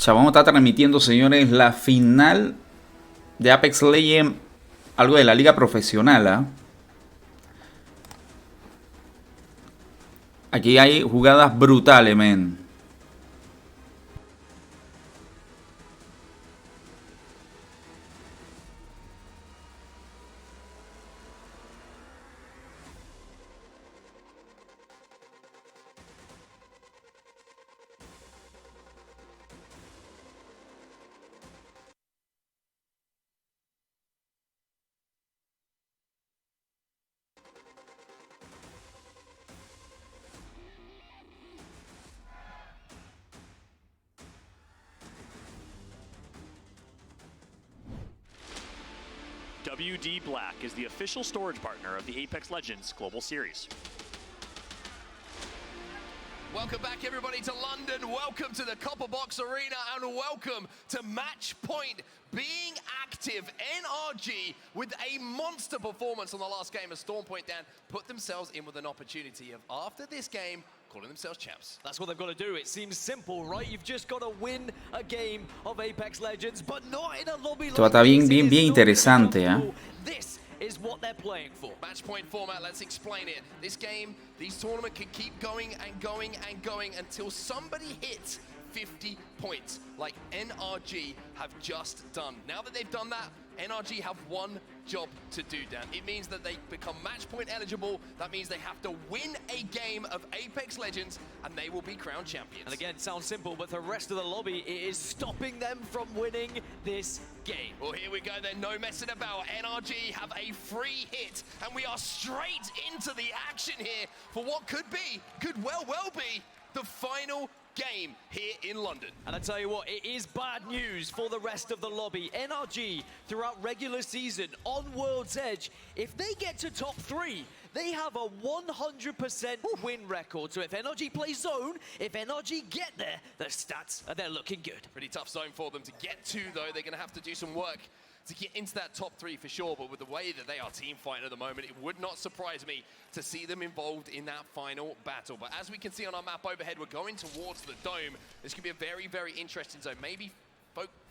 Chabón está transmitiendo, señores, la final de Apex Legends, algo de la liga profesional, ¿eh? Aquí hay jugadas brutales, men. WD Black is the official storage partner of the Apex Legends Global Series. Welcome back, everybody, to London. Welcome to the Copper Box Arena, and welcome to Match Point being active. NRG with a monster performance on the last game as Stormpoint Dan put themselves in with an opportunity of, after this game, calling themselves champs. That's what they've got to do. It seems simple, right? You've just got to win a game of Apex Legends, but not in a lobby like Está bien, this. bien interesante, ¿eh? This is what they're playing for. Match point format, let's explain it. This game, these tournament can keep going and going and going until somebody hits 50 points, like NRG have just done. Now that they've done that, NRG have one job to do, Dan. It means that they become match point eligible. That means they have to win a game of Apex Legends, and they will be crowned champions. And again, sounds simple, but the rest of the lobby is stopping them from winning this game. Well, here we go then, no messing about. NRG have a free hit, and we are straight into the action here for what could well be, the final game here in London. And I tell you what, it is bad news for the rest of the lobby. NRG, throughout regular season, on World's Edge, if they get to top 3, they have a 100% win record. So if NRG plays zone, if NRG get there, the stats, they're looking good. Pretty tough zone for them to get to, though. They're going to have to do some work to get into that top 3 for sure, but with the way that they are team fighting at the moment, it would not surprise me to see them involved in that final battle. But as we can see on our map overhead, we're going towards the dome. This could be a very, very interesting zone. Maybe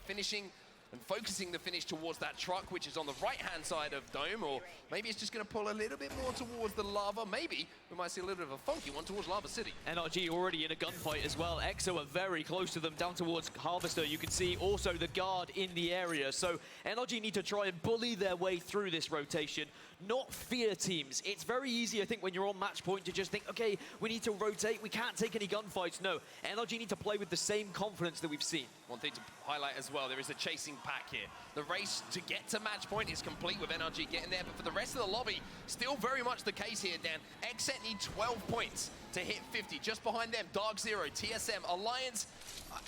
finishing and focusing the finish towards that truck, which is on the right-hand side of Dome, or maybe it's just going to pull a little bit more towards the lava. Maybe we might see a little bit of a funky one towards Lava City. NRG already in a gunfight as well. EXO are very close to them, down towards Harvester. You can see also the guard in the area. So NRG need to try and bully their way through this rotation, not fear teams. It's very easy, I think, when you're on match point to just think, okay, we need to rotate, we can't take any gunfights. No, NRG need to play with the same confidence that we've seen. One thing to highlight as well, there is a chasing pack here. The race to get to match point is complete with NRG getting there, but for the rest of the lobby, still very much the case here, Dan. XSET need 12 points to hit 50. Just behind them, Dark Zero, TSM, Alliance.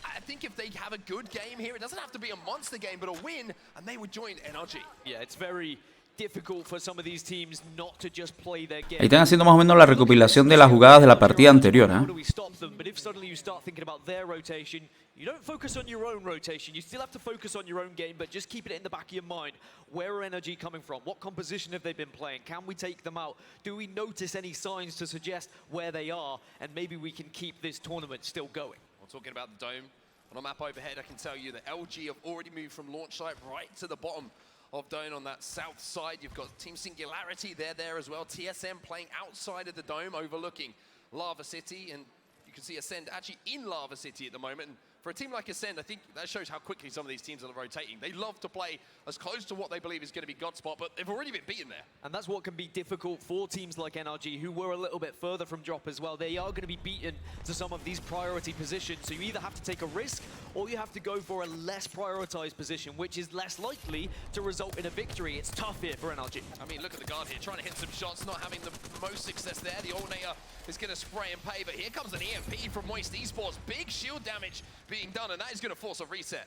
I think if they have a good game here, it doesn't have to be a monster game, but a win, and they would join NRG. Yeah, it's very difficult for some of these teams not to just play their game. Ahí están haciendo más o menos la recopilación de las jugadas de la partida anterior, ¿eh? How do we stop them? But if suddenly you start thinking about their rotation, you don't focus on your own rotation. You still have to focus on your own game, but just keep it in the back of your mind. Where are NRG coming from? What composition have they been playing? Can we take them out? Do we notice any signs to suggest where they are? And maybe we can keep this tournament still going. We're talking about the dome. On a map overhead, I can tell you that LG have already moved from launch site right to the bottom of Dome on that south side. You've got Team Singularity, they're there as well. TSM playing outside of the dome, overlooking Lava City, and you can see Ascend actually in Lava City at the moment. And for a team like Ascend, I think that shows how quickly some of these teams are rotating. They love to play as close to what they believe is going to be God spot, but they've already been beaten there. And that's what can be difficult for teams like NRG, who were a little bit further from drop as well. They are going to be beaten to some of these priority positions, so you either have to take a risk or you have to go for a less prioritized position, which is less likely to result in a victory. It's tough here for NRG. I mean, look at the guard here, trying to hit some shots, not having the most success there. The Alternator is going to spray and pay, but here comes an EMP from Moist Esports. Big shield damage being done, and that is going to force a reset.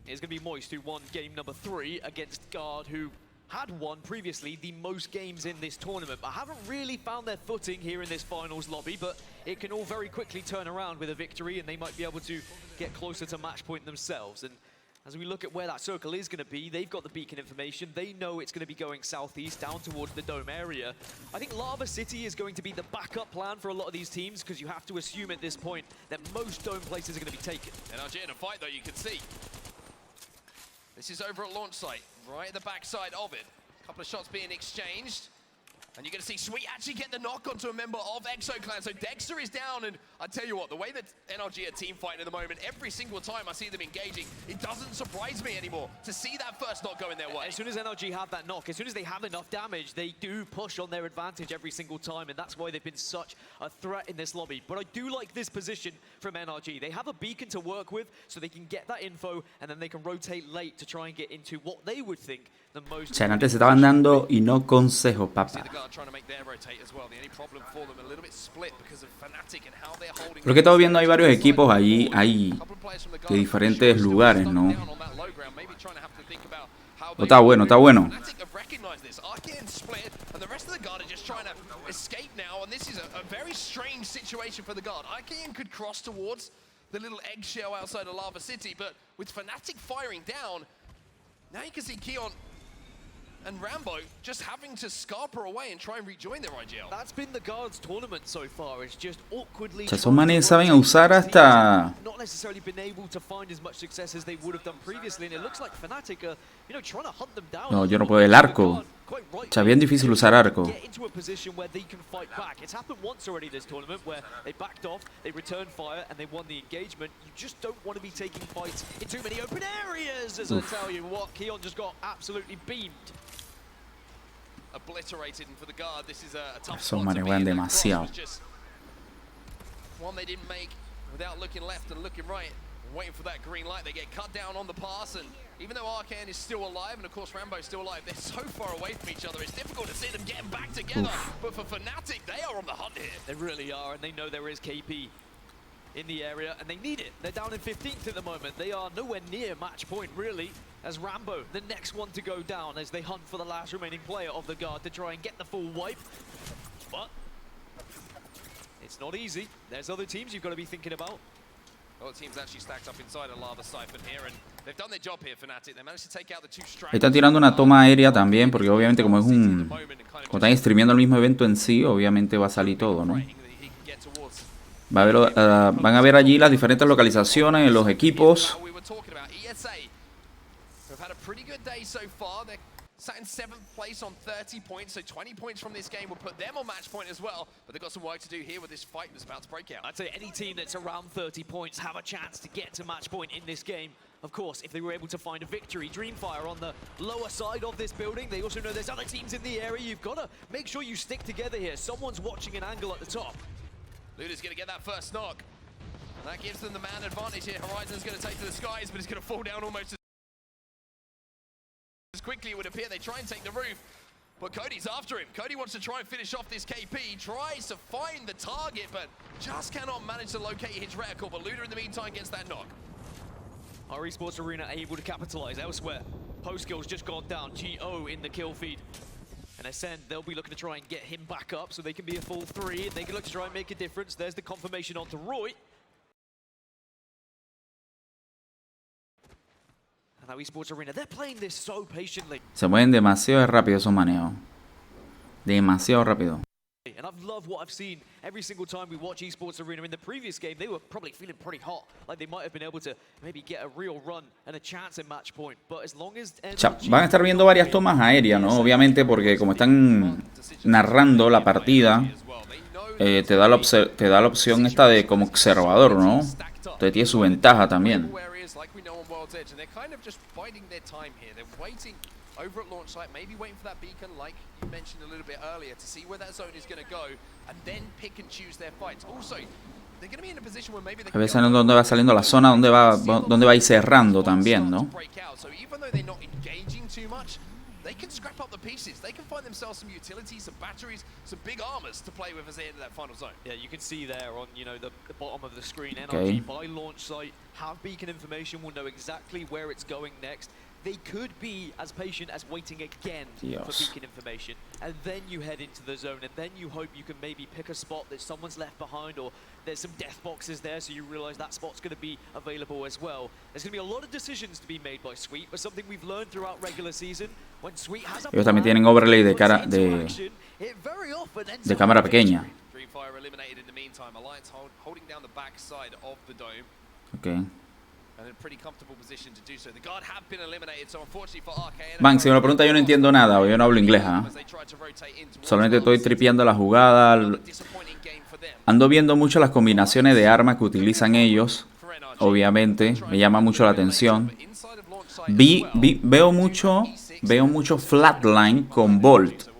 It's going to be Moist, who won game number 3 against Guard, who had won previously the most games in this tournament, but haven't really found their footing here in this finals lobby. But it can all very quickly turn around with a victory, and they might be able to get closer to match point themselves. And As we look at where that circle is going to be, they've got the beacon information. They know it's going to be going southeast down towards the dome area. I think Lava City is going to be the backup plan for a lot of these teams because you have to assume at this point that most dome places are going to be taken. NRG in a fight though, you can see. This is over at launch site, right at the backside of it. A couple of shots being exchanged. And you're going to see Sweet actually get the knock onto a member of ExoClan. So Dexter is down, and I tell you what, the way that NRG are team fighting at the moment, every single time I see them engaging, it doesn't surprise me anymore to see that first knock going their way. As soon as NRG have that knock, as soon as they have enough damage, they do push on their advantage every single time, and that's why they've been such a threat in this lobby. But I do like this position from NRG. They have a beacon to work with, so they can get that info, and then they can rotate late to try and get into what they would think the most... O sea, antes se estaban dando y no consejos, papá. Lo que he estado viendo, hay varios equipos ahí, de diferentes lugares, ¿no? Está bueno, está bueno. The little eggshell outside of Lava City, but with Fnatic firing down, now you can see Keon and Rambo just having to scarper away and try and rejoin their IGL. That's been the Guards tournament so far. It's just awkwardly. O sea, esos manes saben usar hasta. Not necessarily been able to find as much success as they would have done previously, and it looks like Fnatic are, trying to hunt them down. No, yo no puedo el arco. O sea, bien difícil usar arco. Get into a position where they can fight back. It's happened once already this tournament where they backed off, they returned fire, and they won the engagement. You just don't want to be taking fights in too many open areas, as I tell you what. Keon just got absolutely beamed. Obliterated, and for the guard, this is a tough Esos manes juegan demasiado. One they didn't make without looking left and looking right, waiting for that green light. They get cut down on the pass, and even though Arcane is still alive, and of course Rambo's still alive, they're so far away from each other, it's difficult to see them getting back together. But for Fnatic, they are on the hunt here. They really are, and they know there is KP in the area, and they need it. They're down in 15th at the moment. They are nowhere near match point, really, as Rambo, the next one to go down, as they hunt for the last remaining player of the Guard to try and get the full wipe. But it's not easy. There's other teams you've got to be thinking about. Well, the team's actually stacked up inside a lava siphon here, and they've done their job here, Fnatic. They managed to take out the two strikes. Están tirando una toma aérea también, porque obviamente como es un... Como están streameando el mismo evento en sí, obviamente va a salir todo, ¿no? Va a haber, van a ver allí las diferentes localizaciones de los equipos. Sat in 7th place on 30 points, so 20 points from this game will put them on match point as well. But they've got some work to do here with this fight that's about to break out. I'd say any team that's around 30 points have a chance to get to match point in this game. Of course, if they were able to find a victory. Dreamfire on the lower side of this building. They also know there's other teams in the area. You've got to make sure you stick together here. Someone's watching an angle at the top. Luda's going to get that first knock. That gives them the man advantage here. Horizon's going to take to the skies, but it's going to fall down almost as quickly, it would appear. They try and take the roof, but Cody's after him. Cody wants to try and finish off this KP, tries to find the target, but just cannot manage to locate his reticle. But Luda in the meantime gets that knock. Our esports arena able to capitalize elsewhere. Postkill's just gone down. GO in the kill feed. And Ascend, they'll be looking to try and get him back up so they can be a full 3, and they can look to try and make a difference. There's the confirmation onto Roy. And now esports arena, they're playing this so patiently. Se mueven demasiado rápido esos manejos. Demasiado rápido. And I've loved what I've seen every single time we watch esports arena. In the previous game, they were probably feeling pretty hot, like they might have been able to maybe get a real run and a chance in match point. But as long as van a estar viendo varias tomas aéreas, ¿no? Obviamente porque como están narrando la partida, te da la opción esta de como observador, ¿no? Entonces tiene su ventaja también. Over at launch site, maybe waiting for that beacon, like you mentioned a little bit earlier, to see where that zone is going to go, and then pick and choose their fights. Also, they're going to be in a position where maybe they a veces dónde va saliendo la zona, dónde va a ir cerrando también, ¿no? So even though they're not engaging too much, they can scrap up the pieces. They can find themselves some utilities, some batteries, some big armors to play with as they enter that final zone. Yeah, you can see there on the bottom of the screen, NRG by launch site have beacon information, will know exactly where it's going next. they could be as patient as waiting again for Dios. beacon information, and then you head into the zone, and then you hope you can maybe pick a spot that someone's left behind, or there's some death boxes there, so you realize that spot's going to be available as well. There's going to be a lot of decisions to be made by Sweet, but something we've learned throughout regular season, when Sweet has a Ellos también plan, tienen overlay de cara interaction, it very often ends de up cámara being pequeña. Dream Fire eliminated in the meantime. Alliance holding down the backside of the dome. Okay. And in a pretty comfortable position to do so. The guard have been eliminated, so unfortunately for RK. Man, si me lo pregunta, yo no entiendo nada, o yo no hablo inglés, ¿ah? Solamente estoy tripeando la jugada. Ando viendo mucho las combinaciones de armas que utilizan ellos. Obviamente, me llama mucho la atención. Veo mucho Flatline con Bolt.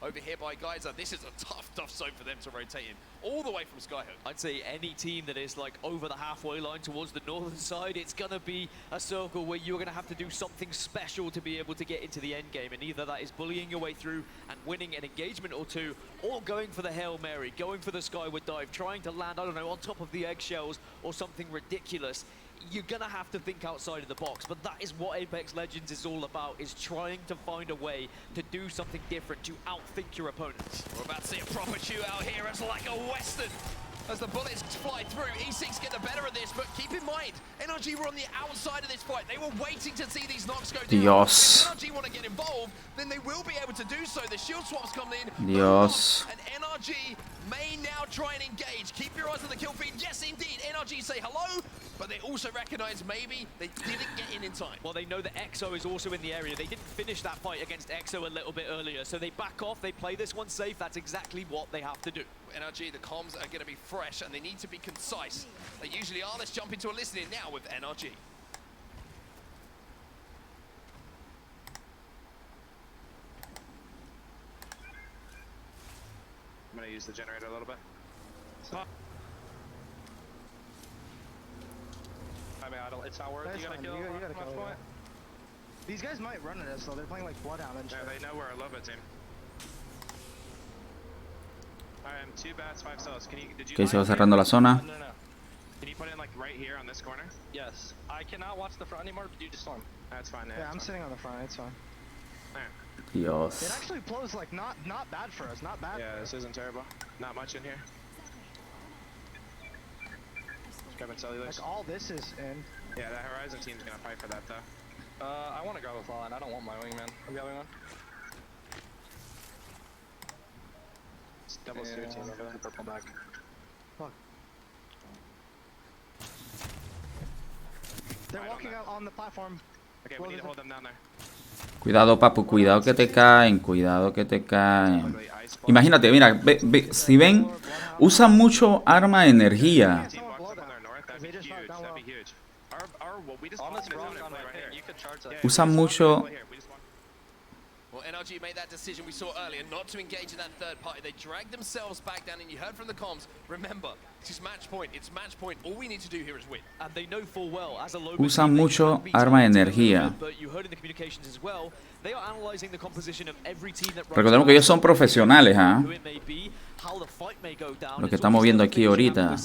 Over here by Geyser, this is a tough zone for them to rotate in, all the way from Skyhook. I'd say any team that is like over the halfway line towards the northern side, it's gonna be a circle where you're gonna have to do something special to be able to get into the end game, and either that is bullying your way through and winning an engagement or two, or going for the Hail Mary, going for the skyward dive, trying to land, I don't know, on top of the eggshells or something ridiculous. You're gonna have to think outside of the box, but that is what Apex Legends is all about, is trying to find a way to do something different, to outthink your opponents. We're about to see a proper shootout here. It's like a western as the bullets fly through. E6 get the better of this, but keep in mind, NRG were on the outside of this fight. They were waiting to see these knocks go down. Dios. If NRG want to get involved, then they will be able to do so. The shield swaps come in. Dios. And NRG may now try and engage. Keep your eyes on the kill feed. Yes, indeed. NRG say hello, but they also recognize maybe they didn't get in time. Well, they know that EXO is also in the area. They didn't finish that fight against EXO a little bit earlier, so they back off, they play this one safe. That's exactly what they have to do. NRG, the comms are going to be fresh, and they need to be concise. They usually are. Let's jump into a listening now with NRG. I'm going to use the generator a little bit. I mean, it's not worth it. You gotta kill much point. These guys might run at us though. They're playing like Bloodhound and shit. Yeah, they know we're a low bit team. Alright, 2 bats, 5 cells. Ok, se va cerrando la zona. No. Can you put it in like right here on this corner? Yes. I cannot watch the front anymore, but you just storm. That's fine. Yeah, I'm sitting on the front. It's fine. Alright. Dios. It actually blows like not bad for us. Not bad. Yeah, this isn't terrible. Not much in here. Grabbing cellulars. Like all this is in. Yeah, that Horizon team's gonna fight for that though. I want to go with line. I don't want my wingman. I'm going one. It's double spear team over there. Purple back. Fuck. They're walking out on the platform. Okay, we need to hold them down there. Cuidado, papu, cuidado que te caen, cuidado que te caen. Imagínate, mira, si ven, usan mucho arma de energía. Usan mucho. Well, NRG made that decision we saw earlier not to engage in that third party. They dragged themselves back down, and you heard from the comms. Remember, this is match point. It's match point. All we need to do here is win. And they know full well, as a low Usan mucho arma de energía. But you heard in the communications as well, they are analyzing the composition of every team that Recordemos que ellos son profesionales, ¿ah? Lo que estamos viendo aquí ahorita.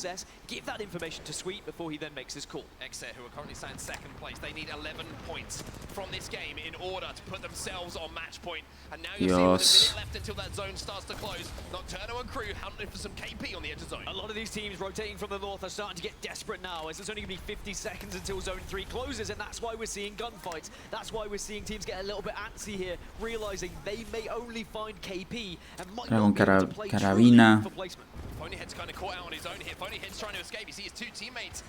Give that information to Sweet before he then makes his call. Exet, who are currently sat in second place, they need 11 points from this game in order to put themselves on match point. And now you see with a minute left until that zone starts to close. Nocturno and crew hunting for some KP on the edge of zone. A lot of these teams rotating from the north are starting to get desperate now, as it's only going to be 50 seconds until zone 3 closes, and that's why we're seeing gunfights. That's why we're seeing teams get a little bit antsy here, realizing they may only find KP and might not be able to play carabina. for placement. Ponyhead's kind of caught out on his own here. Ponyhead's trying to escape. You see his 2 teammates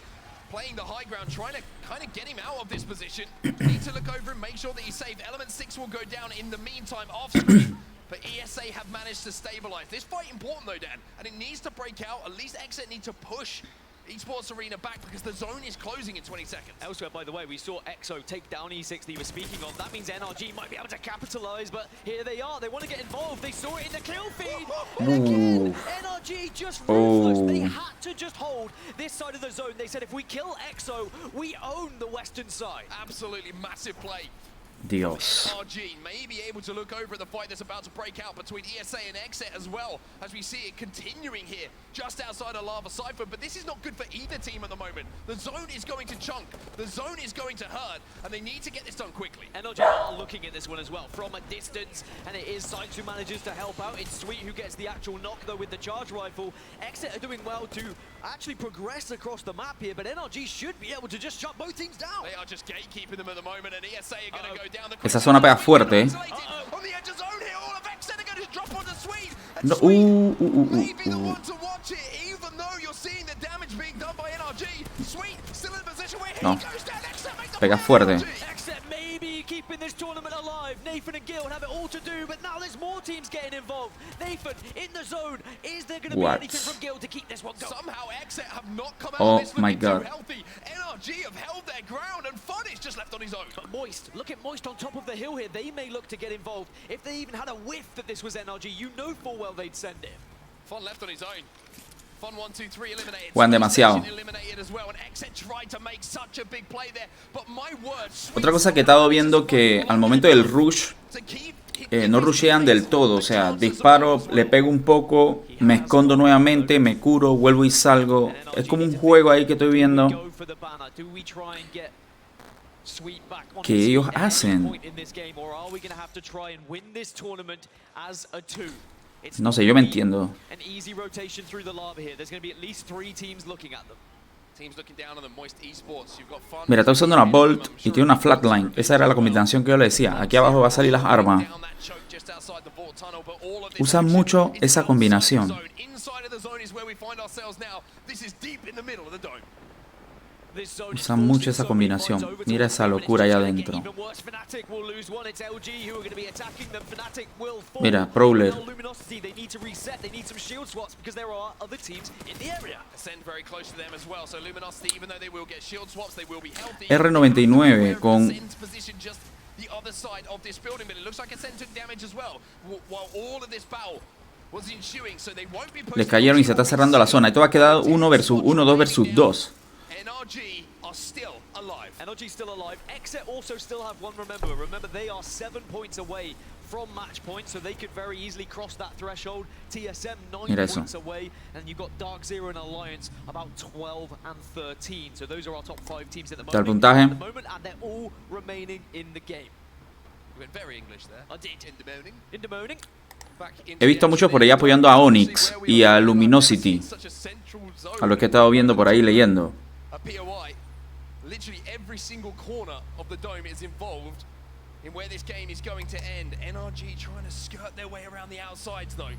playing the high ground, trying to kind of get him out of this position. Need to look over and make sure that he's safe. Element 6 will go down in the meantime off screen. But ESA have managed to stabilize. This fight important though, Dan, and it needs to break out. At least Exit need to push Esports Arena back because the zone is closing in 20 seconds. Elsewhere, by the way, we saw EXO take down E6 that you were speaking of. That means NRG might be able to capitalize, but here they are. They want to get involved. They saw it in the kill feed. And again, NRG just ruthless. They had to just hold this side of the zone. They said if we kill EXO, we own the western side. Absolutely massive play Dios. NRG may be able to look over at the fight that's about to break out between ESA and Exit as well, as we see it continuing here just outside of Lava Cypher. But this is not good for either team at the moment. The zone is going to chunk, the zone is going to hurt, and they need to get this done quickly. NRG are looking at this one as well from a distance, and it is Sykes who manages to help out. It's Sweet who gets the actual knock though with the charge rifle. Exit are doing well to actually progress across the map here, but NRG should be able to just shut both teams down. They are just gatekeeping them at the moment, and ESA are going to go down the Esa zona pega fuerte, on the edge of zone here. All of Exit are going to drop onto Sweet. And No, Sweet may be the one to watch it, even though you're seeing the damage being done by NRG. Sweet still in a position where he No. goes down. Exit make the Pega play. fuerte. Exit maybe keeping this tournament alive. Nathan and Gil have it all to do, but now there's more teams getting involved. Nathan in the zone. Is there going to be What? anything from Gil to keep this one going? Somehow Exit have not come out Oh of this my looking too God. healthy. NRG have held their ground, and Fun is just left on his own. But Moist, look at Moist on top of the hill here. They may look to get involved. If they even had a whiff that this was NRG, you know full well they'd send it. Fun left on his own. Fun 1, 2, 3 eliminated. Juegan demasiado. Eliminated as well, and Exit tried to make such a big play there, but my word, Otra cosa que he estado viendo que al momento del rush no rushean del todo, o sea, disparo, le pego un poco, me escondo nuevamente, me curo, vuelvo y salgo. Es como un juego ahí que estoy viendo Go for the banner. Do we try and get Sweet back on que his ellos feet at any hacen. point in this game, or are we going to have to try and win this tournament as a two? It's No not sé, yo me gonna be entiendo. An easy rotation through the lava here. There's going to be at least 3 teams looking at them. Teams looking down on the Moist Esports. You've got Fun. Mira, está usando una Bolt y tiene una Flatline. Esa era la combinación que yo le decía. Aquí abajo va a salir las armas. Usan mucho esa combinación. Inside of the zone is where we find ourselves now. This is deep in the middle of the dome. This zone is Usan mucho forcing esa so many combinación. points over to Mira the esa team, and it's locura just allá gonna get adentro. even worse. Fnatic will lose one. It's LG who are going to be attacking them. Fnatic will fall. Mira, Prowler. Now Luminosity, they need to reset. They need some shield swaps because there are other teams in the area. Ascend very close to them as well. So Luminosity, even though they will get shield swaps, they will be healthy. R99 con... Ascend's position just the other side of this building, but it looks like Ascend took damage as well. While all of this battle was ensuing, so they won't be Le cayeron y se está cerrando la zona. Esto va a quedar 1 versus 1, 2 versus 2. NRG are still alive. NRG still alive. Exit also still have one. Remember, they are 7 points away from match point, so they could very easily cross that threshold. TSM 9 Mira eso. points away, and you've got Dark Zero and Alliance about 12 and 13. So those are our top 5 teams at the Está el moment. puntaje. At the moment, and they're all remaining in the game. You went very English there. I did. In the morning. In the morning. Back into He visto the mucho action por ahí there. apoyando a Onyx Where we y are a now, Luminosity. such a central zone. A lo que he estado viendo por ahí leyendo. A POI, literally every single corner of the dome is involved in where this game is going to end. NRG trying to skirt their way around the outsides though,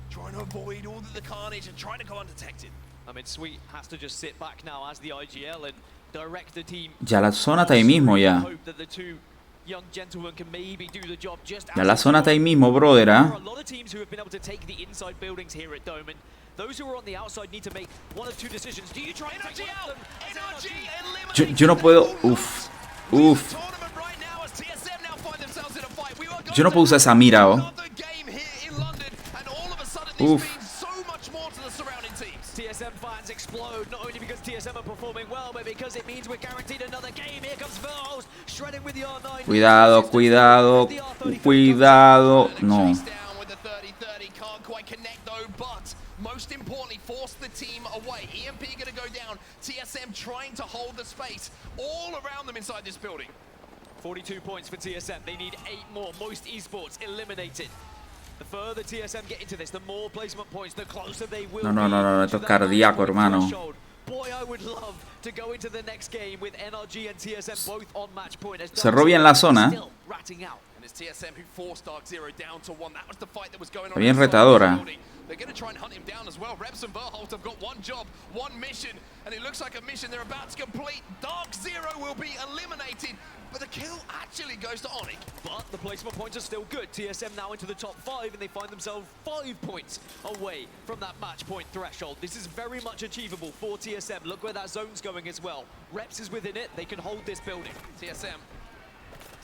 trying to avoid all of the carnage and trying to go undetected. I mean, Sweet has to just sit back now as the IGL and direct the team. Ya la zona está ahí mismo ya. Hope that the two young gentlemen can maybe do the job just Ya as la it's zona está ahí mismo, brother, There ¿ah? are a lot of teams who have been able to take the inside buildings here at Dome, and those who are on the outside need to make one of 2 decisions. Do you try and take NRG one out! of them? As NRG eliminated! Yo no puedo... Uf. Uf. Tournament right now as TSM now find themselves in a fight. We are going Yo no to puedo usar esa mira, oh. another game here in London, and all of a sudden this Uf. means so much more to the surrounding teams. TSM fans explode, not only because TSM are performing well, but because it means we're guaranteed another game. Here comes Verhoes, shredding with the R9. Cuidado, cuidado, cuidado. No. Chase down with the 30-30, can't quite connect though, but most importantly, force the team away. EMP gonna go down, TSM trying to hold the space all around them inside this building. 42 points for TSM. They need 8 more. Moist Esports eliminated. The further TSM get into this, the more placement points, the closer they will No, no, no, no, be esto to es that cardíaco, match point hermano. threshold. Boy, I would love to go into the next game with NRG and TSM both on match point. As Cerró bien la zona. Still ratting out. And it's TSM who forced Dark Zero down to 1. That was the fight that was going on. Está bien inside this retadora. building. They're going to try and hunt him down as well. Reps and Verholt have got one job, one mission, and it looks like a mission they're about to complete. Dark Zero will be eliminated, but the kill actually goes to Onyx. But the placement points are still good. TSM now into the top 5, and they find themselves 5 points away from that match point threshold. This is very much achievable for TSM. Look where that zone's going as well. Reps is within it. They can hold this building. TSM.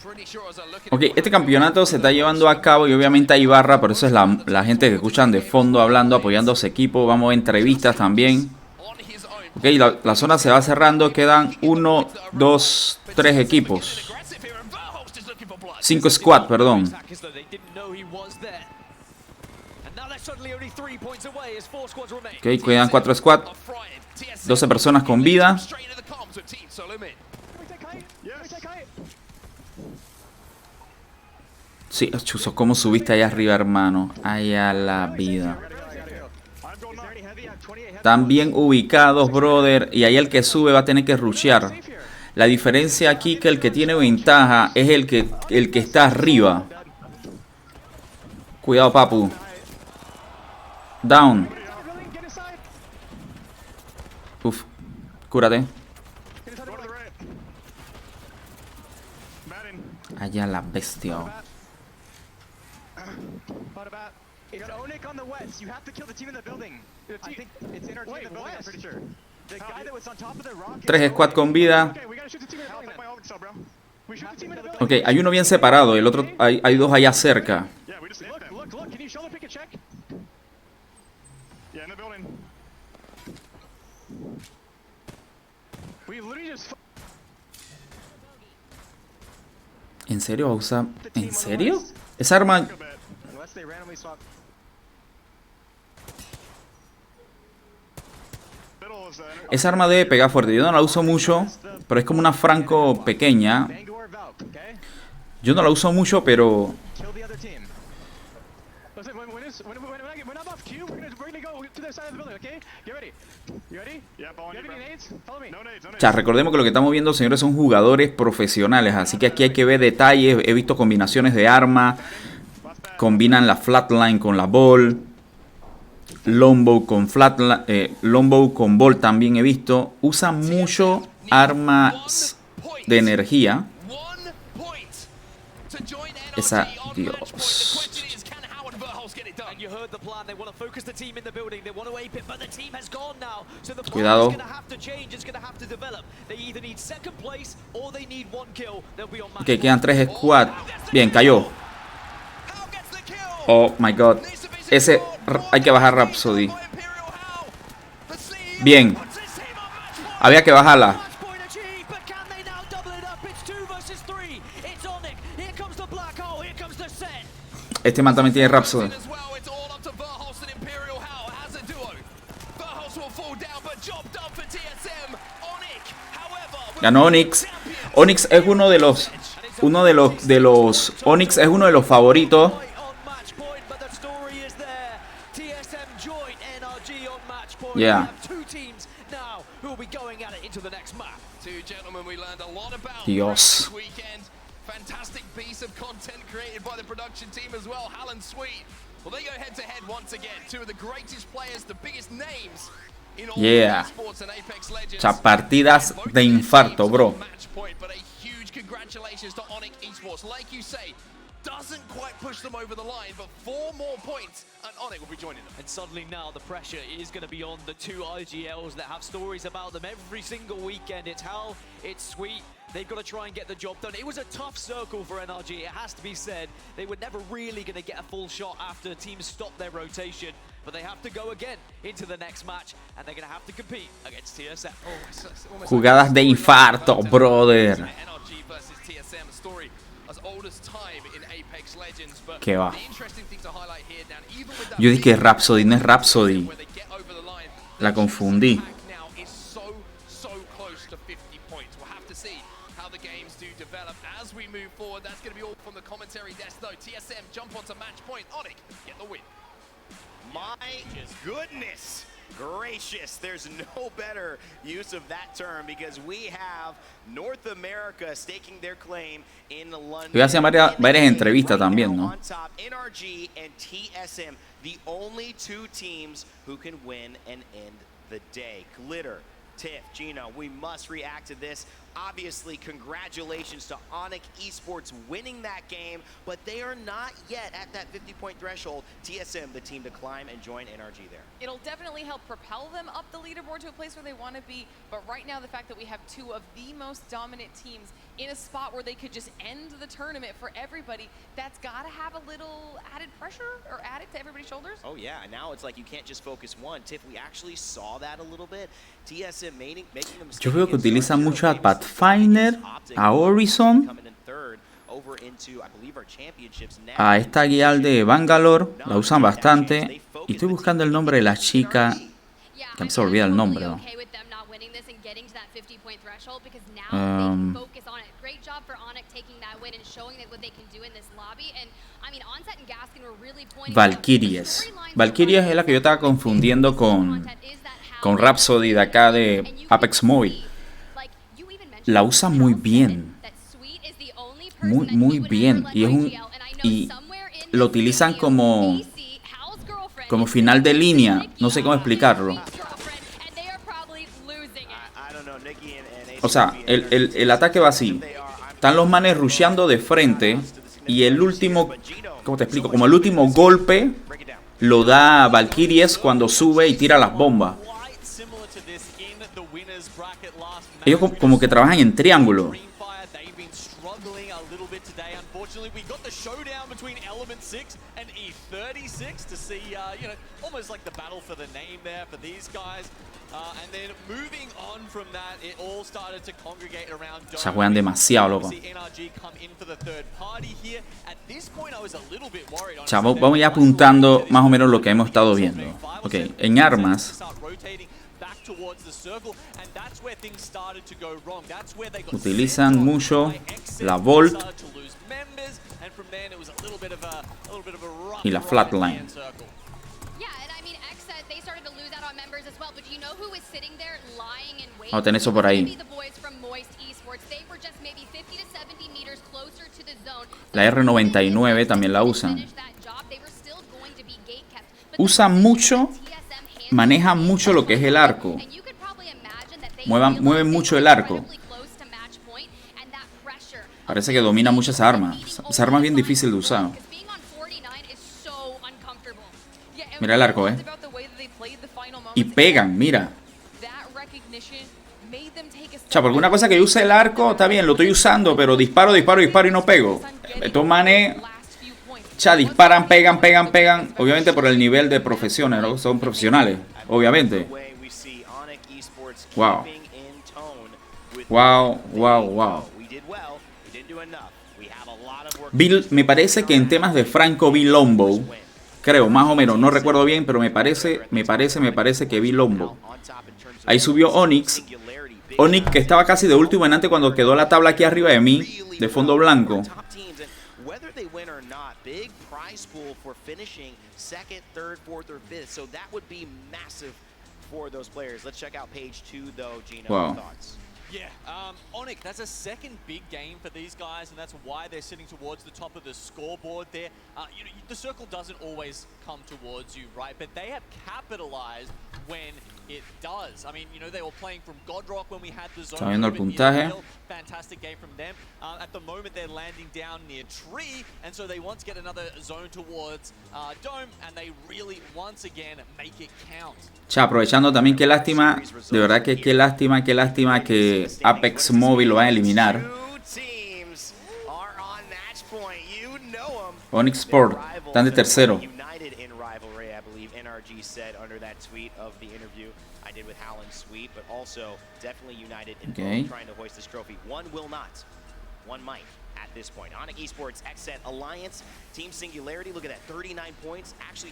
Pretty sure as I look at Ok, it, este campeonato se está llevando a cabo y obviamente hay barra, por eso es la gente que escuchan de fondo hablando, apoyando a su equipo. Vamos a ver entrevistas también. on his own. Ok, la zona se va cerrando, quedan 1, 2, 3 equipos. just looking for blood. 5 squad, perdón. Attackers, though, they didn't know he was there. And now they're suddenly only 3 points away as 4 squads remain. Ok, quedan 4 squad. 12 personas con vida. Sí, chuzo, ¿cómo subiste allá arriba, hermano? Allá la vida. Están bien ubicados, brother. Y ahí el que sube va a tener que rushear. La diferencia aquí que el que tiene ventaja es el que está arriba. Cuidado, papu. Down. Uf, cúrate. Allá la bestia. You got Onik on the west. You have to kill the team in the building. I think it's in our team in the building, I'm pretty sure. The guy that was on top of the rock. 3 squad con vida. Okay, we gotta shoot the team in the building. My ult cell, bro. We shoot the team in the building. Ok, hay uno bien separado. El otro, hay 2 allá cerca. Look. Can you shoulder pick a check? Yeah, in the building. We literally just. ¿En serio va a usar? ¿En serio? Esa arma... Unless they randomly swap. Esa arma debe pegar fuerte. Yo no la uso mucho, pero es como una franco pequeña. Vanguard Valk, okay? Yo no la uso mucho, pero... Kill the other team. Listen, when I'm off cue, we're gonna go to the side of the building, okay? Get ready. You ready? Yeah, You have any nades? Follow me. No nades, no O nades. sea, recordemos que lo que estamos viendo, señores, son jugadores profesionales. Así que aquí hay que ver detalles. He visto combinaciones de armas. Combinan la flatline con la ball. Longbow con flatline. Longbow con ball también he visto. Usan mucho armas de energía. Esa... Dios. And you heard the plan. They want to focus the team in the building. They want to ape it, but the team has gone now. So the plan Cuidado. is going to have to change. It's going to have to develop. They either need second place or they need 1 kill. They'll be on match. Ok, quedan 3 squad. Bien, cayó. Oh my god. Ese... Hay que bajar Rhapsody. Bien. Había que bajarla. Este man también tiene Rhapsody. Ganó Onyx. Onyx es uno de los Onyx es uno de los favoritos. Yeah. Dios. Fantastic piece of content created by the production team as well, Hal and Sweet. Well, they go head to head once again. 2 of the greatest players, the biggest names in all esports and Apex Legends. O sea, partidas de infarto, bro. Match point, but a huge congratulations to Onyx Esports. Like you say, doesn't quite push them over the line, but 4 more points and Onyx will be joining them. And suddenly now the pressure is going to be on the 2 IGLs that have stories about them every single weekend. It's Hal, it's Sweet. They've got to try and get the job done. It was a tough circle for NRG, it has to be said. They were never really going to get a full shot after teams stopped their rotation. But they have to go again into the next match, and they're going to have to compete against TSM. Jugadas de infarto, brother. NRG versus TSM, a story as old as time in Apex Legends. But ¿Qué va? the interesting thing to highlight here, Dan, even with that Yo dije Rhapsody, no es Rhapsody. where they get over the line, La confundí. now is so close to 50 points. We'll have to see how the games do develop as we move forward. That's going to be all from the commentary desk, though. TSM jump onto match point. Onyx get the win. My goodness gracious, there's no better use of that term because we have North America staking their claim in London. Voy a hacer varias entrevistas también, ¿no? On top, NRG and TSM, the only 2 teams who can win and end the day. Glitter, Tiff, Gino, we must react to this. Obviously, congratulations to Onyx Esports winning that game, but they are not yet at that 50-point threshold. TSM, the team to climb and join NRG there. It'll definitely help propel them up the leaderboard to a place where they want to be, but right now the fact that we have 2 of the most dominant teams in a spot where they could just end the tournament for everybody, that's got to have a little added pressure or add it to everybody's shoulders. Oh yeah, now it's like you can't just focus one. Tiff, we actually saw that a little bit. TSM making them. Yo veo que utilizan mucho a Pathfinder, a Horizon A esta guial de Bangalore la usan bastante. Y estoy buscando el nombre de la chica. Que me se olvida el nombre, ¿no? Valkyries. Valkyries es la que yo estaba confundiendo con Rhapsody de acá de Apex Mobile. La usa muy bien. Muy bien. Y lo utilizan como final de línea. No sé cómo explicarlo. O sea, el ataque va así. Están los manes rusheando de frente. Y el último, ¿cómo te explico? Como el último golpe lo da Valkyries cuando sube y tira las bombas. Ellos como que trabajan en triángulo. Se juegan demasiado, loco. Chavo, vamos ya apuntando más o menos lo que hemos estado viendo. Ok, en armas utilizan mucho la Volt y la Flatline. Vamos a tener eso por ahí. La R99 también la usan. Usan mucho, manejan mucho lo que es el arco. Mueven mucho el arco. Parece que domina mucho esa arma. Esa arma es bien difícil de usar. Mira el arco, Y pegan, mira. O sea, por alguna cosa que yo use el arco, está bien, lo estoy usando, pero disparo y no pego. Estos manes, disparan, pegan. Obviamente por el nivel de profesiones, ¿no? Son profesionales, obviamente. Wow. Me parece que en temas de Franco vi Lombo. Creo, más o menos, no recuerdo bien, pero me parece que vi Lombo. Ahí subió Onyx. Onyx que estaba casi de último en antes cuando quedó la tabla aquí arriba de mí, de fondo blanco. Wow. Yeah, Onyx, that's a second big game for these guys, and that's why they're sitting towards the top of the scoreboard there. The circle doesn't always come towards you, right? But they have capitalized when it does. I mean, they were playing from Godrock when we had the zone. Está viendo el puntaje. Fantastic game from them. At the moment, they're landing down near Tree, and so they want to get another zone towards Dome, and they really, once again, make it count. Aprovechando también, qué lástima, de verdad que qué lástima que Apex Mobile lo va a eliminar. Onyx Sport, están de tercero. Okay.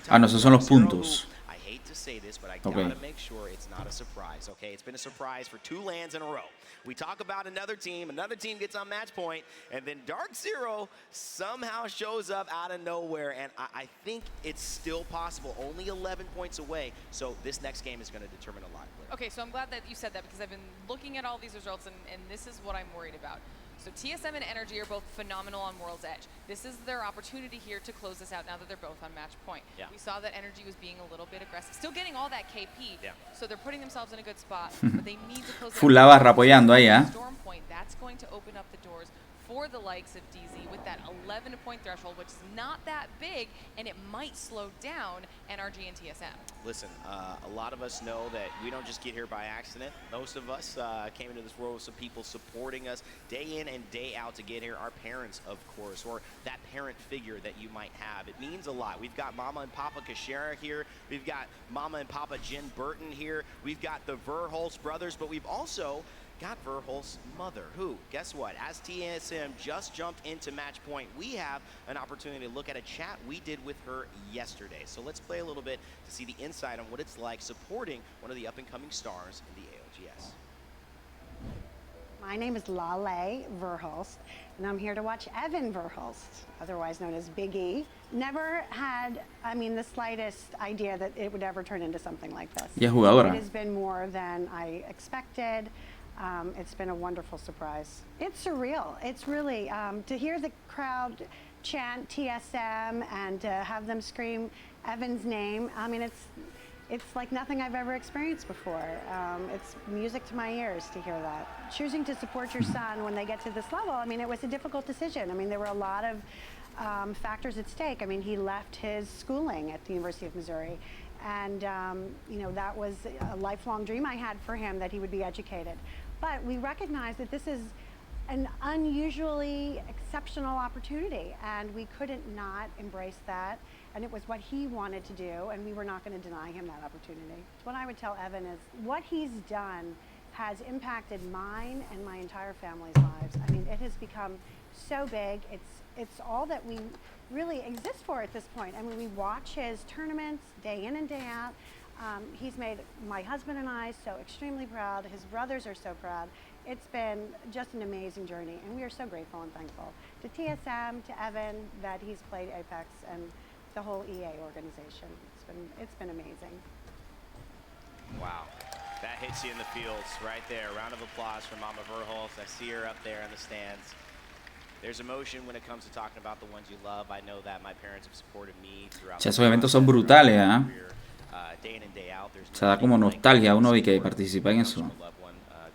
Ah, no, esos son los puntos. Hate to say this, but I gotta make sure it's not a surprise, okay? It's been a surprise for 2 lands in a row. We talk about another team gets on match point, and then Dark Zero somehow shows up out of nowhere, and I think it's still possible. Only 11 points away, so this next game is going to determine a lot. Okay, so I'm glad that you said that because I've been looking at all these results, and this is what I'm worried about. So TSM and Energy are both phenomenal on World's Edge. This is their opportunity here to close this out now that they're both on match point. Yeah. We saw that Energy was being a little bit aggressive, still getting all that KP. Yeah. So they're putting themselves in a good spot, but they need to close Full la barra apoyando ahí, Storm Point. That's going to open up the doors for the likes of DZ with that 11-point threshold, which is not that big, and it might slow down NRG and TSM. Listen, a lot of us know that we don't just get here by accident. Most of us came into this world with some people supporting us day in and day out to get here. Our parents, of course, or that parent figure that you might have. It means a lot. We've got Mama and Papa Kashara here. We've got Mama and Papa Jen Burton here. We've got the Verholst brothers, but we've also got Verholz's mother, who, guess what, as TSM just jumped into match point, we have an opportunity to look at a chat we did with her yesterday. So let's play a little bit to see the insight on what it's like supporting one of the up-and-coming stars in the ALGS. My name is Lale Verhulst, and I'm here to watch Evan Verhulst, otherwise known as Big E. Never had, the slightest idea that it would ever turn into something like this. Y es jugadora. It has been more than I expected. It's been a wonderful surprise. It's surreal. It's really, to hear the crowd chant TSM and to have them scream Evan's name, it's like nothing I've ever experienced before. It's music to my ears to hear that. Choosing to support your son when they get to this level, it was a difficult decision. There were a lot of factors at stake. He left his schooling at the University of Missouri. And, that was a lifelong dream I had for him, that he would be educated. But we recognize that this is an unusually exceptional opportunity, and we couldn't not embrace that. And it was what he wanted to do, and we were not going to deny him that opportunity. What I would tell Evan is what he's done has impacted mine and my entire family's lives. It has become so big. It's all that we really exist for at this point. We watch his tournaments day in and day out. He's made my husband and I so extremely proud. His brothers are so proud. It's been just an amazing journey, and we are so grateful and thankful to TSM, to Evan, that he's played Apex, and the whole EA organization. It's been amazing. Wow, that hits you in the fields right there. Round of applause for Mama Verholst. I see her up there in the stands. There's emotion when it comes to talking about the ones you love. I know that my parents have supported me throughout. Esos eventos son brutales, ¿eh? Day in and day out. There's Se da como nostalgia a uno de que participa en eso.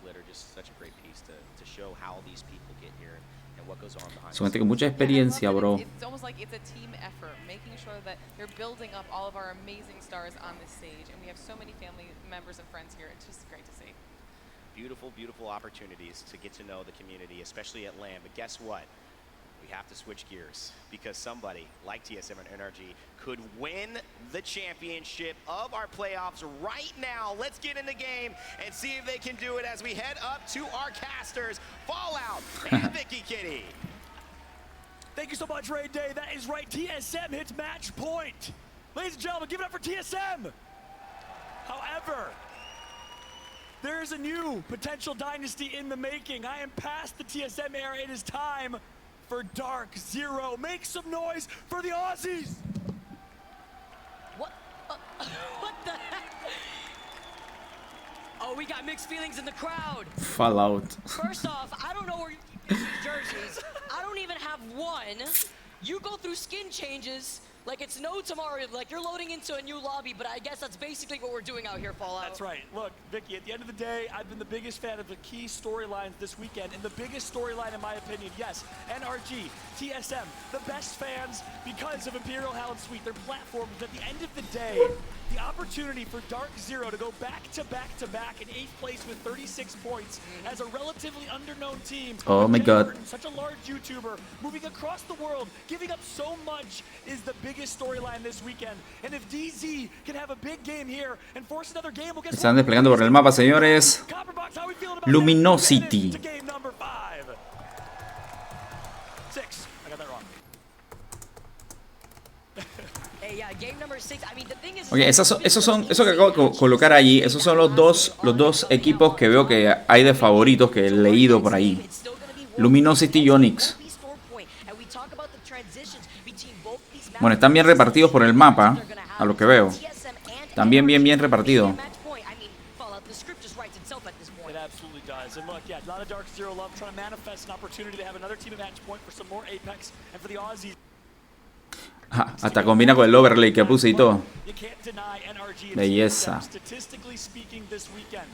Glitter, just such a great piece to show how these people get here and what goes on behind. Son gente con mucha experiencia, bro. It's almost like it's a team effort, making sure that they're building up all of our amazing stars on this stage, and we have so many family members and friends here. It's just great to see. Beautiful, beautiful opportunities to get to know the community, especially at LAN. But guess what? We have to switch gears because somebody like TSM and NRG could win the championship of our playoffs right now. Let's get in the game and see if they can do it as we head up to our casters, Fallout and Vicky Kitty. Thank you so much, Raid Day. That is right. TSM hits match point. Ladies and gentlemen, give it up for TSM. However, there is a new potential dynasty in the making. I am past the TSM era. It is time for Dark Zero. Make some noise for the Aussies. What? What the heck? Oh, we got mixed feelings in the crowd. Fallout. First off, I don't know where you keep these jerseys. I don't even have one. You go through skin changes like it's no tomorrow, like you're loading into a new lobby, but I guess that's basically what we're doing out here, Fallout. That's right. Look, Vicky, at the end of the day, I've been the biggest fan of the key storylines this weekend, and the biggest storyline, in my opinion, yes, NRG, TSM, the best fans because of Imperial Hallowed Suite, their platform. But at the end of the day, the opportunity for Dark Zero to go back-to-back in 8th place with 36 points as a relatively underknown team. Oh my God. Such a large YouTuber, moving across the world, giving up so much is the biggest storyline this weekend. And if DZ can have a big game here and force another game, we'll get Están desplegando por el mapa, señores. Luminosity. game number 5. 6. I got that wrong. Hey, yeah, game number 6. I mean, the thing is, Oye, eso que acabo de colocar allí, esos son los dos equipos que veo que hay de favoritos que he leído por ahí. Luminosity y Onyx. Bueno, están bien repartidos por el mapa, a lo que veo. También bien repartidos. It absolutely does. And look, yeah, a lot of Dark Zero love trying to manifest an opportunity to have another team at match point for some more Apex and for the Aussies. Ah, hasta combina con el overlay que puse y todo. Belleza. Statistically speaking, this weekend,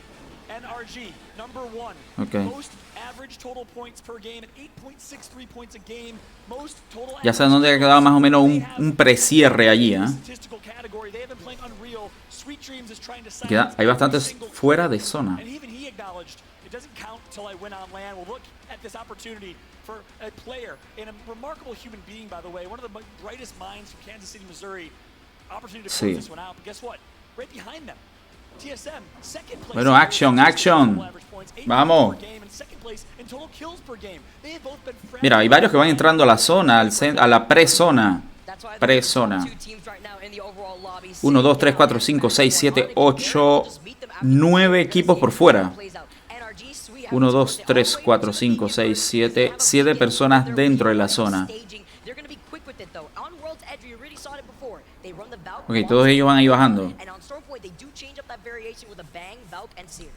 NRG number 1. Okay. Most average total points per game at 8.63 points a game. Most total. Ya saben dónde ha quedado más o menos un precierre allí, ¿eh? Hay bastantes fuera de zona. It doesn't count until I win on LAN. We'll look at this opportunity for a player and a remarkable human being, by the way, one of the brightest minds from Kansas City, Missouri. Opportunity to close this one out. But guess what? Right behind them, TSM, second place. Bueno, action, action. Vamos. Mira, hay varios que van entrando a la zona, a la pre-zona. Pre-zona. 1, 2, 3, 4, 5, 6, 7, 8, 9 equipos por fuera. 1, 2, 3, 4, 5, 6, 7. 7 personas dentro de la zona. Ok, todos ellos van ahí bajando.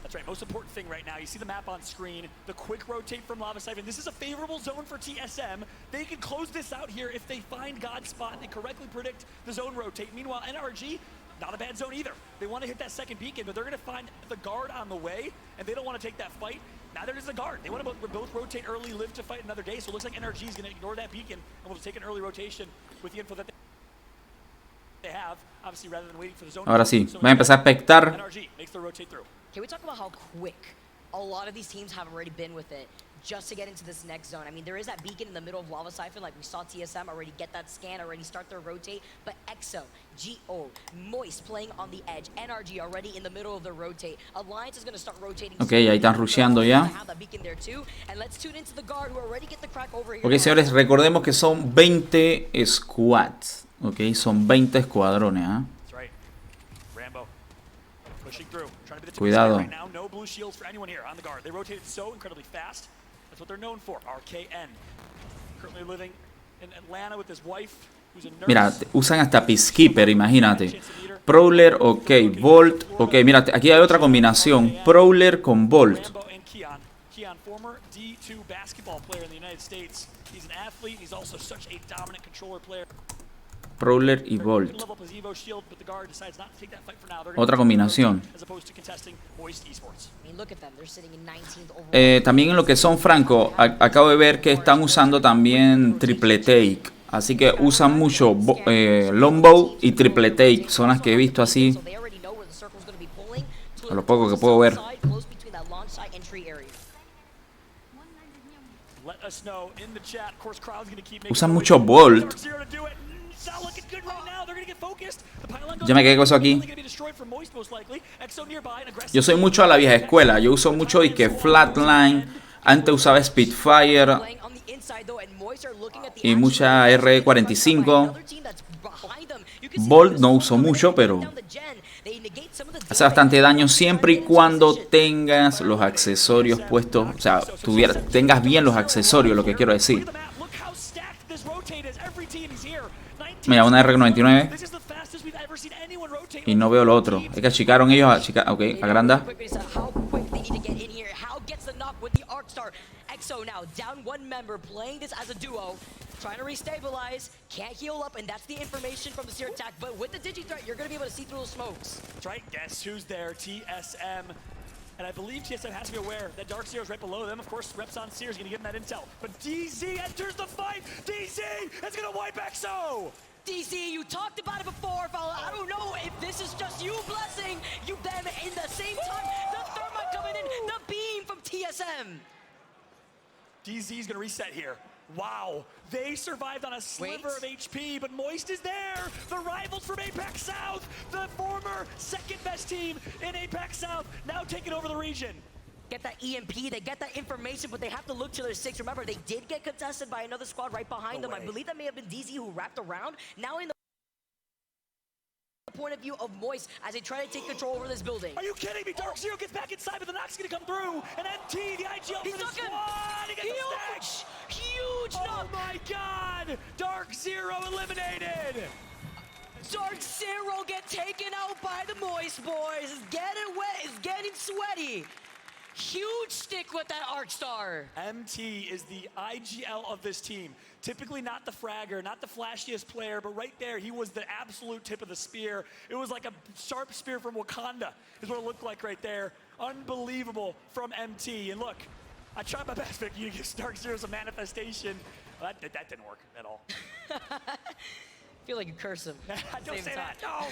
That's right, most important thing right now. You see the map on screen, the quick rotate from Lava Siphon. This is a favorable zone for TSM. They can close this out here if they find God's spot and they correctly predict the zone rotate. Meanwhile, NRG, not a bad zone either. They want to hit that second beacon, but they're going to find the guard on the way, and they don't want to take that fight. Now there's a guard. They want to both rotate early, live to fight another day, so it looks like NRG is going to ignore that beacon and will take an early rotation with the info that they have, obviously, rather than waiting for the zone. Ahora sí, va a empezar a expectar. NRG makes the rotate through. Can we talk about how quick a lot of these teams have already been with it just to get into this next zone? I mean, there is that beacon in the middle of Lava Siphon, like we saw TSM already get that scan, already start their rotate, but EXO, GO, Moist playing on the edge, NRG already in the middle of the rotate. Alliance is going to start rotating. Ok, ahí están rusheando ya. Ok, señores, recordemos que son 20 squads. Ok, son 20 escuadrones. ¿Eh? Cuidado. Mira, usan hasta Peacekeeper, imagínate. Prowler, ok, Bolt, ok, mira, aquí hay otra combinación. Prowler con Bolt. Prowler y Bolt. Otra combinación. También en lo que son Franco, acabo de ver que están usando también triple take. Así que usan mucho longbow y triple take. Son las que he visto así. A lo poco que puedo ver. Usan mucho Bolt. Ya me quedé con eso aquí. Yo soy mucho a la vieja escuela. Yo uso mucho y que Flatline. Antes usaba Spitfire. Y mucha R45. Bolt no uso mucho, pero hace bastante daño siempre y cuando tengas los accesorios puestos. O sea, tengas bien los accesorios, lo que quiero decir. Mira, una R99. Y no veo lo otro. Es que achicaron ellos. Ok, agranda. EXO now down one member, playing this as a duo, trying to restabilize, can't heal up, and that's the information from the Seer attack. But with the Digi threat, you're going to be able to see through those smokes. That's right. Guess who's there? TSM. And I believe TSM has to be aware that Dark Seer is right below them. Of course, Reps on Seer is going to give them that intel. But DZ enters the fight. DZ is going to wipe EXO. DC, you talked about it before, fella. I don't know if this is just you blessing you them in the same time. The thermite coming in, the beam from TSM. DZ is going to reset here. Wow, they survived on a sliver of HP, but Moist is there. The rivals from Apex South, the former second best team in Apex South, now taking over the region. Get that EMP, they get that information, but they have to look to their 6. Remember, they did get contested by another squad right behind them. I believe that may have been DZ who wrapped around. Now in the point of view of Moist as they try to take control over this building. Are you kidding me? Dark Zero gets back inside, but the knock's gonna come through. And MT, the IGL for the squad. He gets the stack. Huge knock. Oh my God! Dark Zero eliminated. Dark Zero get taken out by the Moist boys. It's getting wet. It's getting sweaty. Huge stick with that Arcstar. MT is the IGL of this team. Typically not the fragger, not the flashiest player, but right there, he was the absolute tip of the spear. It was like a sharp spear from Wakanda, is what it looked like right there. Unbelievable from MT. And look, I tried my best, Vic. You get Dark Zero as a manifestation. Well, that didn't work at all. I feel like you curse him. Don't say that. No.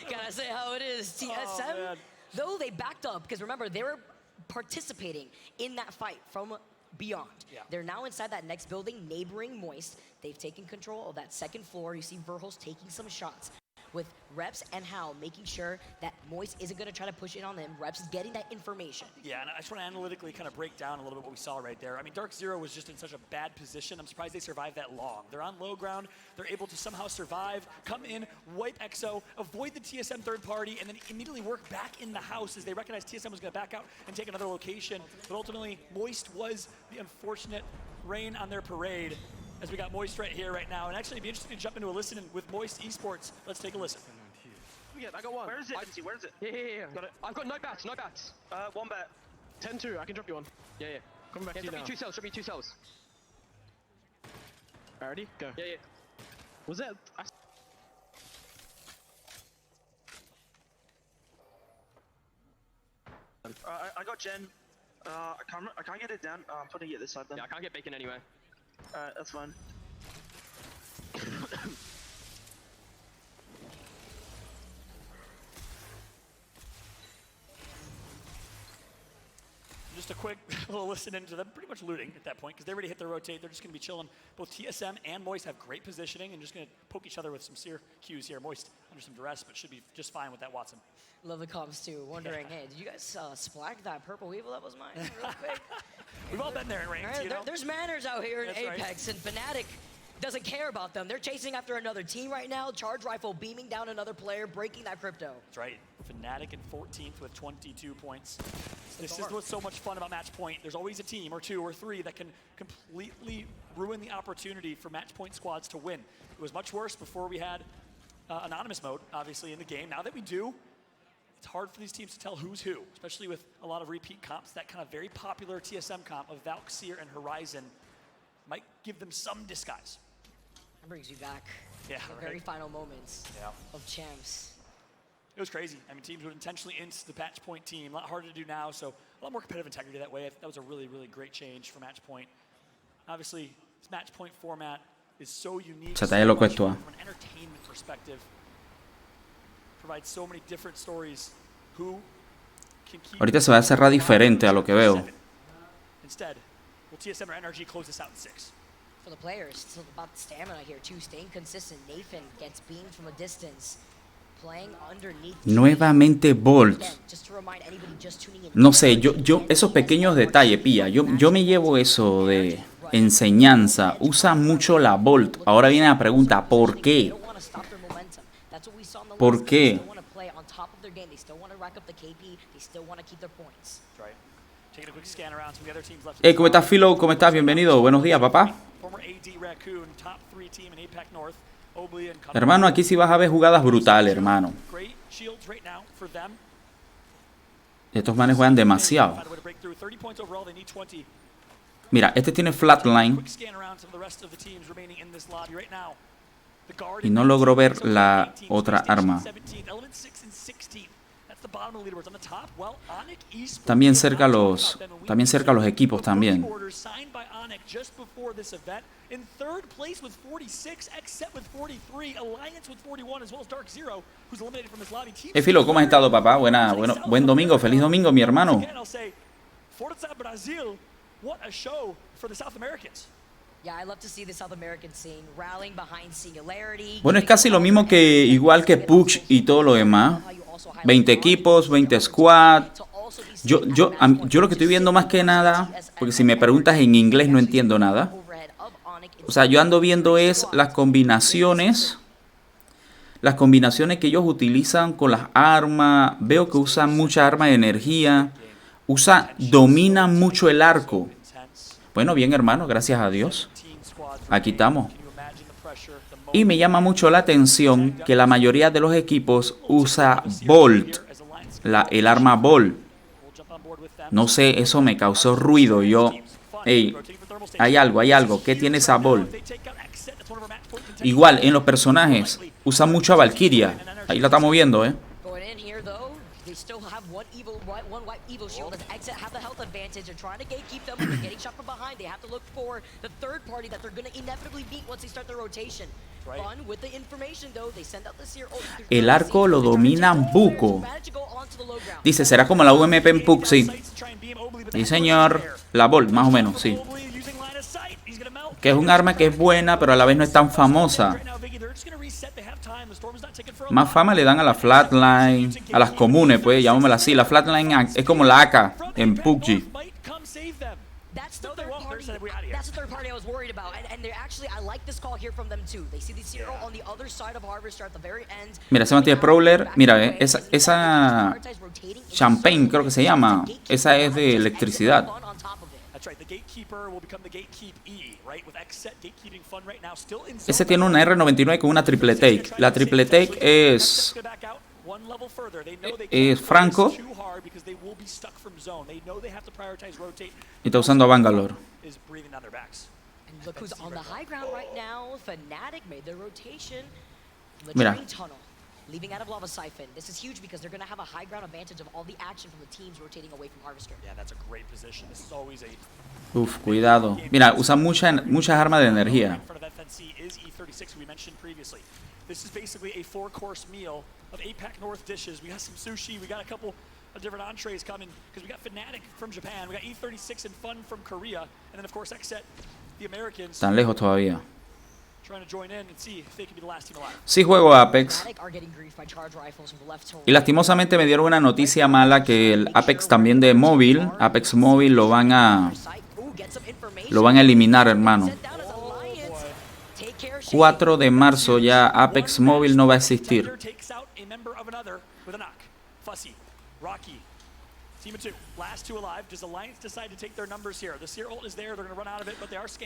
Gotta say how it is. TSM, though they backed up, because remember, they were participating in that fight from beyond. Yeah. They're now inside that next building, neighboring Moist. They've taken control of that second floor. You see Verhulst taking some shots. with Reps and Hal making sure that Moist isn't going to try to push in on them. Reps is getting that information. Yeah, and I just want to analytically kind of break down a little bit what we saw right there. I mean, Dark Zero was just in such a bad position. I'm surprised they survived that long. They're on low ground. They're able to somehow survive, come in, wipe EXO, avoid the TSM third party, and then immediately work back in the house as they recognized TSM was going to back out and take another location. But ultimately, Moist was the unfortunate rain on their parade as we got Moist right here, right now. And actually, it'd be interesting to jump into a listen with Moist Esports. Let's take a listen. Yeah, I got one. Where is it? I can see, where is it? Yeah. Got it. I've got no bats, no bats. One bet. 10-2, I can drop you one. Yeah. Coming back to you Drop now. me 2 cells, drop me 2 cells. Already? Go. Yeah. Was that? I got Gen. I can't get it down. I'm putting it this side then. Yeah, I can't get bacon anywhere. Alright, that's fine. Just a quick little listen into them pretty much looting at that point because they already hit their rotate. They're just going to be chilling. Both TSM and Moist have great positioning and just going to poke each other with some sear Qs here. Moist under some duress, but should be just fine with that Watson. Love the comms too. Wondering, hey, did you guys splack that purple weevil that was mine real quick? We've all been there in ranked, Right, you know? there's manners out here in That's right. Apex, and Fnatic doesn't care about them. They're chasing after another team right now. Charge Rifle beaming down another player, breaking that crypto. That's right. Fnatic in 14th with 22 points. This is what's so much fun about match point. There's always a team or 2 or 3 that can completely ruin the opportunity for match point squads to win. It was much worse before we had anonymous mode, obviously, in the game. Now that we do, it's hard for these teams to tell who's who, especially with a lot of repeat comps. That kind of very popular TSM comp of Valkyrie and Horizon might give them some disguise. That brings you back Yeah, to the right. very final moments Yeah. of champs. It was crazy. I mean, teams would intentionally inst the match point team. A lot harder to do now, so a lot more competitive integrity that way. That was a really, really great change for match point. Obviously, this match point format is so unique. Se te loco esto, From an entertainment perspective, provides so many different stories. Who can keep Ahorita se va a cerrar diferente a lo que veo. Instead, will TSM or NRG close this out in 6? For the players, it's about the stamina here too, staying consistent. Nathan gets beamed from a distance, playing underneath. Nuevamente Bolt. Again, just to remind anybody just tuning in. No sé, yo esos pequeños detalles, pilla. Yo me llevo eso de enseñanza. Usa mucho la Bolt. Ahora viene la pregunta, ¿por qué? ¿Por qué? ¿Cómo estás, Philo? ¿Cómo estás? Bienvenido. Buenos días, papá. Hermano, aquí sí vas a ver jugadas brutales, hermano. Estos manes juegan demasiado. Mira, este tiene flatline. Y no logro ver la otra arma. También cerca los equipos también. Filo, ¿cómo has estado, papá? Buen domingo, feliz domingo, mi hermano. Bueno, es casi lo mismo que igual que Push y todo lo demás. 20 equipos, 20 squad. Yo lo que estoy viendo más que nada, porque si me preguntas en inglés no entiendo nada. O sea, yo ando viendo es las combinaciones que ellos utilizan con las armas. Veo que usan mucha arma de energía. Dominan mucho el arco. Bueno, bien, hermano, gracias a Dios. Aquí estamos. Y me llama mucho la atención que la mayoría de los equipos usa Bolt, el arma Bolt. No sé, eso me causó ruido. Hey, hay algo. ¿Qué tiene esa Bolt? Igual, en los personajes, usa mucho a Valkyria. Ahí la estamos viendo, Shield as Exit have the health advantage. They're trying to gatekeep them, but they're getting shot from behind. They have to look for the third party that they're going to inevitably beat once they start the rotation. Fun with the information though, they send out the seer. El arco lo dominan buco. Dice, será como la UMP en PUC, sí. Sí, señor. La Bolt, más o menos, sí. Que es un arma que es buena, pero a la vez no es tan famosa. Más fama le dan a la Flatline, a las comunes, pues, llamémosla así. La Flatline es como la AK en PUBG. That's the third party. That's the third party I was worried about, and they're actually, I like this call here from them too. They see the zero on the other side of Harvester at the very end. Mira, ese mantiene Prowler. Mira, esa Champagne creo que se llama. Esa es de electricidad. Ese tiene una R99 con una triple take. La triple take es Franco. Y está usando a Bangalore. Mira. Leaving out of Lava Siphon. This is huge because they're going to have a high ground advantage of all the action from the teams rotating away from Harvester. Yeah, that's a great position. This is always a Uf, cuidado. Mira, usa muchas armas de energía. This is basically a 4-course meal of APAC North dishes. We got some sushi, we got a couple of different entrees coming because we got Fnatic from Japan, we got E36 and Fun from Korea, and then of course XSET, the Americans. Tan lejos todavía. Trying to join in and see if they can be the last team alive. Sí juego Apex. Y lastimosamente me dieron una noticia mala que el Apex también de móvil, Apex móvil lo van a eliminar, hermano. 4 de marzo ya Apex móvil no va a existir.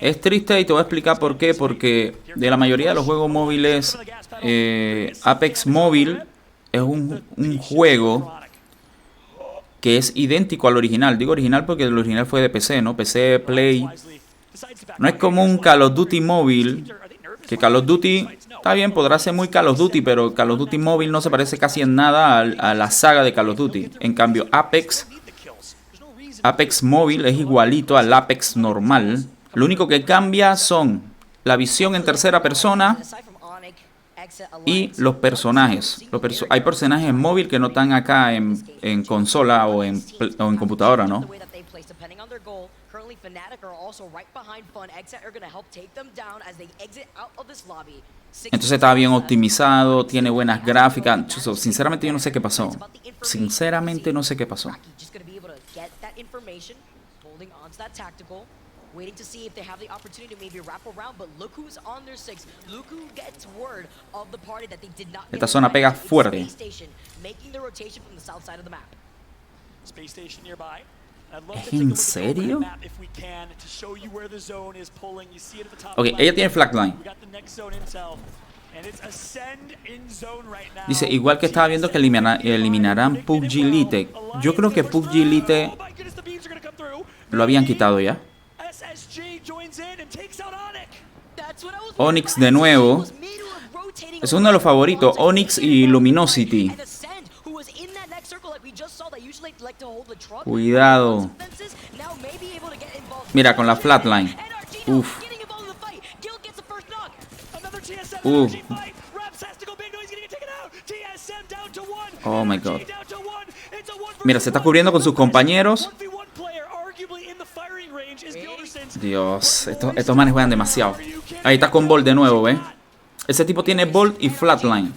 Es triste y te voy a explicar por qué. Porque de la mayoría de los juegos móviles, Apex móvil es un juego que es idéntico al original. Digo original porque el original fue de PC, ¿no? PC, Play. No es como un Call of Duty móvil. Que Call of Duty, está bien, podrá ser muy Call of Duty, pero Call of Duty móvil no se parece casi en nada a la saga de Call of Duty. En cambio, Apex móvil es igualito al Apex normal. Lo único que cambia son la visión en tercera persona y los personajes. Hay personajes en móvil que no están acá en consola o en computadora, ¿no? Entonces está bien optimizado, tiene buenas gráficas. Sinceramente yo no sé qué pasó. Sinceramente no sé qué pasó. Waiting to see if they have the opportunity to maybe wrap around, but look who's on their 6. Look who gets word of the party that they did not get. Esta zona pega fuerte. Making the rotation from the south side of the map. Space station nearby. ¿En serio? Ok, ella tiene flatline. Dice, igual que estaba viendo que eliminarán PUBG Elite. Yo creo que PUBG Elite lo habían quitado ya. Onyx de nuevo. Es uno de los favoritos. Onyx y Luminosity. Cuidado. Mira, con la flatline. Uf. Oh my god. Mira, se está cubriendo con sus compañeros. Dios, estos manes juegan demasiado. Ahí está con Bolt de nuevo, ¿eh? Ese tipo tiene Bolt y flatline.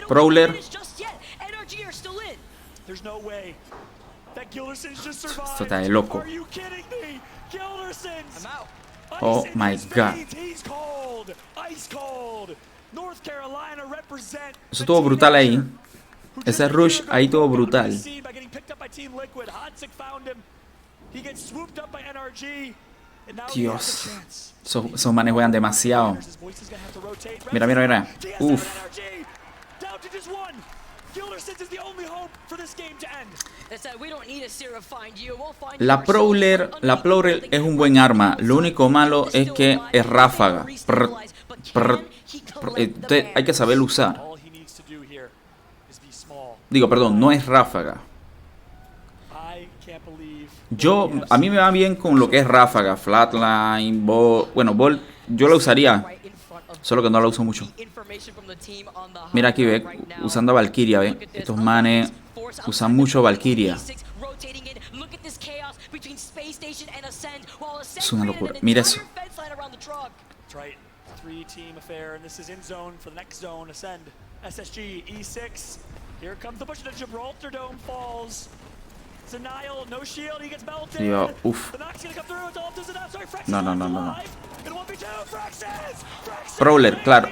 Prowler. Esto está de loco. Oh my god. Eso estuvo brutal ahí. Ese rush ahí estuvo brutal. Dios. Esos manes juegan demasiado. Mira, mira, mira. Uf. La Prowler es un buen arma. Lo único malo es que es ráfaga. Hay que saberlo usar. Digo, perdón, no es ráfaga. A mí me va bien con lo que es ráfaga, flatline, Bolt. Bueno, Bolt yo lo usaría, solo que no lo uso mucho. Mira aquí, ve, usando a Valkyria, ve. Estos manes usan mucho Valkyria. this chaos between Space Station and Ascend, while Ascend Es una created locura. an Mira entire eso. fence line around the truck. That's right. 3-team affair, and this is in zone for the next zone. Ascend, SSG, E6. Here comes the push. The Gibraltar Dome falls. Denial, no shield, he gets melted. Tío, uf. The knock's gonna come through. It's all to that. Sorry, Frax No, no, is no, no, no. alive. In 1v2, Fraxes! Prowler, claro.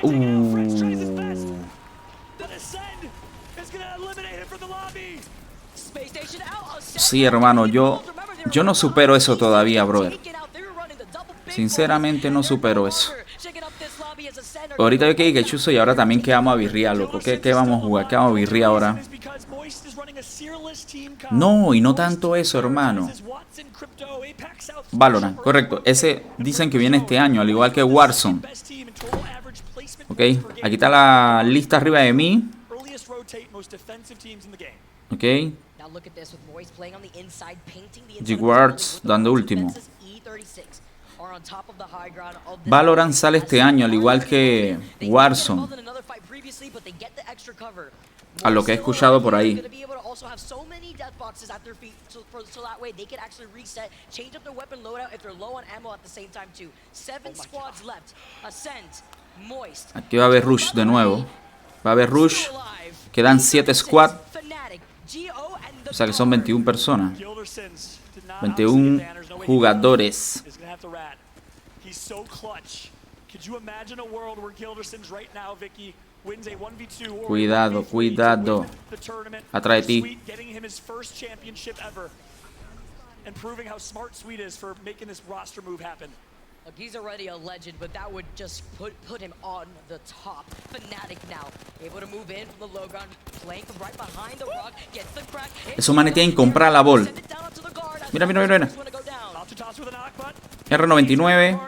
But Ascend is gonna eliminate him from the lobby. Space Station out. Ascend Sí, hermano, yo no supero eso todavía, brother. Sinceramente no supero eso. Ahorita yo que dije chuzo y ahora también que vamos a birria, loco. ¿Qué vamos a jugar? ¿Qué vamos a birria ahora? No, y no tanto eso, hermano. Valorant, correcto. Ese dicen que viene este año, al igual que Warzone. Ok, aquí está la lista arriba de mí. Ok. G-Wards dando último. Valorant sale este año, al igual que Warzone. A lo que he escuchado por ahí. Aquí va a haber Rush de nuevo. Va a haber Rush. Quedan 7 squad. O sea que son 21 personas. 21 jugadores. Cuidado, cuidado. Atrás de ti. Look, he's already a legend, but that would just put him on the top. Fnatic now, able to move in from the low ground, playing from right behind the rock, gets the crack. Esos manes tienen que comprar la ball. Mira, mira, mira, mira. R99.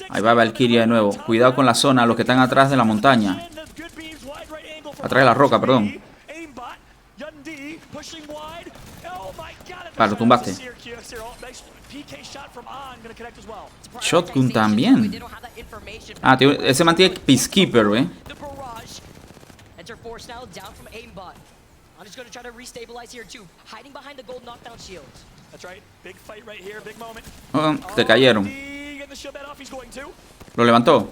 Ahí va Valkyria de nuevo. Cuidado con la zona, los que están atrás de la montaña. Atrás de la roca, perdón. Vale, lo tumbaste. Shotgun también. Ah, tío, ese mantiene Peacekeeper, Oh, te cayeron. Lo levantó.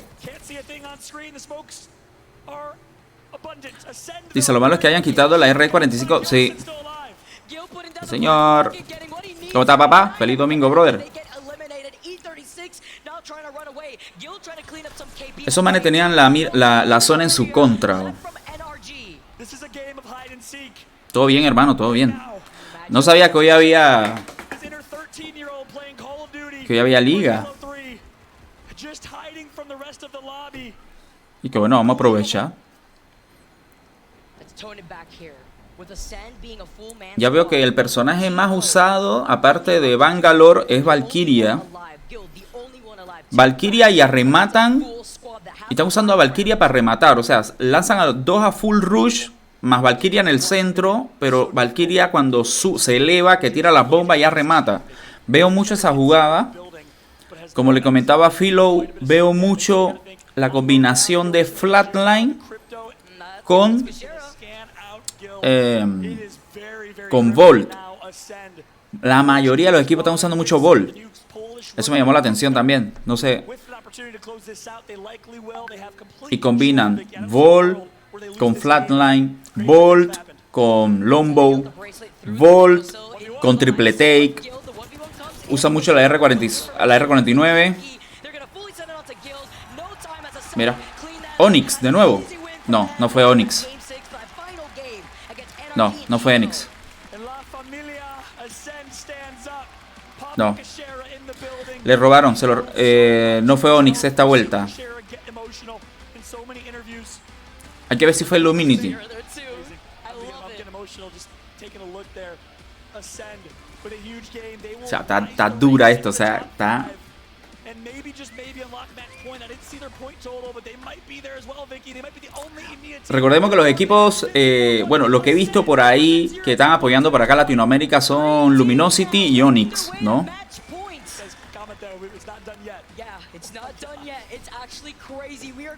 Dice, lo malo es que hayan quitado la R45. Sí. Señor. ¿Cómo está, papá? Feliz domingo, brother. Esos manes tenían la zona en su contra. Todo bien, hermano, todo bien. No sabía que hoy había... Que hoy había liga. Y que bueno, vamos a aprovechar. Ya veo que el personaje más usado, aparte de Bangalore, es Valkyria. Valkyria y arrematan. Y están usando a Valkyria para rematar. O sea, lanzan a los dos a full rush, más Valkyria en el centro. Pero Valkyria cuando se eleva, que tira las bombas, ya remata. Veo mucho esa jugada. Como le comentaba a Philo, veo mucho la combinación de Flatline con Volt. La mayoría de los equipos están usando mucho Volt. Eso me llamó la atención también. No sé. Y combinan Volt con Flatline, Volt con Longbow, Volt con Triple Take. Usa mucho la R49. Mira. Onyx de nuevo. No, no fue Onyx. No, no fue Onyx. No. Le robaron. No fue Onyx esta vuelta. Hay que ver si fue Luminity. O sea, está dura esto. O sea, está... Recordemos que los equipos, bueno, lo que he visto por ahí que están apoyando para acá Latinoamérica son Luminosity y Onyx, ¿no?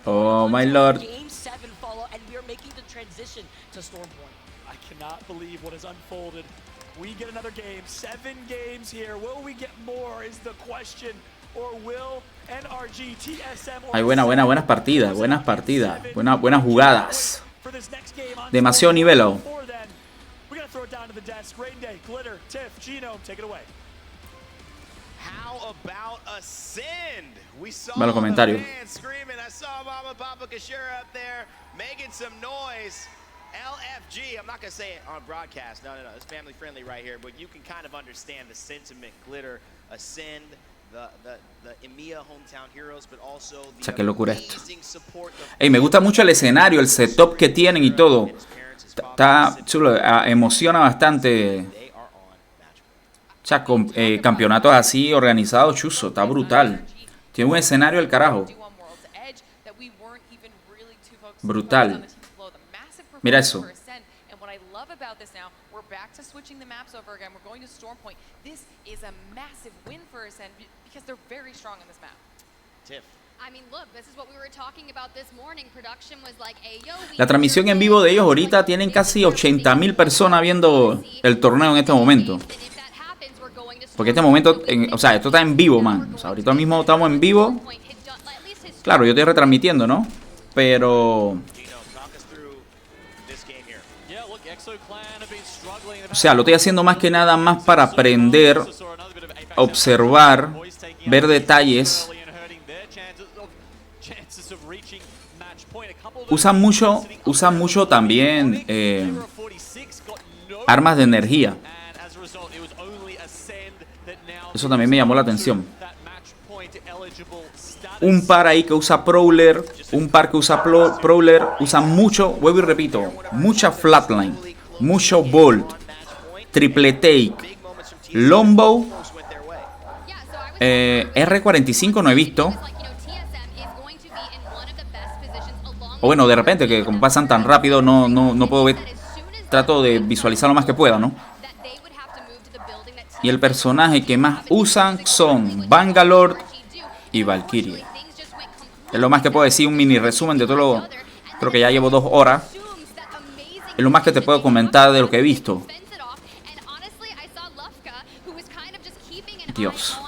Oh my lord. cannot believe what has unfolded. We get another game, 7 games here. Will we get more is the question, or will NRG, TSM, Hay buenas partidas, buenas jugadas. Demasiado nivelo. We gotta throw it down to the desk. Rain Day, Glitter, Tiff, Genome, take it away. How about a send? We saw Ve los comentarios. the fans screaming. I saw Mama Papa Kashira up there making some noise. LFG, I'm not going to say it on broadcast. No, it's family friendly right here, but you can kind of understand the sentiment. Glitter, Ascend, the EMEA hometown heroes, but also O sea, qué locura esto. amazing support. Ey, me gusta mucho el escenario, el setup que tienen y todo. Está chulo, emociona bastante. O sea, con campeonatos así organizados, chuzo, está brutal. Tiene un escenario del carajo. Brutal. Mira eso. La transmisión en vivo de ellos ahorita tienen casi 80.000 personas viendo el torneo en este momento. Porque este momento, o sea, esto está en vivo, man. O sea, ahorita mismo estamos en vivo. Claro, yo estoy retransmitiendo, ¿no? Pero... O sea, lo estoy haciendo más que nada más para aprender, observar, ver detalles. Usan mucho también armas de energía. Eso también me llamó la atención. Un par ahí que usa Prowler, un par que usa Prowler, usa mucho, vuelvo y repito, mucha Flatline, mucho Bolt, Triple Take, Longbow, R45 no he visto. O bueno, de repente, que como pasan tan rápido, no puedo ver. Trato de visualizar lo más que pueda, ¿no? Y el personaje que más usan son Bangalore y Valkyrie. Es lo más que puedo decir, un mini resumen de todo lo... Creo que ya llevo 2 horas. Es lo más que te puedo comentar de lo que he visto. Dios.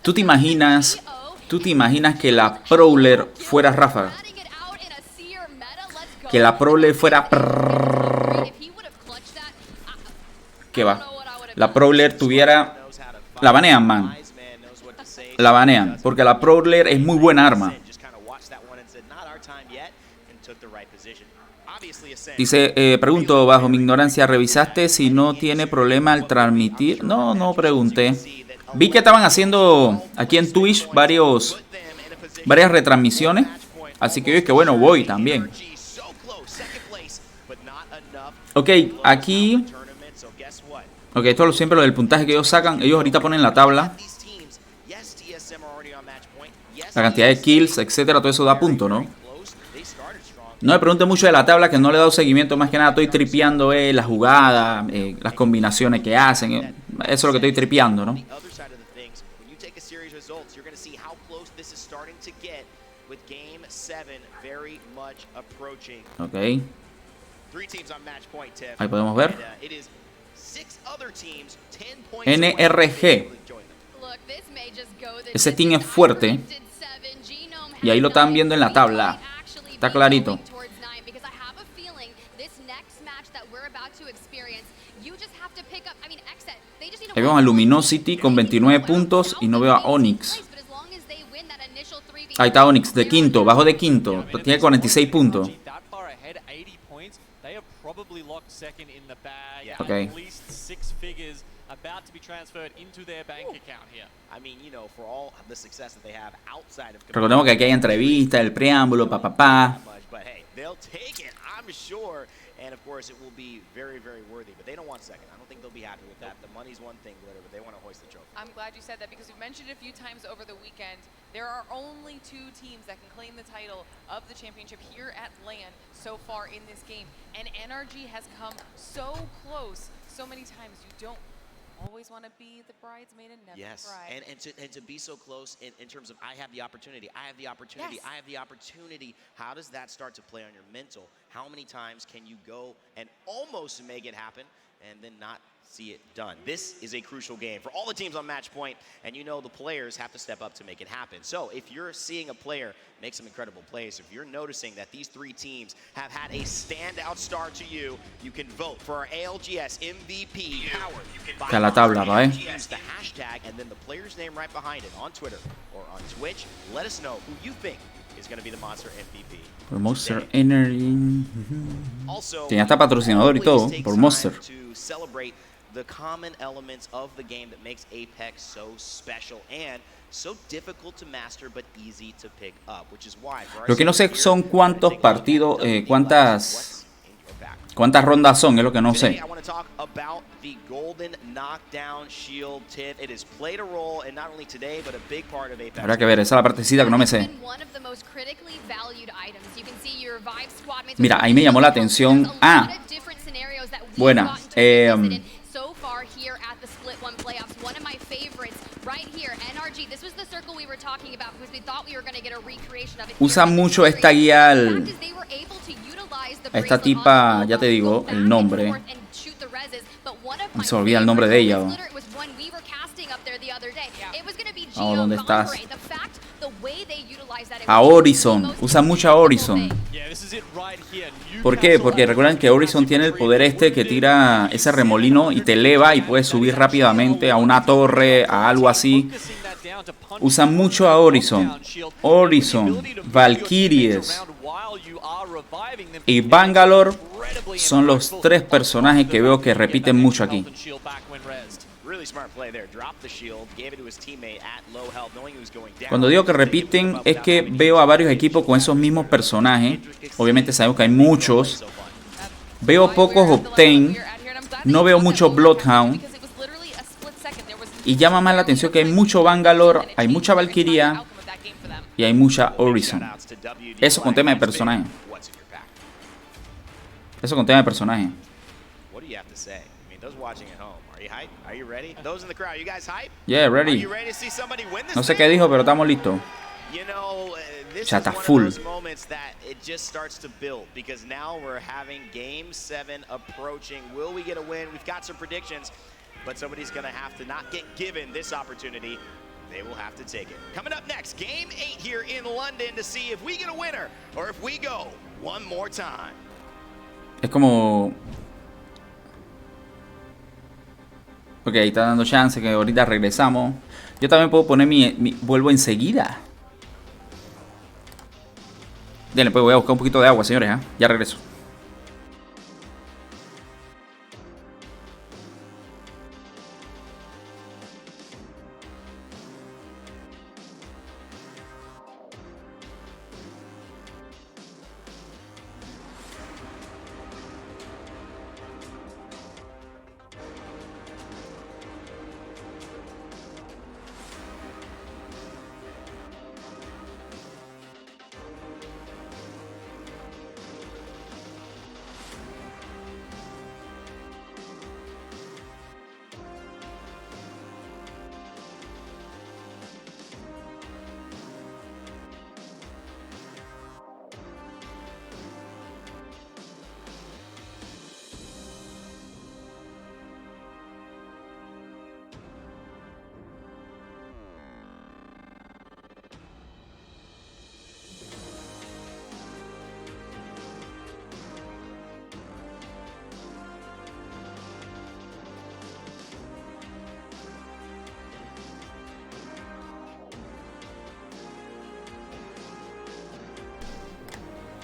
¿Tú te imaginas que la Prowler fuera ráfaga? Que la Prowler fuera... ¿Qué va? La Prowler tuviera... La banean, man. La banean. Porque la Prowler es muy buena arma. Dice, pregunto, bajo mi ignorancia, ¿revisaste si no tiene problema al transmitir? No pregunté. Vi que estaban haciendo aquí en Twitch varias retransmisiones. Así que yo es que bueno, voy también. Ok, aquí... Ok, esto es siempre lo del puntaje que ellos sacan. Ellos ahorita ponen la tabla. La cantidad de kills, etcétera, todo eso da punto, ¿no? No me pregunte mucho de la tabla, que no le he dado seguimiento. Más que nada estoy tripeando la jugada, las combinaciones que hacen. Eso es lo que estoy tripeando, ¿no? Ok. Ahí podemos ver. NRG. Ese team es fuerte. Y ahí lo están viendo en la tabla. Está clarito. Ahí vemos a Luminosity con 29 puntos y no veo a Onyx. Ahí está Onyx de quinto, bajo de quinto. Tiene 46 puntos. Ok. Recordemos que aquí hay entrevistas, el preámbulo, papá. And of course, it will be very, very worthy. But they don't want second. I don't think they'll be happy with that. The money's one thing, Glitter, but they want to hoist the trophy. I'm glad you said that because we've mentioned it a few times over the weekend. There are only 2 teams that can claim the title of the championship here at LAN so far in this game. And NRG has come so close so many times. You don't always want to be the bridesmaid and never Yes, the bride. and to be so close in terms of I have the opportunity, I have the opportunity, Yes. I have the opportunity. How does that start to play on your mental? How many times can you go and almost make it happen and then not see it done? This is a crucial game for all the teams on match point, and you know the players have to step up to make it happen. So if you're seeing a player make some incredible plays, if you're noticing that these three teams have had a standout start to you, you can vote for our ALGS MVP powered by Que a la tabla, va, Use the hashtag and then the player's name right behind it on Twitter or on Twitch. Let us know who you think is going to be the Monster MVP. Por Monster Energy. Also, Tenía hasta patrocinador y todo, always por take Monster. time to celebrate the common elements of the game that makes Apex so special and so difficult to master but easy to pick up, which is why for Lo que no sé son cuántos partidos, cuántas rondas son, es lo que no Today, sé. I want to talk about the Golden Knockdown Shield tip. It has played a role in not only today, but a big part of Apex. Habrá que ver, esa es la partecita que no me sé. Mira, ahí me llamó la atención. Ah, buena. So far here at the Split One playoffs, one of my favorites right here, NRG. This was the circle we were talking about because we thought we were going to get a recreation of it. Usa mucho esta guía a esta tipa, ya te digo, el nombre. Se olvida el nombre de ella. Oh, ¿dónde estás? A Horizon, usa mucho a Horizon. ¿Por qué? Porque recuerdan que Horizon tiene el poder este que tira ese remolino y te eleva y puedes subir rápidamente a una torre, a algo así. Usan mucho a Horizon. Horizon, Valkyries y Bangalore son los tres personajes que veo que repiten mucho aquí. Cuando digo que repiten es que veo a varios equipos con esos mismos personajes. Obviamente sabemos que hay muchos. Veo pocos Octane. No veo mucho Bloodhound. Y llama más la atención que hay mucho Bangalore, hay mucha Valkyria y hay mucha Horizon. Eso con tema de personaje. Eso con tema de personaje. Yeah, ready. No sé qué dijo, pero estamos listos. Ya está full. But somebody's going to have to not get given this opportunity. They will have to take it. Coming up next, Game 8 here in London to see if we get a winner or if we go one more time. Es como... Ok, está dando chance que ahorita regresamos. Yo también puedo poner mi... Vuelvo enseguida. Dale, pues voy a buscar un poquito de agua, señores. Ya regreso.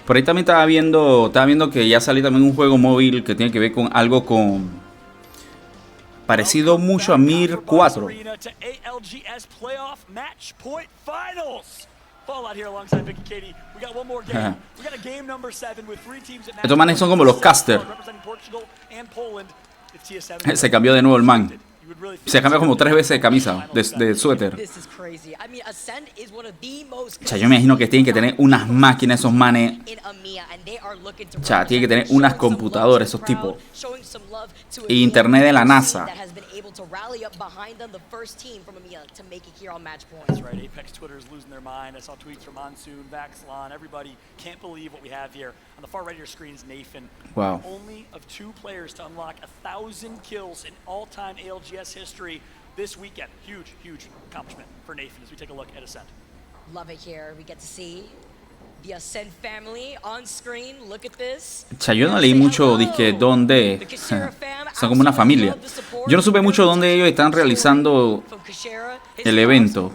Por ahí también estaba viendo que ya salió también un juego móvil que tiene que ver con algo con... parecido mucho a Mir 4. Estos manes son como los casters. Se cambió de nuevo el man. Se cambia como 3 veces de camisa, de suéter. O sea, yo me imagino que tienen que tener unas máquinas esos manes. O sea, tienen que tener unas computadoras esos tipos. Y internet de la NASA. That's right. Apex Twitter is losing their mind. I saw tweets from Monsoon, Vaxlon, everybody can't believe what we have here. On the far right of your screen is Nathan. Wow. Only of 2 players to unlock 1,000 kills in all-time ALGS history this weekend. Huge, huge accomplishment for Nathan as we take a look at Ascent. Love it here. We get to see the Ascent family on screen. Look at this. O sea, yo no leí mucho dizque dónde. Son como una familia. Yo no supe mucho dónde ellos están realizando el evento.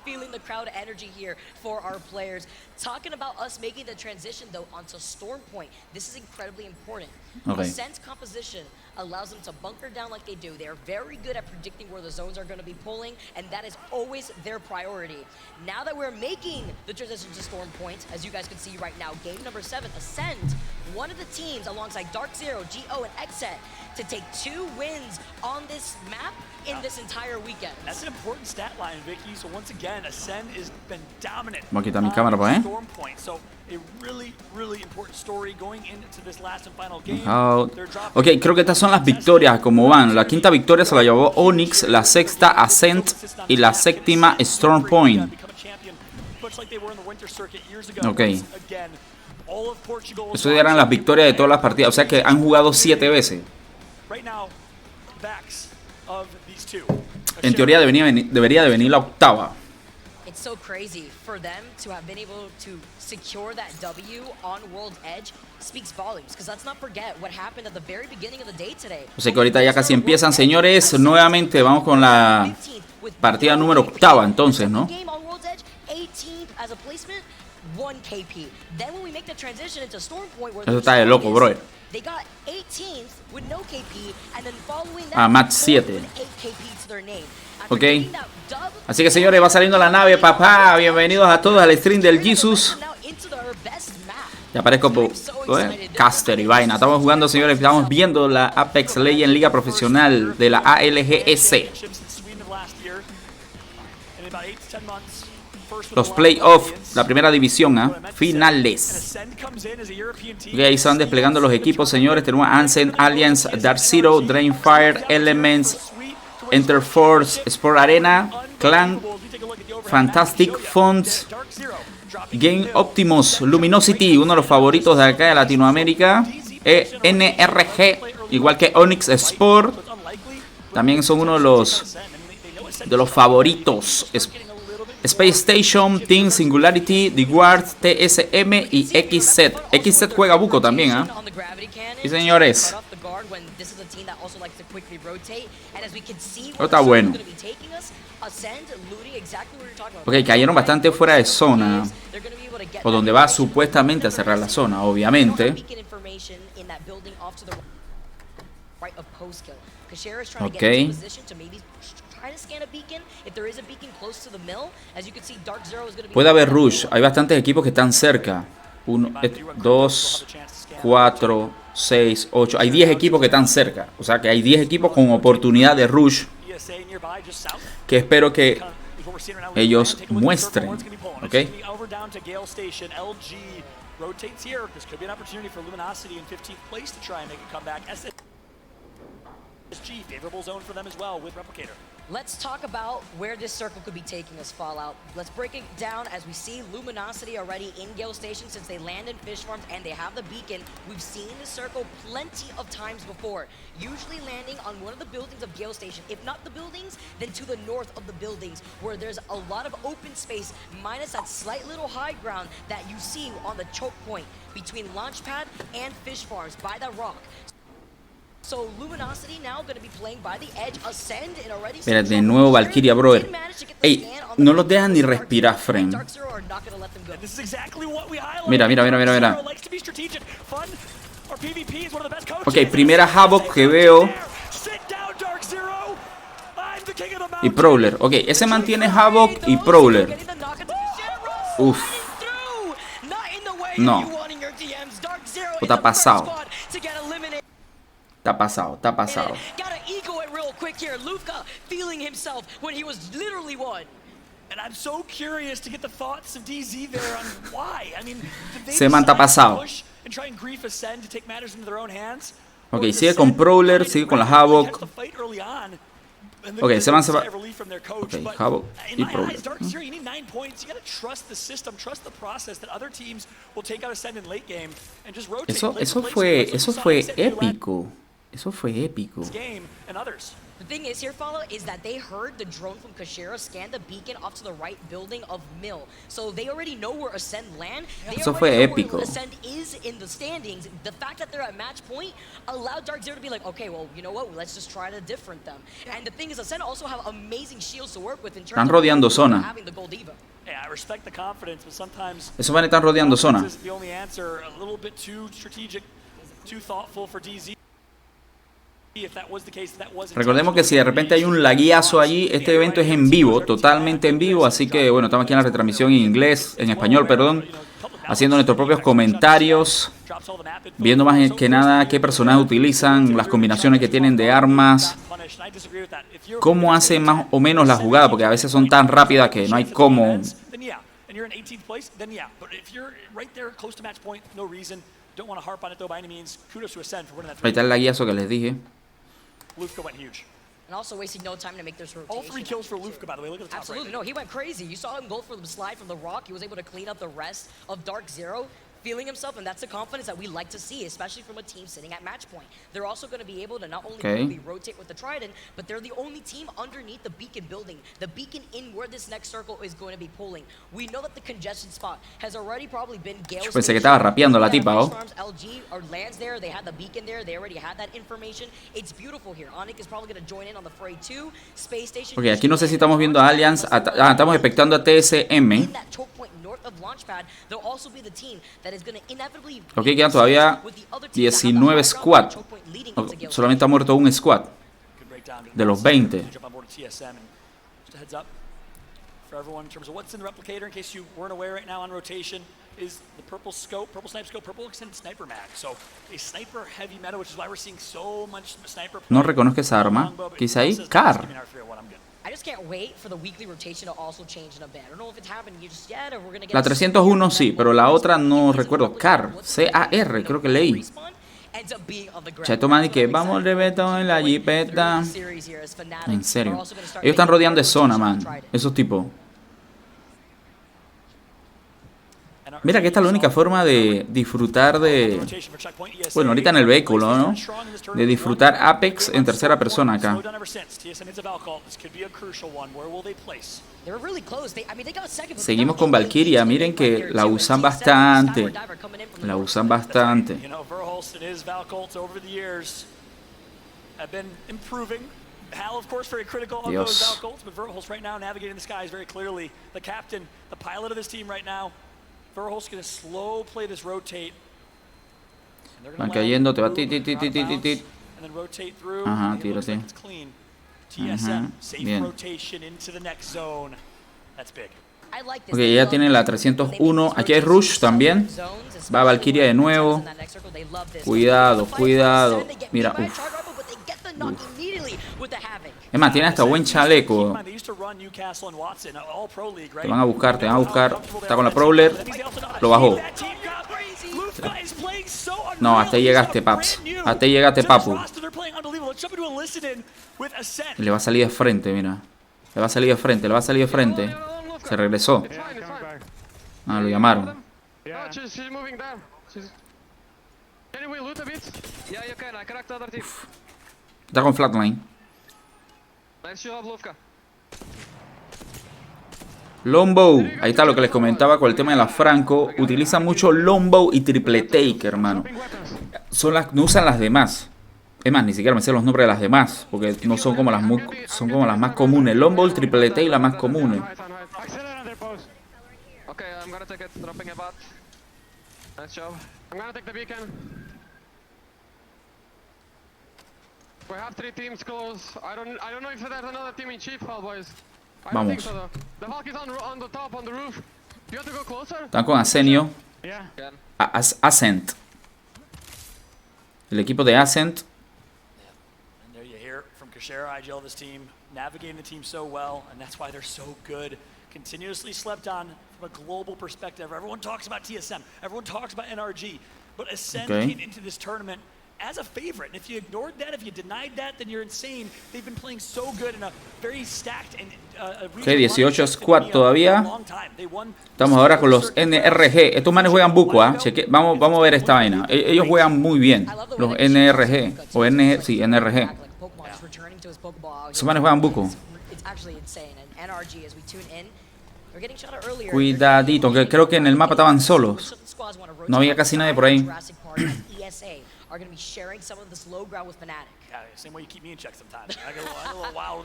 Feeling the crowd energy here for our players. Talking about us making the transition though onto Storm Point. This is incredibly important. Okay. Ascent's composition allows them to bunker down like they do. They're very good at predicting where the zones are going to be pulling, and that is always their priority. Now that we're making the transition to Storm Point, as you guys can see right now, game number 7, Ascent, one of the teams alongside Dark Zero, GO, and Xset to take 2 wins on this map in this entire weekend. That's an important stat line, Vicky. So once again, Ascent has been dominant. Voy a quitar mi cámara para Storm Point. So a really, really important story going into this last and final game. Ok, creo que estas son las victorias como van. La quinta victoria se la llevó Onyx, la sexta Ascent y la séptima Storm Point. Ok. Eso eran las victorias de todas las partidas. O sea que han jugado 7 veces. En teoría debería de venir la octava. It's so crazy for them to have been able to secure that W on World Edge speaks volumes, because let's not forget what happened at the very beginning of the day today. O sea que ahorita ya casi empiezan, señores. Nuevamente vamos con la partida número octava, entonces, ¿no? Eso está de loco, bro. Ah, match 7. Ok. Así que, señores, va saliendo la nave, papá. Bienvenidos a todos al stream del Jesus. Ya aparezco por caster y vaina. Estamos jugando, señores. Estamos viendo la Apex Legends Liga Profesional de la ALGS. Los playoffs, la primera división, finales. Okay, ahí se van desplegando los equipos, señores. Tenemos Ansem, Alliance, Dark Zero, Drainfire, Elements, Enterforce, Sport Arena, Clan, Fantastic Fonts, Game Optimus, Luminosity, uno de los favoritos de acá de Latinoamérica, NRG, igual que Onyx Sport, también son uno de los favoritos. Space Station, Team Singularity, The Guard, TSM y XZ. XZ juega buco también, ¿ah? Sí, señores. Está bueno. Ok, cayeron bastante fuera de zona. O donde va supuestamente a cerrar la zona, obviamente. Ok. Puede haber rush. Hay bastantes equipos que están cerca. 1, 2, 4, 6, 8. Hay 10 equipos que están cerca. O sea que hay 10 equipos con oportunidad de rush. Que espero que ellos muestren. Ok. Favorable zone for them as well with Replicator. Let's talk about where this circle could be taking us, Fallout. Let's break it down as we see Luminosity already in Gale Station since they land in Fish Farms and they have the beacon. We've seen the circle plenty of times before, usually landing on one of the buildings of Gale Station. If not the buildings, then to the north of the buildings where there's a lot of open space minus that slight little high ground that you see on the choke point between Launchpad and Fish Farms by that rock. So Luminosity now going to be playing by the edge, Ascend and already. Mira, de nuevo Valkyria, brother. Ey, no los dejan ni respirar, friend. Mira, mira, mira, mira, mira. Ok, primera Havoc que veo. Y Prowler. Ok, ese mantiene Havoc y Prowler. Uf. No. Está pasado. Está pasado, está pasado. quick here. Lufka feeling himself when he was literally one. And I'm so curious to get the thoughts of DZ there on why. I mean, did they Se manta decide to pasado. push and try and grief Ascend to take matters into their own hands? Ok, Or sigue Ascend con Prowler, really sigue con la really Havoc. kept the fight early on? And Ok, the se van a sigh of relief from their coach, Ok, but Havoc in y my Prowler. eyes, Dark Zero, you need 9 points. You gotta trust the system, trust the process that other teams will take out Ascend in late game and just rotate. Eso play for play. eso fue épico. Eso fue épico. Game and others. The thing is here, Follow, is that they heard the drone from Kashira scan the beacon off to the right building of Mill. So they already know where Ascend land. They Eso already fue know épico. where Ascend is in the standings. The fact that they're at match point allowed Dark Zero to be like, okay, well, you know what? Let's just try to different them. And the thing is, Ascend also have amazing shields to work with in terms Están of rodeando zona. having the gold Eva. Yeah, I respect the confidence, but sometimes Esos van a estar rodeando zona. is the only answer. A little bit too strategic, too thoughtful for DZ. If that was the case, that was Recordemos que si de repente hay un lagueazo allí, este evento es en vivo, totalmente en vivo, así que bueno, estamos aquí en la retransmisión en inglés, en español, perdón, haciendo nuestros propios comentarios, viendo más que nada qué personajes utilizan, las combinaciones que tienen de armas, cómo hacen más o menos la jugada, porque a veces son tan rápidas que no hay cómo. Ahí está el lagueazo que les dije. Lufka went huge. And also wasting no time to make this rotation. All 3 kills for Lufka, by the way. Look at the top Absolutely, right. no, he went crazy. You saw him go for the slide from the rock. He was able to clean up the rest of Dark Zero, feeling himself, and that's the confidence that we like to see, especially from a team sitting at match point. They're also going to be able to not only really rotate with the Trident, but they're the only team underneath the beacon building, the beacon in where this next circle is going to be pulling. We know that the congestion spot has already probably been Gale's. Pensé que estaba rapeando la tipa, ¿oh? LG or lands there, they had the beacon there, they already had that information. It's beautiful here. Onyx is probably going to join in on the fray too. Space Station. Ok, aquí no sé si estamos viendo a Alliance, estamos expectando a TSM. Ok, quedan todavía 19 squad. Solamente ha muerto un squad de los 20. For everyone, in terms of what's in the replicator, in case you weren't aware right now on rotation, is the purple scope, purple sniper scope, purple extended sniper mag. So a sniper heavy meta, which is why we're seeing so much sniper. No reconozco esa arma. ¿Qué dice ahí? Car. I just can't wait for the weekly rotation to also change in a bit. I don't know if it's happening just yet or we're going to get La 301 sí, pero la otra no recuerdo. Car, C-A-R, creo que leí. Chato man, que vamos de beto en la jipeta. En serio. Ellos están rodeando de zona, man. Esos tipos. Mira que esta es la única forma de disfrutar de... Bueno, ahorita en el vehículo, ¿no? De disfrutar Apex en tercera persona acá. Seguimos con Valkyria. Miren que la usan bastante. La usan bastante. Hal, of course, very critical of those Valkolts, but Verholst right now navigating the skies very clearly. The captain, the pilot of this team right now. Verholst going to slow play this rotate. Van cayendo, te va tit. And then rotate through. Ajá, tírate. TSM, safe rotation into the next zone. That's big. Ok, ya tiene la 301. Aquí hay Rush también. Va Valkyria de nuevo. Cuidado, cuidado. Mira, uff. Es más, tiene hasta buen chaleco. Te van a buscar, te van a buscar. Está con la Prowler. Lo bajó. No, hasta ahí llegaste, Paps. Hasta ahí llegaste, Papu. Le va a salir de frente, mira. Le va a salir de frente, le va a salir de frente. Se regresó. Ah, lo llamaron. Uf. Está con flatline. Longbow, ahí está lo que les comentaba con el tema de la Franco. Utilizan mucho Longbow y Triple Take, hermano. No usan las demás. Es más, ni siquiera me sé los nombres de las demás, porque no son como las más comunes. Longbow, Triple Take, las más comunes. Vamos. Están con Asenio. Ascent. El equipo de Ascent. Kashera, I gel this team, navigating the team so well, and that's why they're so good. Continuously slept on from a global perspective. Everyone talks about TSM, everyone talks about NRG, but Ascend came into this tournament as a favorite. And if you ignored that, if you denied that, then you're insane. They've been playing so good in a very stacked and Ok, 18 squad todavía. Estamos ahora con los NRG. Estos manes juegan buco, ¿ah? Vamos a ver esta vaina. Ellos juegan muy bien. Los NRG. O sí, NRG. Estos manes juegan buco. Cuidadito, que creo que en el mapa estaban solos. No había casi nadie por ahí.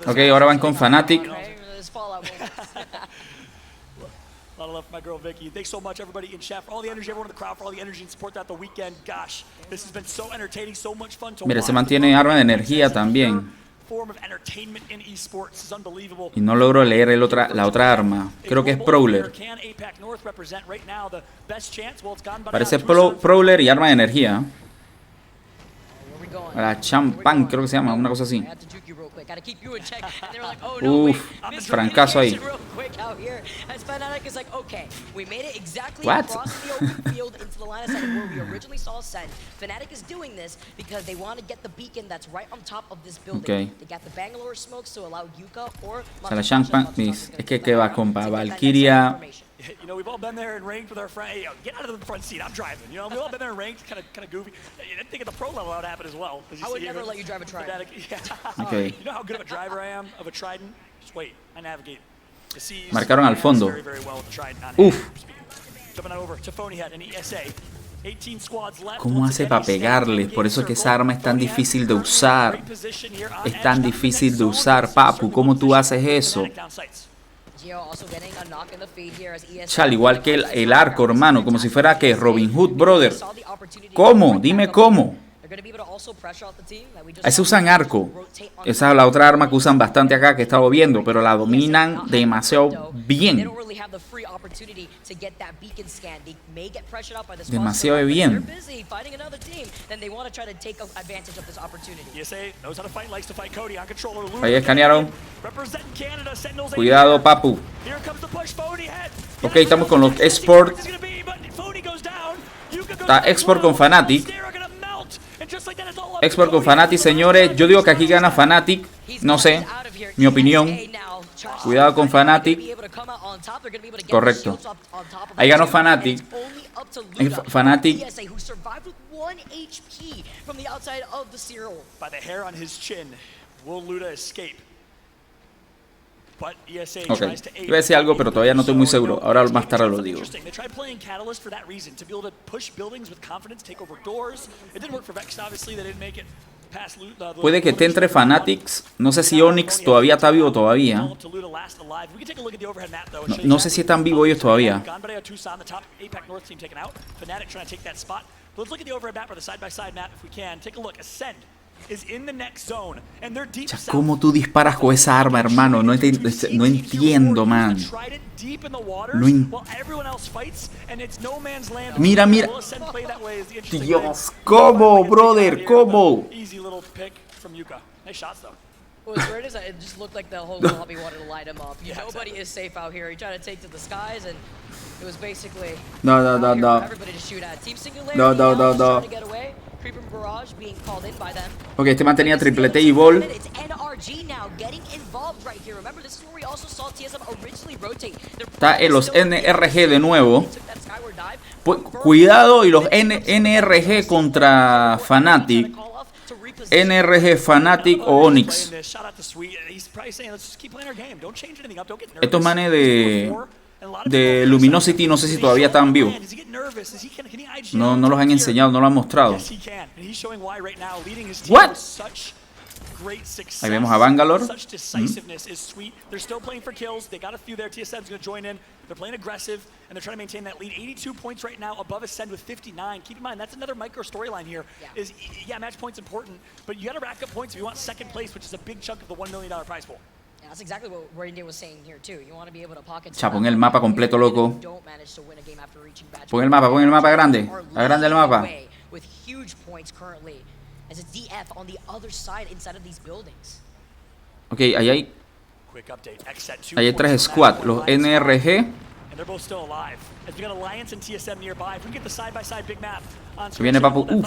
Ok, ahora van con Fnatic. Mira, se mantiene arma de energía también. Y no logro leer la otra arma. Creo que es Prowler. Parece Prowler y arma de energía. La champán, creo que se llama, una cosa así. Uff, francazo ahí. What? Ok. O sea, la champán es que va, compa. Valkyria. You know, we've all been there in ranked with our friend. Hey, yo, get out of the front seat. I'm driving. You know, we've all been there in ranked, kind of goofy. I didn't think at the pro level that would happen as well. I would never let you drive a Trident. Okay. You know how good of a driver I am of a Trident? Just wait, I navigate. Marcaron al fondo. Uf. Jumping over to Phonyhead and ESA. 18 squads left. ¿Cómo hace para pegarles? Por eso es que esa arma es tan difícil de usar. Es tan difícil de usar, papu. ¿Cómo tú haces eso? Chal, igual que el arco, hermano, como si fuera que Robin Hood, brother. ¿Cómo? Dime cómo. Ahí se usan arco. Esa es la otra arma que usan bastante acá, que he estado viendo, pero la dominan demasiado bien. Demasiado bien. Ahí escanearon. Cuidado, papu. Ok, estamos con los Export. Está Export con Fnatic. Export con Fnatic, señores. Yo digo que aquí gana Fnatic. No sé, mi opinión. Cuidado con Fnatic. Correcto. Ahí ganó Fnatic. Fnatic. Ok, iba a decir algo, pero todavía no estoy muy seguro. Ahora más tarde lo digo. Puede que esté entre Fanatics. No sé si Onyx todavía está vivo todavía. No sé si están vivos ellos todavía. ¿Cómo tú disparas con esa arma, hermano? No entiendo, man. Mira, mira. Dios, ¿cómo, brother? ¿Cómo? What's weird is that it just looked like the whole lobby wanted to light him up. Nobody is safe out here. He tried to take to the skies, and it was basically no. Everybody to shoot at. Team Singularity No. trying to get away. Creeper Barrage being called in by them. Ok, este man tenía triplete y ball. It's NRG now getting involved right here. Remember, this is where we also saw TSM originally rotate. Está en los NRG de nuevo. Cuidado, y los NRG contra Fnatic. NRG, Fnatic o Onyx. Estos manes de Luminosity no sé si todavía están vivos. No los han enseñado, no lo han mostrado. What? Ahí vemos a Bangalore. They're playing aggressive, and they're trying to maintain that lead. 82 points right now, above Ascend with 59. Keep in mind, that's another micro storyline here. Yeah, match point's important, but you got to rack up points if you want second place, which is a big chunk of the $1 million prize pool. Yeah, that's exactly what Rainday was saying here too. You want to be able to pocket. Pon el mapa completo, loco. Pon el mapa grande. La grande el mapa. With huge points currently, as it's DF on the other side inside of these buildings. Ok, ahí hay 3 squad. Los NRG. Que viene papu. Uf.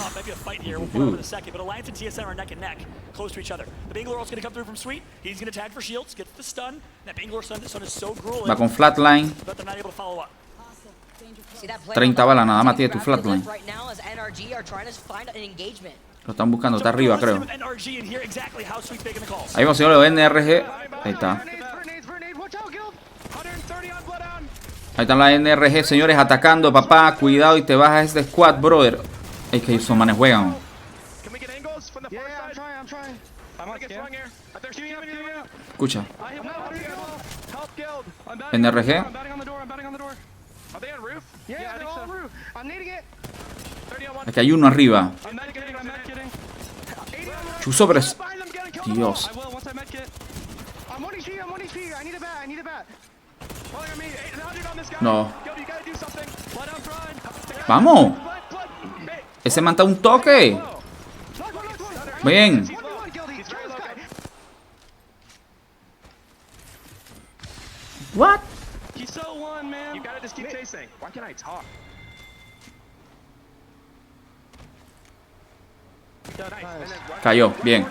Va con flatline. 30 balas nada más tiene tu flatline. Lo están buscando, está arriba creo. Ahí vamos, señor, los NRG. Ahí está. Ahí están las NRG, señores, atacando, papá. Cuidado y te bajas este squad, brother. Es que esos manes juegan. Escucha. NRG. Aquí hay uno arriba. Chuzo, pero es... Dios. No. Vamos. Ese manta un toque. Bien. What? Cayó, bien.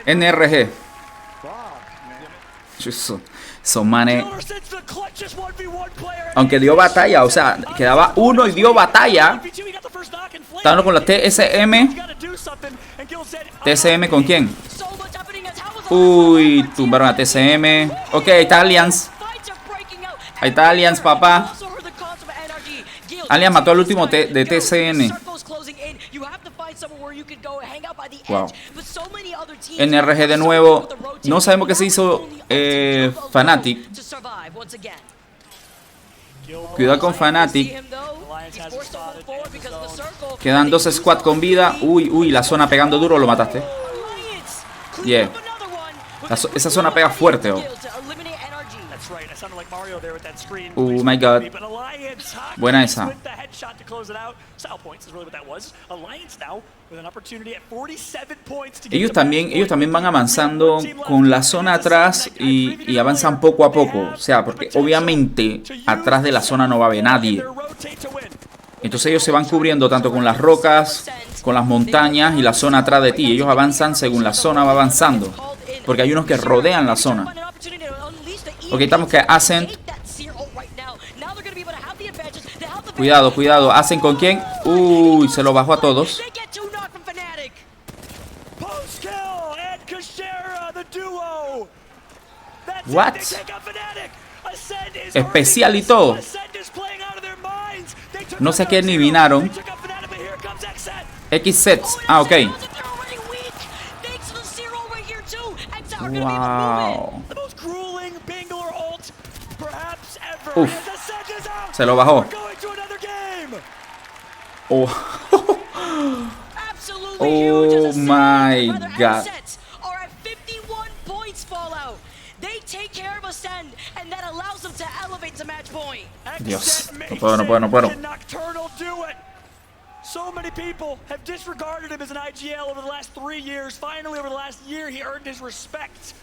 NRG. Son manes. Aunque dio batalla, o sea, quedaba uno y dio batalla. Estaban con la TSM. ¿TSM con quién? Uy, tumbaron a TSM. Ok, ahí está Alliance. Ahí está Alliance, papá. Alliance mató al último de TSN. Wow. NRG de nuevo. No sabemos qué se hizo Fnatic. Cuidado con Fnatic. Quedan 2 squad con vida. Uy, uy, la zona pegando duro. Lo mataste. Yeah. Esa zona pega fuerte. Oh. Oh my god. Buena esa. Ellos también van avanzando con la zona atrás y avanzan poco a poco. O sea, porque obviamente atrás de la zona no va a haber nadie. Entonces ellos se van cubriendo tanto con las rocas, con las montañas y la zona atrás de ti. Ellos avanzan según la zona va avanzando. Porque hay unos que rodean la zona. Ok, estamos que hacen. Cuidado, cuidado. ¿Hacen con quién? Uy, se lo bajó a todos. What? Especial y todo. No sé qué ni vinaron. X sets. Ah, ok. Wow. Uf. Se lo bajó. Oh. Oh my god. Dios. No puedo, no puedo, no puedo. So many people have disregarded him as an IGL over the last 3 years. Finally, over the last year, he earned his respect.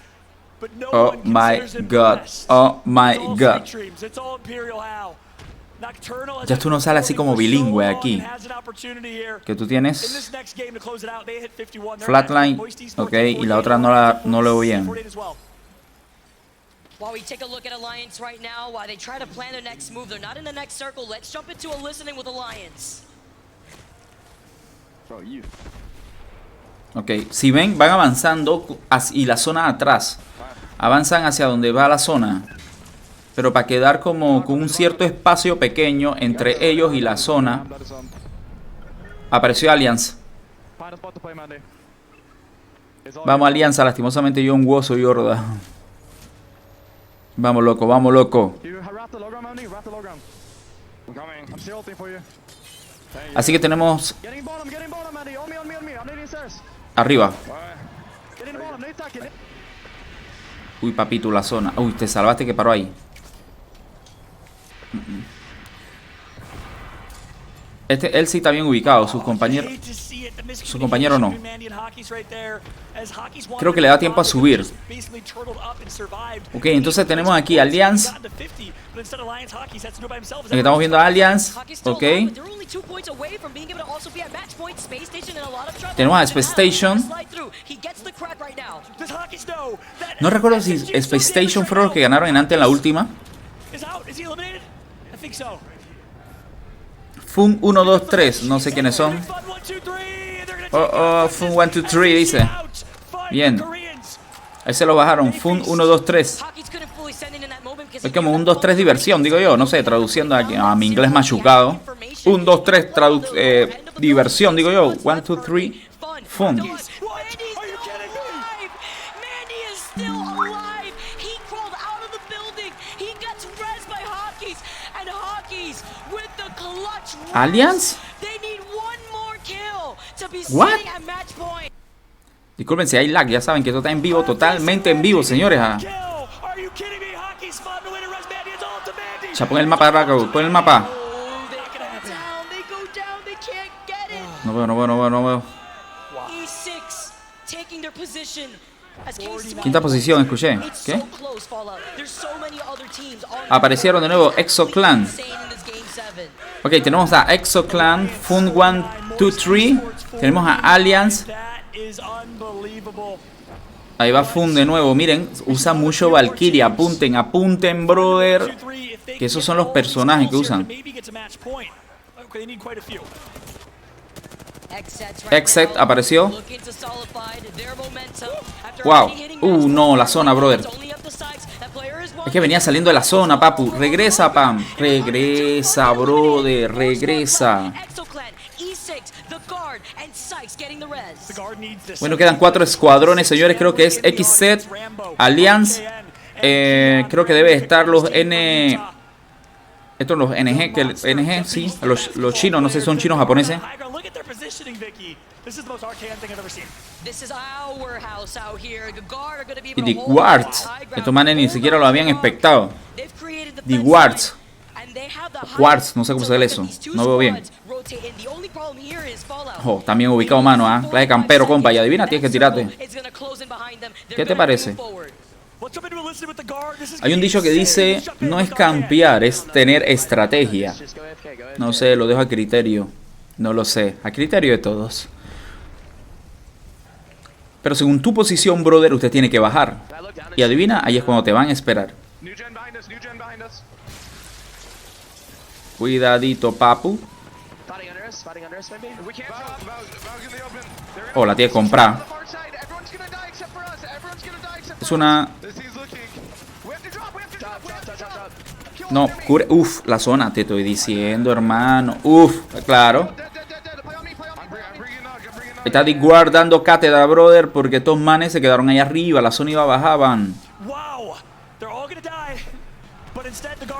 But no one considers him the best. Oh my god. It's all Imperial How. Ya tú no sales así como bilingüe aquí. Que tú tienes flatline, ok, y la otra no lo veo bien. While we take a look at Alliance right now, while they try to plan their next move, they're not in the next circle. Let's jump into a listening with Alliance. Ok, si ven, van avanzando y la zona atrás. Avanzan hacia donde va la zona. Pero para quedar como con un cierto espacio pequeño entre ellos y la zona. Apareció Alliance. Vamos, Alianza. Lastimosamente yo un hueso y horda. Vamos, loco, vamos, loco. Así que tenemos... Arriba. Uy, papito, la zona. Uy, te salvaste que paró ahí. Él sí está bien ubicado, sus compañeros no. Creo que le da tiempo a subir. Ok, entonces tenemos aquí Alliance. Estamos viendo a Alliance. Ok. Tenemos a Space Station. No recuerdo si Space Station fueron los que ganaron en antes en la última. Fun 1, 2, 3. No sé quiénes son. Fun 1, 2, 3 dice. Bien. Ahí se lo bajaron. Fun 1, 2, 3. Es como un 2, 3 diversión, digo yo. No sé, traduciendo aquí a mi inglés machucado. 1, 2, 3 diversión, digo yo. 1, 2, 3 fun. ¿Alliance? ¿What? Disculpen si hay lag, ya saben que esto está en vivo, totalmente en vivo, señores. Ya pon el mapa, Raco, pon el mapa. No veo. Quinta posición, escuché. ¿Qué? Aparecieron de nuevo ExoClan. Ok, tenemos a ExoClan, Fun 1, 2, 3. Tenemos a Alliance. Ahí va Fun de nuevo. Miren, usa mucho Valkyria. Apunten, brother. Que esos son los personajes que usan. Exet apareció. Wow. No, la zona, brother. Es que venía saliendo de la zona, papu. Regresa, Pam. Regresa, brother. Regresa. Bueno, quedan 4 escuadrones, señores. Creo que es XZ, Alliance. Creo que debe estar los N. Estos los NG, que NG, sí. Los chinos, no sé si son chinos o japoneses. Y The Guards. Estos manes ni siquiera lo habían expectado. The Guards. Quartz, no sé cómo se lee eso. No veo bien. Oh, también ubicado, mano, ¿ah? La de campero, compa. Y adivina, tienes que tirarte. ¿Qué te parece? Hay un dicho que dice: no es campear, es tener estrategia. No sé, lo dejo a criterio. No lo sé, a criterio de todos. Pero según tu posición, brother, usted tiene que bajar. Y adivina, ahí es cuando te van a esperar. Cuidadito, papu. Oh, la tiene que comprar. Es una... No, cubre... Uf, la zona, te estoy diciendo, hermano. Uf, claro. Está Dick Ward dando cátedra, brother, porque estos manes se quedaron ahí arriba. La zona iba bajaban.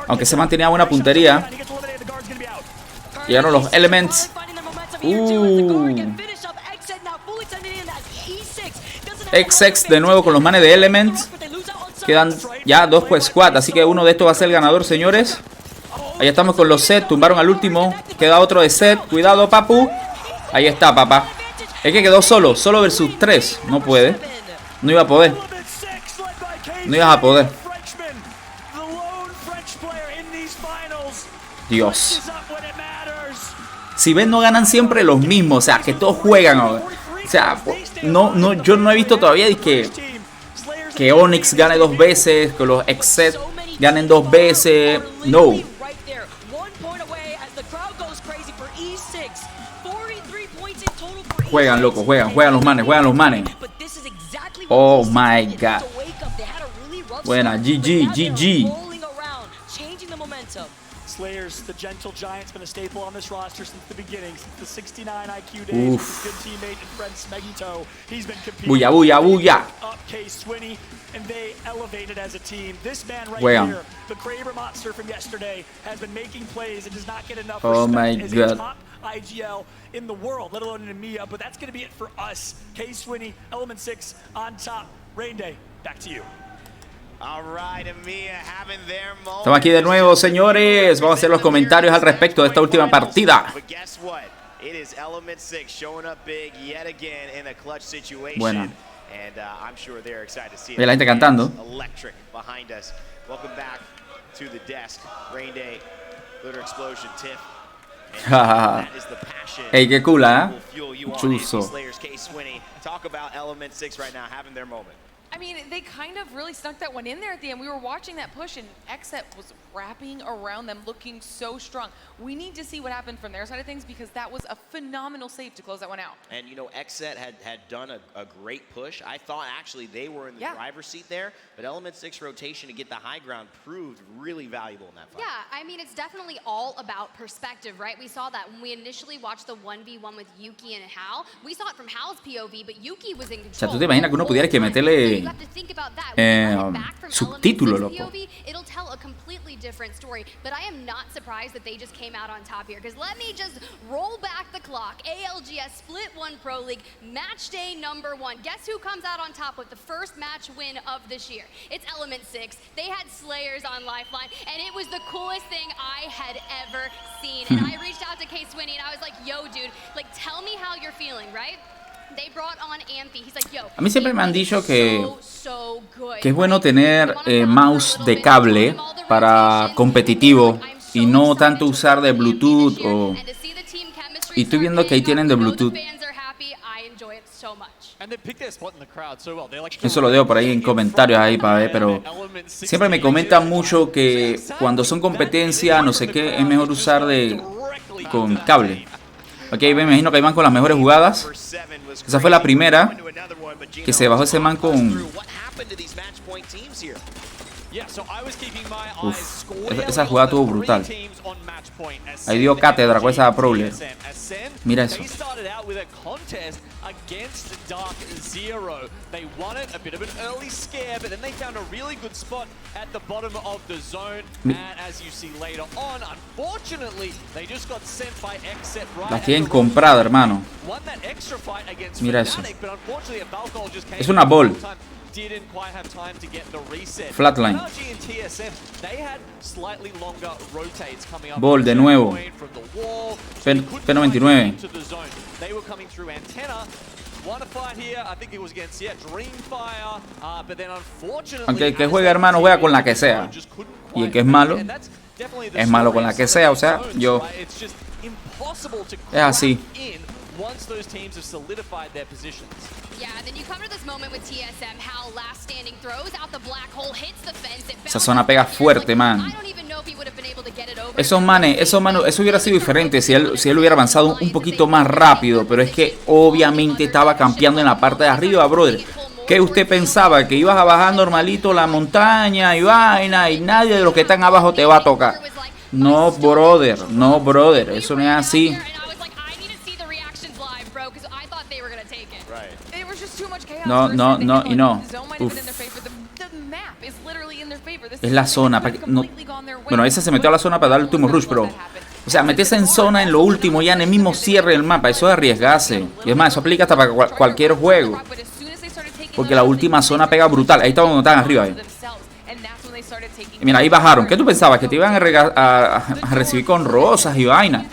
Aunque se mantenía buena puntería. Llegaron los Elements. XX de nuevo con los manes de Elements. Quedan ya 2 squad, así que uno de estos va a ser el ganador, señores. Ahí estamos con los set. Tumbaron al último. Queda otro de set. Cuidado, papu. Ahí está, papá. Es que quedó solo versus 3. No puede. No iba a poder. No ibas a poder. Dios. Si ven, no ganan siempre los mismos. O sea, que todos juegan. O sea, no, yo no he visto todavía que Onyx gane 2 veces. Que los Exet ganen 2 veces. No. Juegan, loco. Juegan los manes. Oh my god. Buena, GG. Slayers, the gentle giant's been a staple on this roster since the beginning, since the 69 IQ days. With his good teammate and friend Smegito. He's been competing up Case Swinney, and they elevated as a team. This man right here, the Kraber monster from yesterday, has been making plays and does not get enough respect as a top IGL in the world, let alone in EMEA. But that's going to be it for us. Case Swinney, Element 6 on top. Rain Day, back to you. Estamos aquí de nuevo, señores. Vamos a hacer los comentarios al respecto de esta última partida. Bueno. Ve la gente cantando. Ey, qué cool, ¿eh? Chuzo. I mean, they kind of really snuck that one in there at the end. We were watching that push, and XSET was wrapping around them, looking so strong. We need to see what happened from their side of things, because that was a phenomenal save to close that one out. And, you know, XSET had done a great push. I thought, actually, they were in the driver's seat there, but Element 6 rotation to get the high ground proved really valuable in that fight. Yeah, I mean, it's definitely all about perspective, right? We saw that when we initially watched the 1v1 with Yuki and Hal. We saw it from Hal's POV, but Yuki was in control. O sea, tú te imaginas que uno pudiera que meterle subtítulo, loco. It'll tell a completely different story, but I am not surprised that they just came out on top here, because let me just roll back the clock. ALGS Split 1 Pro League match day number 1. Guess who comes out on top with the first match win of this year? It's Element 6. They had Slayers on Lifeline, and it was the coolest thing I had ever seen. And I reached out to K Swinney and I was like, yo, dude, like, tell me how you're feeling, right? A mí siempre me han dicho que es bueno tener mouse de cable para competitivo y no tanto usar de Bluetooth. Y estoy viendo que ahí tienen de Bluetooth. Eso lo dejo por ahí en comentarios ahí para ver, pero siempre me comentan mucho que cuando son competencia, no sé qué, es mejor usar con cable. Ok, me imagino que ahí van con las mejores jugadas. Esa fue la primera que se bajó ese man con... Uf, esa jugada estuvo brutal. Ahí dio cátedra con esa Prowler. Mira eso. La quieren comprada, hermano. Mira eso. Es una ball. Flatline. Ball de nuevo. P99. Aunque el que juega, hermano, juega con la que sea. Y el que es malo con la que sea. O sea, yo... Es así. Esa zona pega fuerte, man. Esos manes, eso hubiera sido diferente si él hubiera avanzado un poquito más rápido. Pero es que obviamente estaba campeando en la parte de arriba, brother. ¿Qué usted pensaba? ¿Que ibas a bajar normalito la montaña y vaina y nadie de los que están abajo te va a tocar? No, brother. No, brother. Eso no es así. No, y no. Uf. Es la zona. No. Bueno, esa se metió a la zona para dar el último rush, pero... O sea, meterse en zona en lo último, ya en el mismo cierre del mapa. Eso es arriesgarse. Y es más, eso aplica hasta para cualquier juego. Porque la última zona pega brutal. Ahí está donde están arriba. Y mira, ahí bajaron. ¿Qué tú pensabas? ¿Que te iban a recibir con rosas y vaina?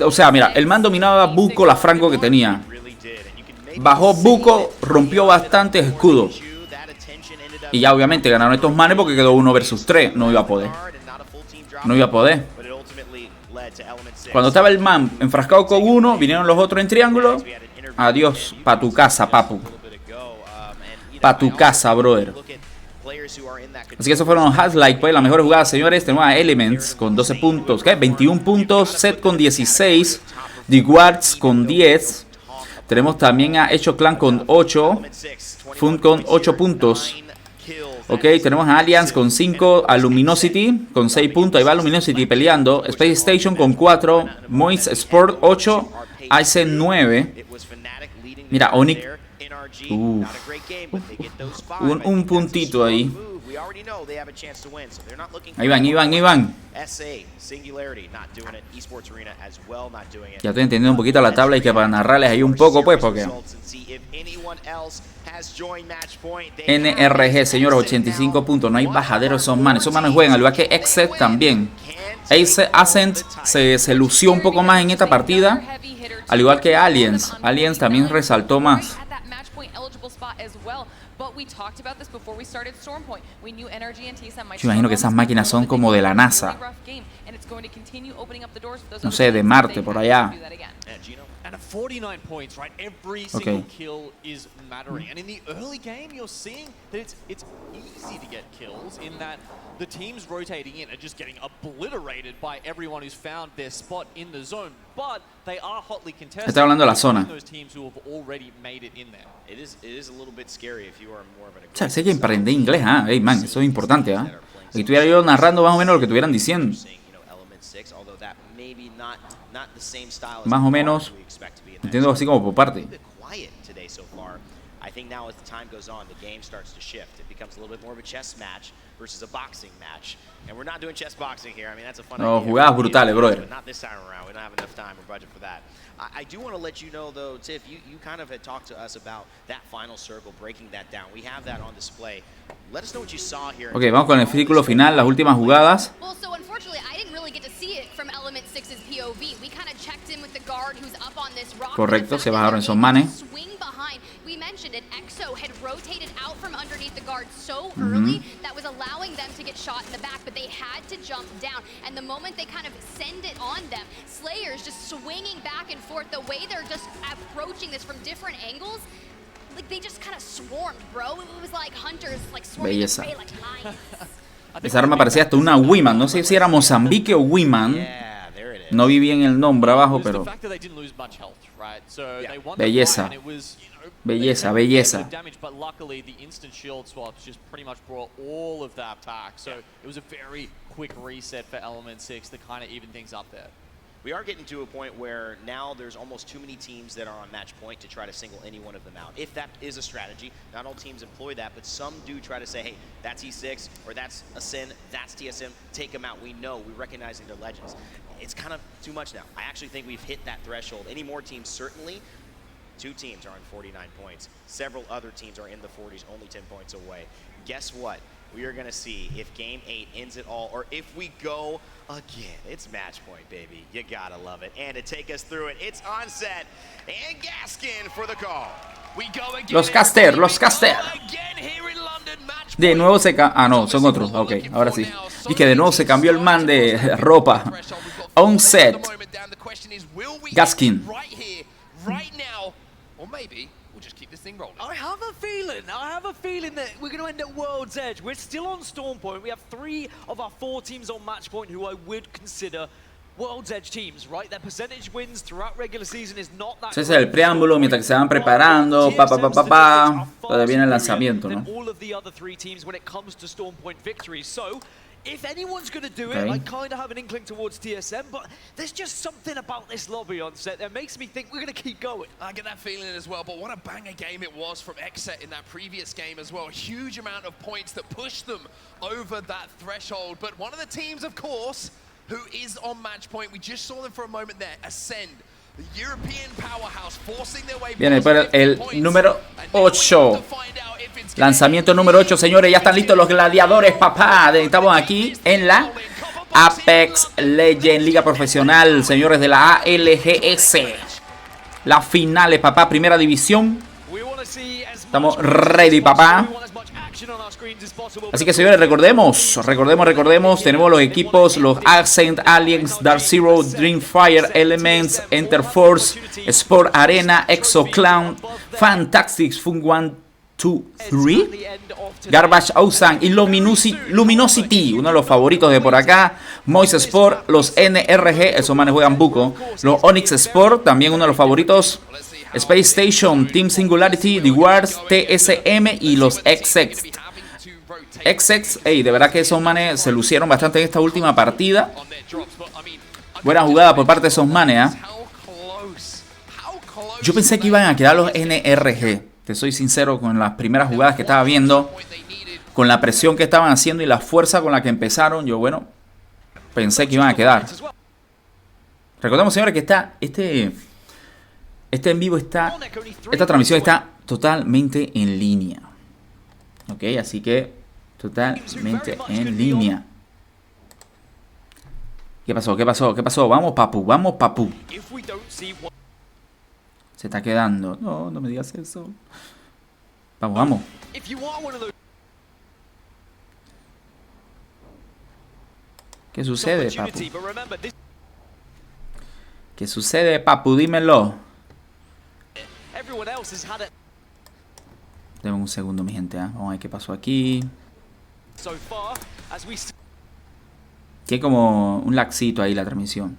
O sea, mira, el man dominaba Buco la franco que tenía. Bajó Buco, rompió bastantes escudos. Y ya obviamente ganaron estos manes porque quedó 1 versus 3. No iba a poder. No iba a poder. Cuando estaba el man enfrascado con uno, vinieron los otros en triángulo. Adiós, pa' tu casa, papu. Pa' tu casa, brother. Así que esos fueron los highlights, pues, la mejor jugada, señores. Tenemos a Elements con 12 puntos, ¿qué? 21 puntos, Set con 16, The Guards con 10. Tenemos también a Hecho Clan con 8, Fun con 8 puntos. Ok, tenemos a Alliance con 5, a Luminosity con 6 puntos, ahí va Luminosity peleando. Space Station con 4, Moist Sport 8, Ice 9. Mira, Onyx. Un puntito ahí. Ahí van. Ya estoy entendiendo un poquito la tabla y que para narrarles ahí un poco, pues, porque NRG, señores, 85 puntos. No hay bajadero esos manes. Esos manes juegan, al igual que Exet también. Ascent se lució un poco más en esta partida, al igual que Aliens. Aliens también resaltó más. Yo imagino que esas máquinas son como de la NASA. No sé, de Marte, por allá. And at 49 points, right? Every single kill is mattering. And in the early game, you're seeing that it's easy to get kills in that the teams rotating in are just getting obliterated by everyone who's found their spot in the zone. But they are hotly contested. Está hablando de la zona. Those teams who have already made it in there. It is a little bit scary if you are more of an O sea, sé que aprendí inglés, ¿ah? Hey, man, eso es importante, ¿ah? Aquí estuviera yo narrando más o menos lo que estuvieran diciendo. Más o menos, entiendo así como por parte. I think now as the time goes on, the game starts to shift. It becomes a little bit more of a chess match versus a boxing match. And we're not doing chess boxing here. I mean, that's a fun No, idea. jugadas brutales, brother. Not this time around. We don't have enough time or budget for that. I do want to let you know, though, Tiff, you kind of had talked to us about that final circle, breaking that down. We have that on display. Let us know what you saw here. Ok, vamos con el círculo final, las últimas jugadas. Well, so unfortunately, I didn't really get to see it from Element 6's POV. We kind of checked in with the guard who's up on this rock. Correcto, se bajaron esos manes. Swing behind. We mentioned it. EXO had rotated out from underneath the guard so early that was allowing them to get shot in the back, but they had to jump down. And the moment they kind of send it on them, Slayer's just swinging back and forth. The way they're just approaching this from different angles, like they just kind of swarmed, bro. It was like hunters like swarming the prey like lions. Esa arma parecía hasta una Wiman. No sé si era Mozambique o Wiman. No vi bien el nombre abajo, pero... Belleza. Belleza, belleza. But luckily, the instant shield swaps just pretty much brought all of that back. So it was a very quick reset for Element 6 to kind of even things up there. We are getting to a point where now there's almost too many teams that are on match point to try to single any one of them out. If that is a strategy, not all teams employ that, but some do try to say, hey, that's E6, or that's Ascend, that's TSM, take them out. We know, we recognize their legends. It's kind of too much now. I actually think we've hit that threshold. Any more teams, certainly. 2 teams are on 49 points. Several other teams are in the 40s, only 10 points away. Guess what? We are going to see if Game 8 ends it all, or if we go again. It's match point, baby. You got to love it. And to take us through it, it's Onset and Gaskin for the call. We go again. Los Caster. De nuevo se cambió... Ah, no, son otros. Ok, ahora sí. Y que de nuevo se cambió el man de ropa. Onset. Gaskin. Right now, or maybe we'll just keep this thing rolling. I have a feeling that we're going to end at World's Edge. We're still on Storm Point. We have 3 of our 4 teams on match point who I would consider World's Edge teams, right? Their percentage wins throughout regular season is not that. Ese es el preámbulo mientras que se van preparando. Todavía viene el lanzamiento, ¿no? All of the other 3 teams when it comes to Storm Point victories. So, if anyone's going to do it, I kind of have an inkling towards TSM, but there's just something about this lobby on set that makes me think we're going to keep going. I get that feeling as well, but what a banger game it was from Exet in that previous game as well. A huge amount of points that pushed them over that threshold. But one of the teams, of course, who is on match point, we just saw them for a moment there, Ascend. The European powerhouse forcing their way. Viene por el número 8. Lanzamiento número 8, señores. Ya están listos los gladiadores, papá. Estamos aquí en la Apex Legends Liga Profesional, señores de la ALGS. Las finales, papá. Primera división. Estamos ready, papá. Así que, señores, recordemos. Tenemos los equipos, los Ascent, Aliens, Dark Zero, Dreamfire, Elements, Enterforce, Sport Arena, Exo Clown, Fantastics, Fun 1, 2, 3, Garbage Ocean y Luminosity, uno de los favoritos de por acá, Moise Sport, los NRG, esos manes juegan buco, los Onyx Sport, también uno de los favoritos, Space Station, Team Singularity, The Wars, TSM y los XX. De verdad que esos manes se lucieron bastante en esta última partida. Buena jugada por parte de esos manes, ¿eh? Yo pensé que iban a quedar los NRG. Te soy sincero, con las primeras jugadas que estaba viendo, con la presión que estaban haciendo y la fuerza con la que empezaron, yo, bueno, pensé que iban a quedar. Recordemos, señores, que esta en vivo esta transmisión está totalmente en línea. Ok, así que totalmente en línea. ¿Qué pasó? ¿Qué pasó? ¿Qué pasó? Vamos, papu. Vamos, papu. Se está quedando. No, no me digas eso. Vamos, vamos. ¿Qué sucede, papu? ¿Qué sucede, papu? Dímelo. Deme un segundo, mi gente. Vamos a ver qué pasó aquí. Que hay como un laxito ahí la transmisión.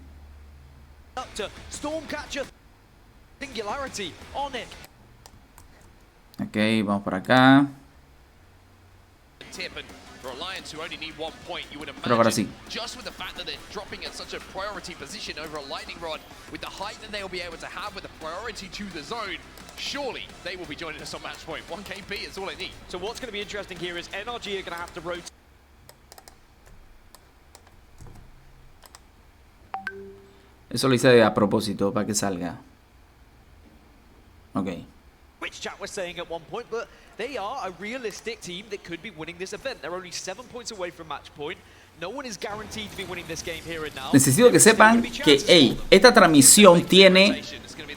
Ok, vamos por acá. Pero ahora sí. Just with the fact that they're dropping at such a priority position over a lightning rod, with the height that they'll be able to have with the priority to the zone, surely they will be joining us on match point. 1 KP is all they need. So what's going to be interesting here is NRG are going to have to rotate. Eso lo hice a propósito para que salga. Ok. Which chat was saying at one point, but they are a realistic team that could be winning this event. They're only 7 points away from match point. No one is guaranteed to be winning this game here and now. Necesito que sepan que, hey, esta transmisión tiene,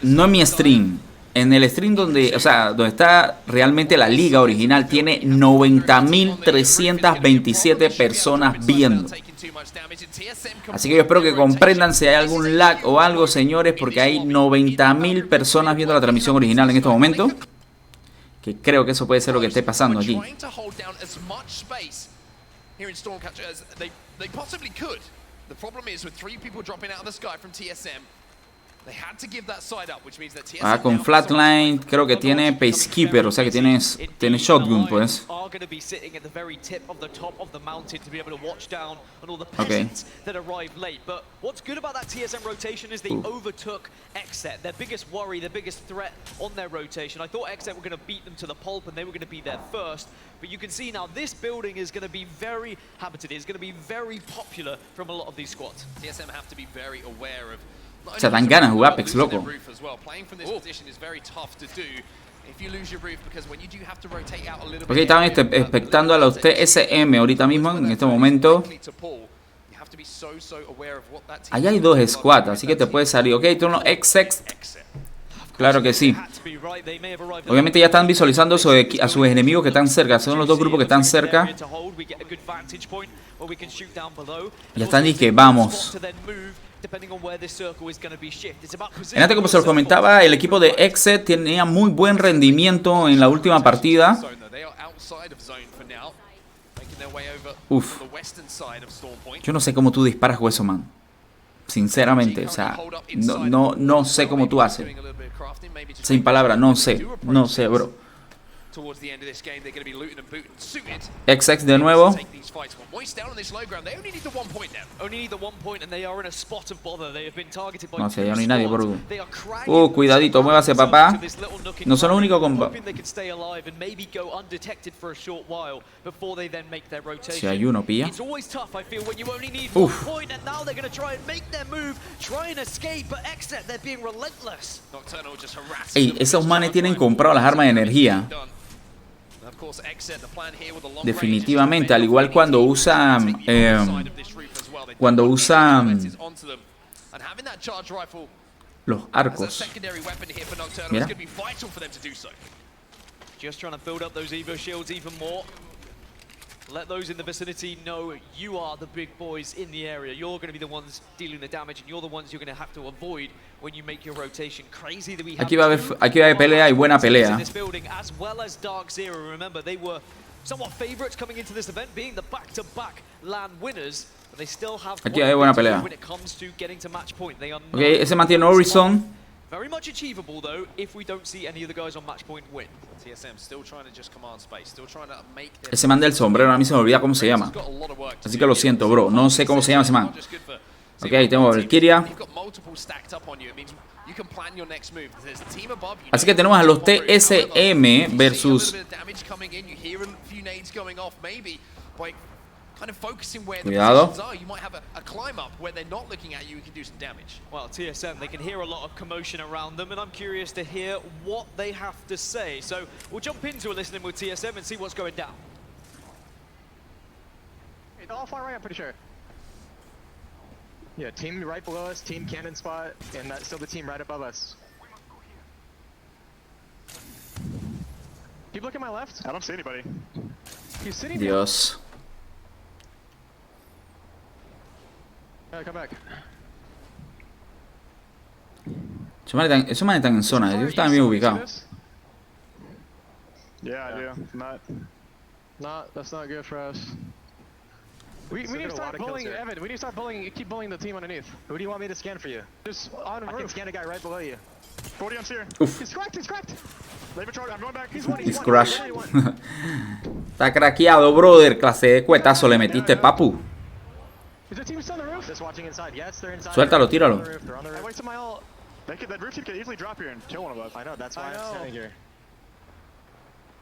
no en mi stream, en el stream donde, o sea, donde está realmente la liga original, tiene 90.327 personas viendo. Así que yo espero que comprendan si hay algún lag o algo, señores, porque hay 90.000 personas viendo la transmisión original en este momento. Que creo que eso puede ser lo que esté pasando aquí. Con Flatline creo que tiene Pacekeeper, o sea que tiene Shotgun, pues. Ok. What's good about that TSM rotation is they overtook XSET, their biggest worry, their biggest threat on their rotation. I thought XSET were going to beat them to the pulp and they were going to be there first, but you can see now this building is going to be very habited. It's going to be very popular from a lot of these squads. TSM have to be very aware of. O sea, dan ganas de jugar Apex, loco. Ok, estaban expectando a los TSM ahorita mismo, en este momento. Allá hay 2 squads, así que te puede salir. Ok, tú no XX. Claro que sí. Obviamente ya están visualizando a sus enemigos que están cerca. Son los 2 grupos que están cerca. Ya están y que vamos. Fíjate, como se los comentaba, el equipo de Exet tenía muy buen rendimiento en la última partida. Uf. Yo no sé cómo tú disparas con eso, man. Sinceramente, o sea, no sé cómo tú haces. Sin palabras, no sé, bro. XX de nuevo. No sé, ya no hay nadie, bro. Cuidadito, muévase, papá. No son los únicos con... Si hay uno, pilla. Uf. Ey, esos manes tienen comprado las armas de energía. Definitivamente, al igual cuando usan los arcos. Mira. Let those in the vicinity know you are the big boys in the area. You're going to be the ones dealing the damage, and you're the ones you're going to have to avoid when you make your rotation. Crazy that we have aquí va a haber pelea y buena pelea. in this building, as well as Dark Zero. Remember, they were somewhat favorites coming into this event, being the back-to-back LAN winners. But they still have aquí hay buena pelea. when it comes to getting to match point. They are okay, ese mantiene Horizon. Very much achievable though if we don't see any of the guys on match point win. TSM still trying to just command space, still trying to make ese man del sombrero, a mí se me olvida cómo se llama. Así que lo siento, bro. No sé cómo se llama ese man. Ok, ahí tengo a Valkyria. Así que tenemos a los TSM versus kind of focusing where the Cuidado. positions are. You might have a climb up where they're not looking at you and can do some damage. Well, TSM, they can hear a lot of commotion around them, and I'm curious to hear what they have to say. So we'll jump into a listening with TSM and see what's going down. It's all far right, I'm pretty sure. Yeah, team right below us, team cannon spot, and that's still the team right above us. Keep looking my left. I don't see anybody. He's sitting Dios. here. Come back. Esos manes están en zona. Ellos están bien ubicados. Yeah, I do. That's not good for us. We need to start bullying, Evan. We need to start bullying. Keep bullying the team underneath. Who do you want me to scan for you? Just on the roof. I can scan a guy right below you. 40 on Seer. Uf. He's cracked. He's cracked. Leave it, I'm going back. He's crash. Está craqueado, brother. Clase de cuetazo le metiste, papu. Is the team still on the roof? Just watching inside. Yes, they're inside. Suéltalo, tíralo. They're on the roof. I wasted my ult. That roof team could easily drop here and kill one of us. I know, that's why I'm standing here.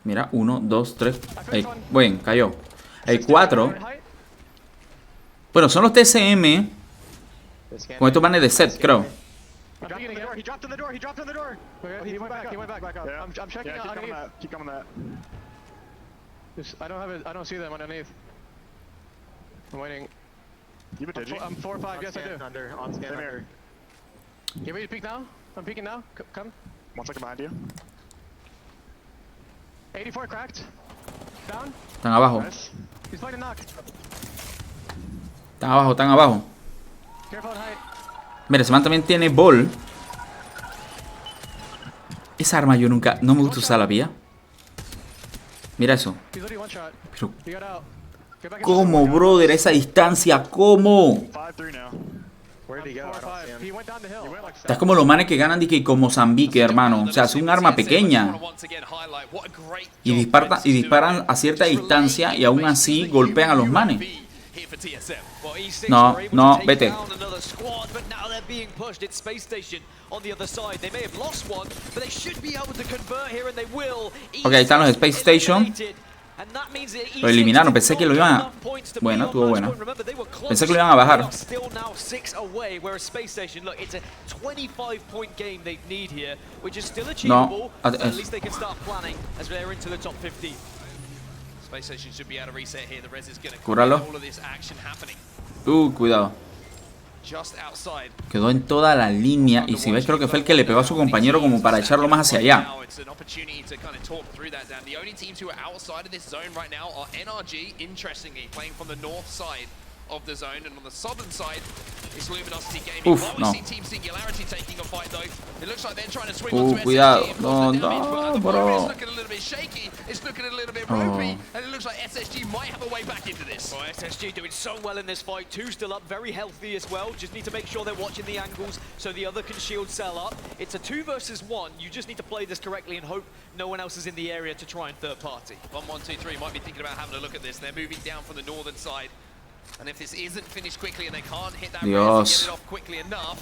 Mira, 1, 2, 3. Ey, bueno, cayó. El 4. Bueno, son los TSM. Con estos manes de set, creo. He dropped on the door. He dropped on the door. He went back. He went back up. Yeah. I'm checking out underneath. Keep coming that. I don't see them underneath. I'm waiting. You have a digi? I'm 4 or 5. Yes, I do. On scan under. You ready to peek now? I'm peeking now. Come. 1 second behind you. 84 cracked. Down. Están abajo. He's fighting knock. Están abajo, están abajo. Careful on height. Mira, ese man también tiene ball. Esa arma yo nunca... No me gusta usarla, ¿vía? Mira eso. He's literally one shot. Pero, He got out. Get back in ¿cómo, brother? A esa distancia, ¿cómo? 5-3 now. Where did he go? 4 or 5. He went down the hill. Estás como los manes que ganan como Mozambique, hermano. O sea, es un arma pequeña. Y disparan a cierta distancia y aún así golpean a los manes. No, no, vete. Ok, ahí están los Space Station. Lo eliminaron, pensé que lo iban a... Bueno, estuvo bueno. Pensé que lo iban a bajar. No, cúralo. Cuidado. Quedó en toda la línea y si ves creo que fue el que le pegó a su compañero como para echarlo más hacia allá. Of the zone, and on the southern side is Luminosity Gaming. Uf, While no. we see Team Singularity taking a fight though, it looks like they're trying to swing onto cuidado. SSG. No, But bro. it's looking a little bit shaky, it's looking a little bit ropey, and it looks like SSG might have a way back into this. Well, SSG doing so well in this fight. 2 still up, very healthy as well. Just need to make sure they're watching the angles so the other can shield cell up. It's a 2 versus 1. You just need to play this correctly and hope no one else is in the area to try and third party. 1, 1, 2, 3 might be thinking about having a look at this. They're moving down from the northern side. And if this isn't finished quickly and they can't hit that res and get it off quickly enough,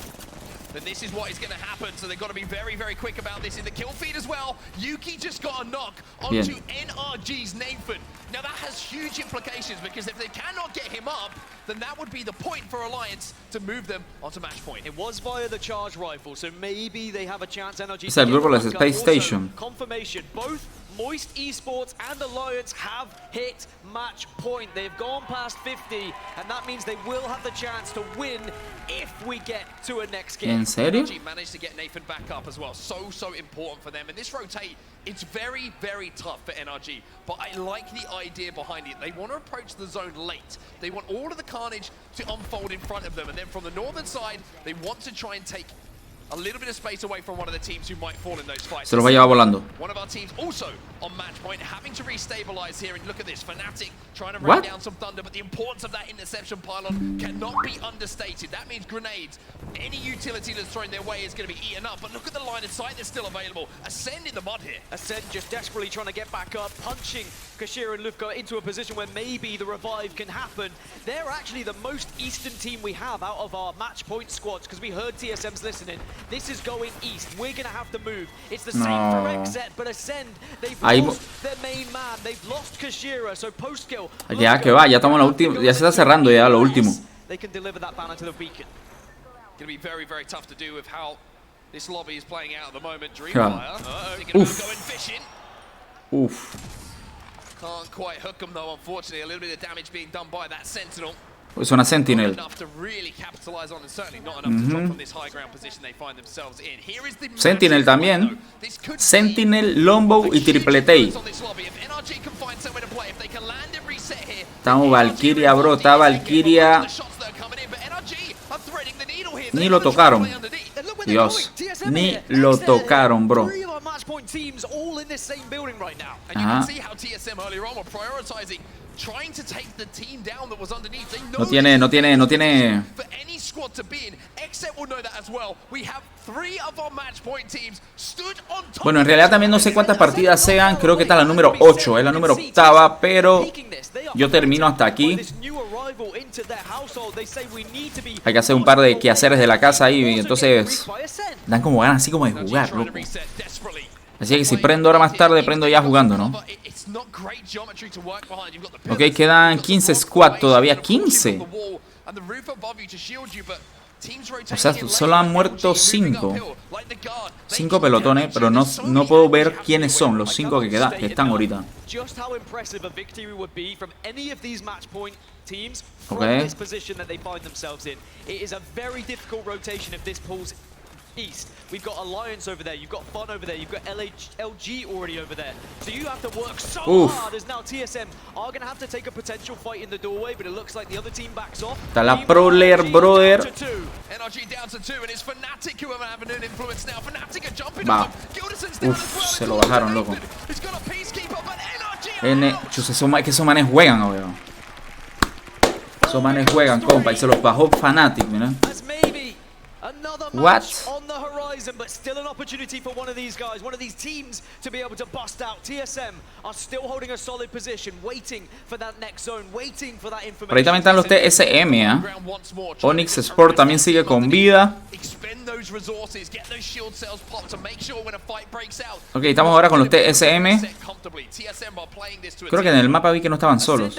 then this is what is going to happen. So they've got to be very, very quick about this in the kill feed as well. Yuki just got a knock onto NRG's Nathan. Now that has huge implications because if they cannot get him up, then that would be the point for Alliance to move them onto match point. It was via the charge rifle, so maybe they have a chance. NRG. Es el grupo de Space Station. Confirmation, both Moist Esports and Alliance have hit match point. They've gone past 50, and that means they will have the chance to win if we get to a next game. ¿En serio? NRG managed to get Nathan back up as well. So important for them. And this rotate, it's very, very tough for NRG. But I like the idea behind it. They want to approach the zone late. They want all of the carnage to unfold in front of them. And then from the northern side, they want to try and take a little bit of space away from one of the teams who might fall in those fights. Se los va a llevar volando. One of our teams also on match point, having to restabilize here. And look at this, Fnatic trying to rain down some thunder, but the importance of that interception pylon cannot be understated. That means grenades, any utility that's thrown their way is going to be eaten up. But look at the line of sight that's still available. Ascend in the mud here. Ascend just desperately trying to get back up, punching Kashira and Lufka into a position where maybe the revive can happen. They're actually the most eastern team we have out of our match point squads because we heard TSM's listening. This is going east. We're going to have to move. It's the same for Exet, but Ascend, they've Ahí. Ya que va, ya estamos en la última. Ya se está cerrando ya lo último. Uf. Can't quite hook them though, unfortunately. A little bit of damage being done by that Sentinel. Es una Sentinel. Sentinel también. Sentinel, Longbow y Tripletei. Estamos Valkyria, bro. Está Valkyria. Ni lo tocaron. Dios. Ni lo tocaron, bro. Ajá. No tiene. Bueno, en realidad también no sé cuántas partidas sean. Creo que está la número 8. Es la número 8, pero yo termino hasta aquí. Hay que hacer un par de quehaceres de la casa ahí. Entonces dan como ganas así como de jugar, loco. Así que si prendo ahora más tarde, prendo ya jugando, ¿no? Ok, quedan 15 squad todavía. 15. O sea, solo han muerto 5. 5 pelotones, pero no puedo ver quiénes son los 5 que están ahorita. Ok. East. We've got Alliance over there, you've got Fun over there, you've got LG already over there. So you have to work so hard as now TSM are going to have to take a potential fight in the doorway, but it looks like the other team backs off. Está la Proler, brother. Va. Uf, se lo bajaron, loco. Que esos manes juegan, obvio. Esos manes juegan, compa, y se los bajó Fnatic, mira. What? On the horizon, but still an opportunity for one of these guys, one of these teams to be able to bust out. TSM are still holding a solid position, waiting for that next zone, waiting for that information. Por ahí también están los TSM, ¿eh? Onyx Sport también sigue con vida. Ok, estamos ahora con los TSM. Creo que en el mapa vi que no estaban solos.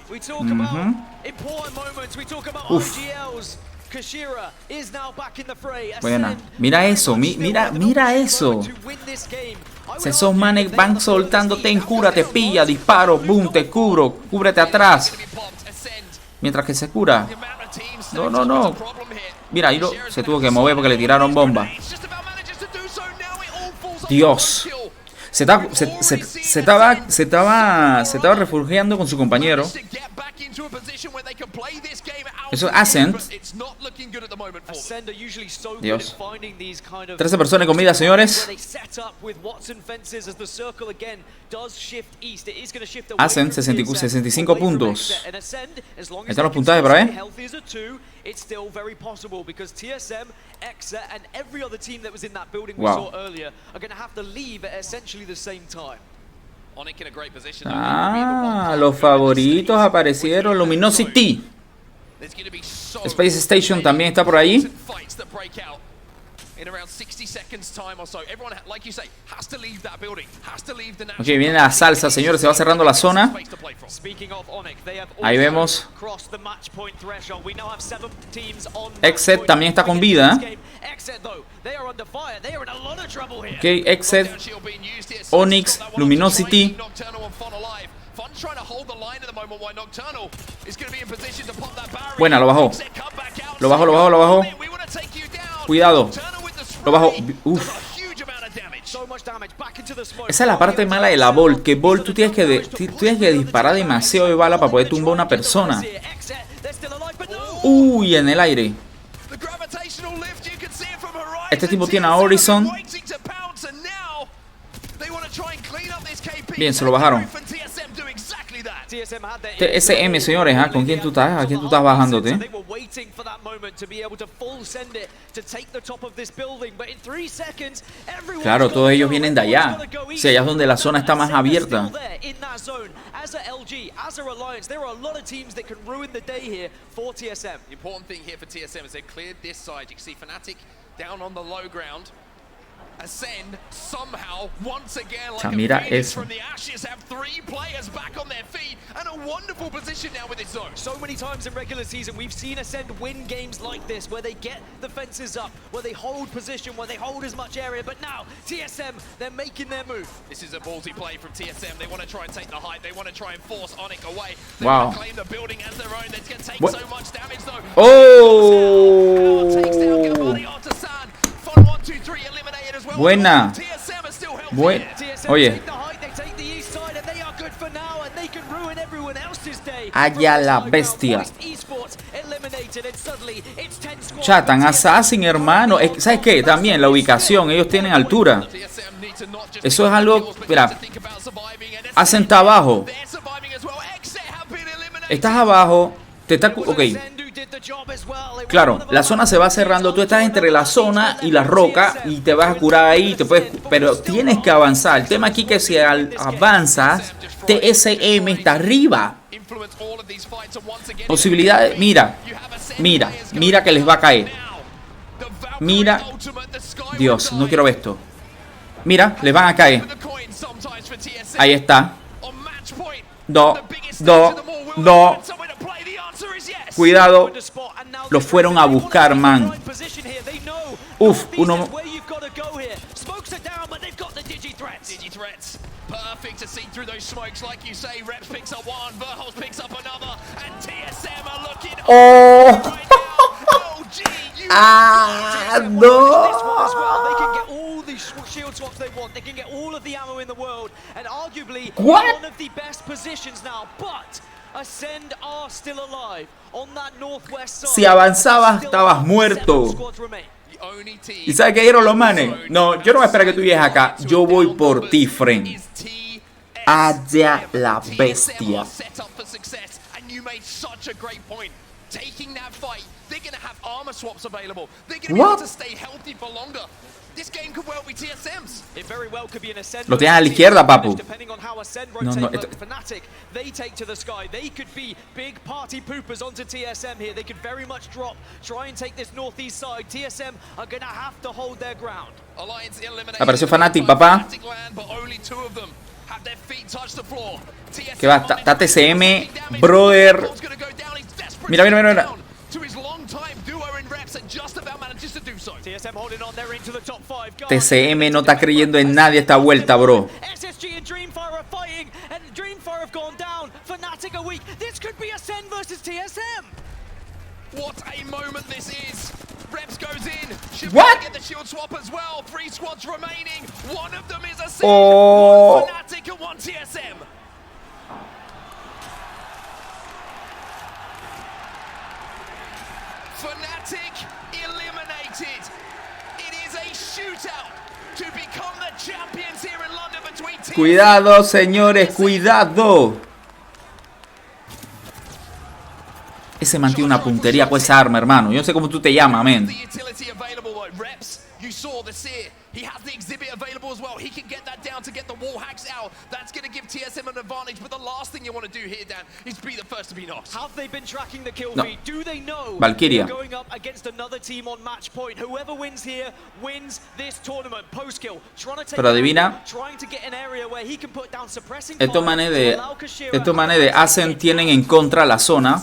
We talk about important moments. We talk about ALGS. Kashira is now back in the fray. Buena. Mira eso, mira eso. Esos manes van soltando, ten cura, te pilla, disparo, boom, te cubro, cúbrete atrás. Mientras que se cura. No. Mira, ahí se tuvo que mover porque le tiraron bomba. Dios. Se estaba refugiando con su compañero. Eso es Ascent. Dios. 13 personas con vida, señores. Ascent, 65 puntos. Ahí están los puntajes para ver. Wow. Ah, los favoritos aparecieron. Luminosity. Space Station también está por ahí. Ok, viene la salsa, señores. Se va cerrando la zona. Ahí vemos. Exet también está con vida. Ok, Exet, Onyx, Luminosity. Buena, lo bajó. Lo bajó. Cuidado. Lo bajó. Uf. Esa es la parte mala de la Bolt. Que Bolt tú tienes que disparar demasiado de bala para poder tumbar a una persona. Uy, en el aire. Este tipo tiene a Horizon. Bien, se lo bajaron. TSM, señores, ¿ah? ¿Con quién tú estás? ¿A quién tú estás bajándote? Claro, todos ellos vienen de allá. O sea, allá es donde la zona está más abierta. Ascend somehow once again like Mira a phoenix eso. from the ashes have 3 players back on their feet and a wonderful position now with this zone. So many times in regular season we've seen Ascend win games like this where they get the fences up, where they hold position, where they hold as much area, but now TSM, they're making their move. This is a ballsy play from TSM. They want to try and take the height. They want to try and force Onyx away. They Wow. want to claim the building as their own. That's going to take What? so much damage though. Oh. Takes down Gavani Artisan. Fun 1, 2, 3 eliminated as well. Buena. TSM are still healthy. Buen. TSM Oye. take the height, they take the east side, and they are good for now, and they can ruin everyone else's day. Allá la bestia. Esports eliminated, and suddenly it's 10 squads. Chatan, Assassin, hermano. ¿Sabes qué? También la ubicación. Ellos tienen altura. Eso es algo... Mira. Hacen está abajo. Estás abajo. Te está... Ok. Claro, la zona se va cerrando. Tú estás entre la zona y la roca y te vas a curar ahí. Pero tienes que avanzar. El tema aquí es que si avanzas, TSM está arriba. Posibilidades. Mira. Mira. Mira que les va a caer. Mira. Dios, no quiero ver esto. Mira, les van a caer. Ahí está. No. Cuidado. Lo fueron a buscar, man. Uf, uno. Perfect to see through those smokes, like you say. Reps picks up one, Verholz picks up another, and TSM are looking. Oh. Right now. LG, you Ah, no. They can get all the shield swaps they want. They can get all of the ammo in the world, and arguably What? one of the best positions now. But Ascend are still alive on that northwest side. Si avanzabas, estabas muerto. ¿Y sabes qué dieron los manes? No, yo no voy a esperar que tú llegues acá. Yo voy por ti, friend. Allá la bestia. Taking that fight, they're going to have armor swaps available. They're going to be able to stay healthy for longer. This game could well be TSM's. It very well could be an Ascend. Lo tienes a la izquierda, papu. Depending on how Ascend No, rotate, no, but Fnatic, they take to the sky. They could be big party poopers onto TSM here. They could very much drop, try and take this northeast side. TSM are going to have to hold their ground. Apareció Fnatic, papá. Que va, está TCM, brother. Mira, mira, mira, mira. TCM no está creyendo en nadie esta vuelta, bro. SSG and Dreamfire are fighting, and Dreamfire have gone down. Fnatic are weak. This could be Ascend versus TSM. What a moment this is. Reps goes in. Should What? get the shield swap as well. 3 squads remaining. One of them is Ascend. Oh. One Fnatic and one TSM. Fnatic eliminated. It is a shootout to become the champions here in London between TSM. Cuidado, señores, cuidado. Ese man tiene una puntería con esa arma, hermano. Yo no sé cómo tú te llamas, men. You saw the sear. He has the exhibit available as well. He can get that down to get the wall hacks out. That's going to give TSM an advantage. But the last thing you want to do here, Dan, is be the first to be knocked. Have they been tracking the kill No. feed? Do they know Valkyria. they're going up against another team on match point? Whoever wins here wins this tournament. Post kill, trying to take Pero adivina. trying to get an area where he can put down suppressing Estos fire manes to de allow Kashira Ascend tienen en contra la zona,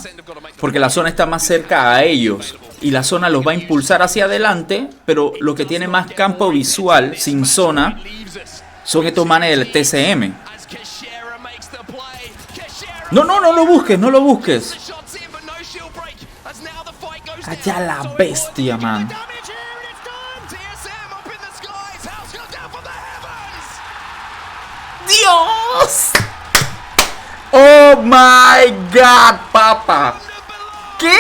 porque la zona está más cerca a ellos y la zona los va a impulsar hacia adelante, pero lo que tiene más campo visual sin zona son estos manes del TCM. No, no, no lo busques, no lo busques. Allá la bestia, man. ¡Dios! ¡Oh, my God, papá! ¿Qué?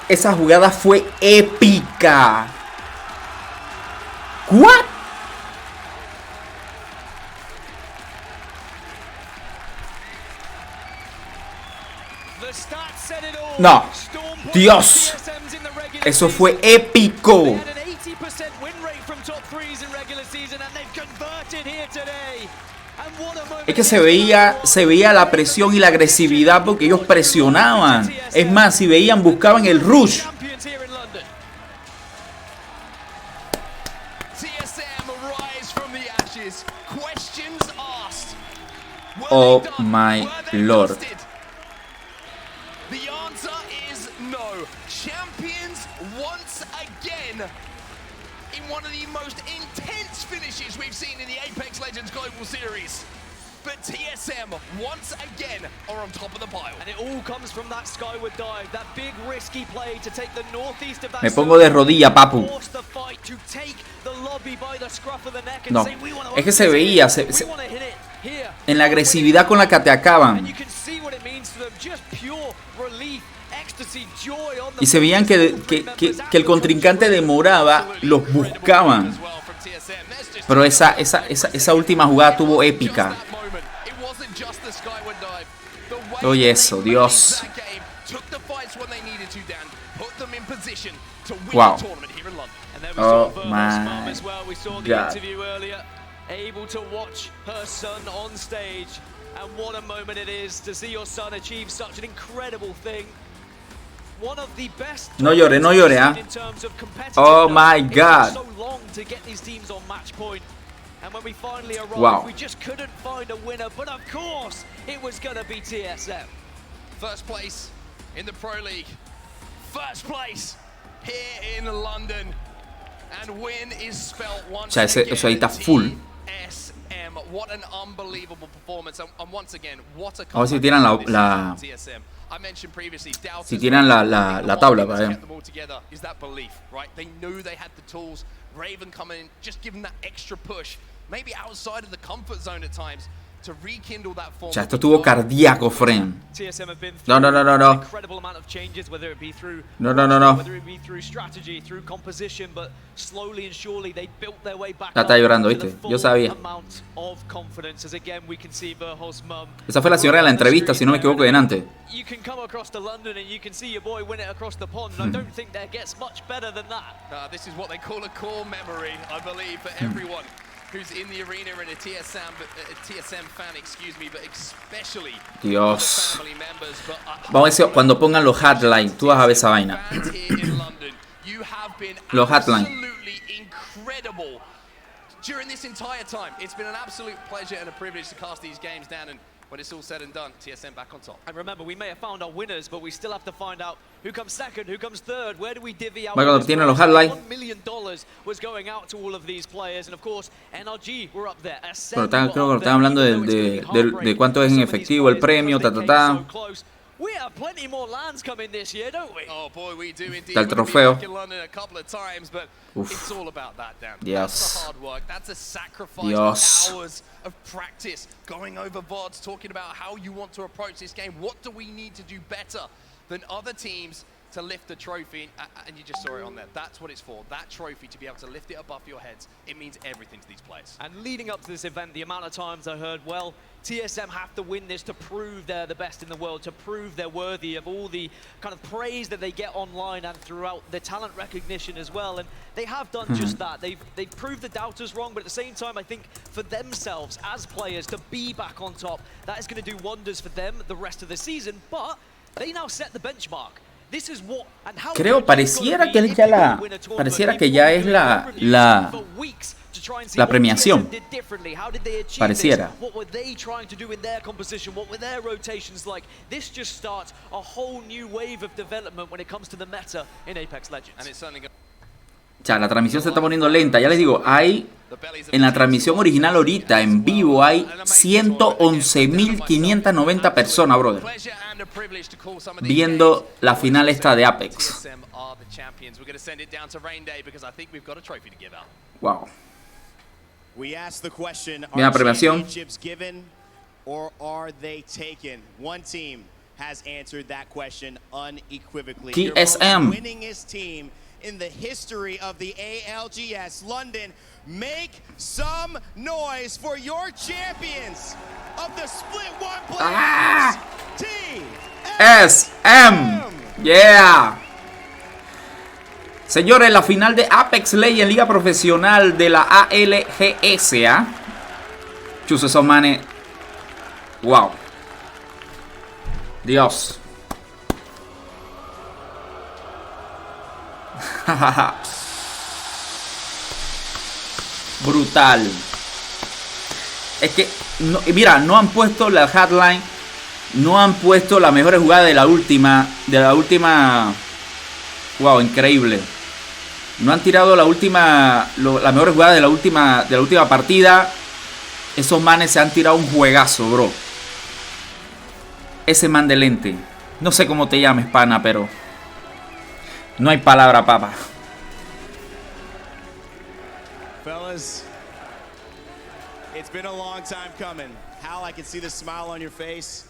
Esa jugada fue épica. ¿What? No. Dios. Eso fue épico. Es que se veía la presión y la agresividad porque ellos presionaban. Es más, si veían, buscaban el rush. Oh my lord. The answer is no. Champions once again in one of the most intense finishes we've seen in the Apex Legends Global Series. But TSM once again are on top of the pile. And it all comes from that skyward dive, that big risky play to take the northeast of that. Me pongo de rodilla, papu. No, es que se veía, en la agresividad con la que atacaban. Y se veían que el contrincante demoraba, los buscaban. Pero esa última jugada tuvo épica. Oye, eso, Dios. Wow. Oh my God. Able to watch her son on stage, and what a moment it is to see your son achieve such an incredible thing. One of the best. No llore, no llore, ¿ah? Oh my God. So long to get these teams on match point, and when we finally arrived, wow, we just couldn't find a winner. But of course, it was gonna be TSM. First place in the Pro League. First place here in London, and win is spelled once again. Eso ahí está full. What an unbelievable performance, and once again, what a. A ver si tiran la si tiran la tabla para ver. Is that belief, right? They knew they had the tools. Raven coming in, just giving that extra push, maybe outside of the comfort zone at times, to rekindle that form. O sea, esto estuvo cardíaco, friend. No. No. Ya está llorando, ¿viste? Yo sabía. Esa fue la señora de la entrevista, si no me equivoco, de antes. This is what they call a core memory, I believe, for everyone who's in the arena and a TSM fan, excuse me, but especially Dios. family members. But vamos a ver si cuando pongan los headlines, tú vas a ver esa vaina. you have been los headlines. Absolutely incredible during this entire time. It's been an absolute pleasure and a privilege to cast these games down, and when it's all said and done, TSM back on top. And remember, we may have found our winners, but we still have to find out who comes second, who comes third, where do we divvy out. Cuando tienen los highlights. $1 million was going out to all of these players, and of course, NRG were up there. Pero creo que están hablando de cuánto es en efectivo el premio, We have plenty more lands coming this year, don't we? Oh boy, we do indeed. El trofeo. It's all about that, Dan. Yes. That's the hard work. That's a sacrifice. Yes. Hours of practice, going over VODs, talking about how you want to approach this game. What do we need to do better than other teams to lift the trophy? And you just saw it on there. That's what it's for. That trophy, to be able to lift it above your heads, it means everything to these players. And leading up to this event, the amount of times I heard, well, TSM have to win this to prove they're the best in the world, to prove they're worthy of all the kind of praise that they get online and throughout the talent recognition as well. And they have done just that. They've proved the doubters wrong, but at the same time, I think for themselves as players to be back on top, that is going to do wonders for them the rest of the season. But they now set the benchmark. This is what and how creo pareciera que ya es la premiación. Pareciera. What were they trying to do in their composition? What were their rotations like? This just starts a whole new wave of development when it comes to the meta in Apex Legends. And it's certainly O sea, la transmisión se está poniendo lenta. Ya les digo, hay en la transmisión original ahorita, en vivo, hay 111.590 personas, brother, viendo la final esta de Apex. Wow. Bien la premiación. TSM. In the history of the ALGS London, make some noise for your champions of the Split One playoffs, TSM. Yeah. Señores, la final de Apex Legends Liga Profesional de la ALGS, ¿ah? Chus, esos manes. Wow. Dios. Brutal. Es que, no, mira, no han puesto la hardline. No han puesto las mejores jugadas de la última. Wow, increíble. No han tirado las mejores jugadas de la última partida. Esos manes se han tirado un juegazo, bro. Ese man de lente. No sé cómo te llames, pana, pero no hay palabra, papa. Fellas, it's been a long time coming. Hal, I can see the smile on your face.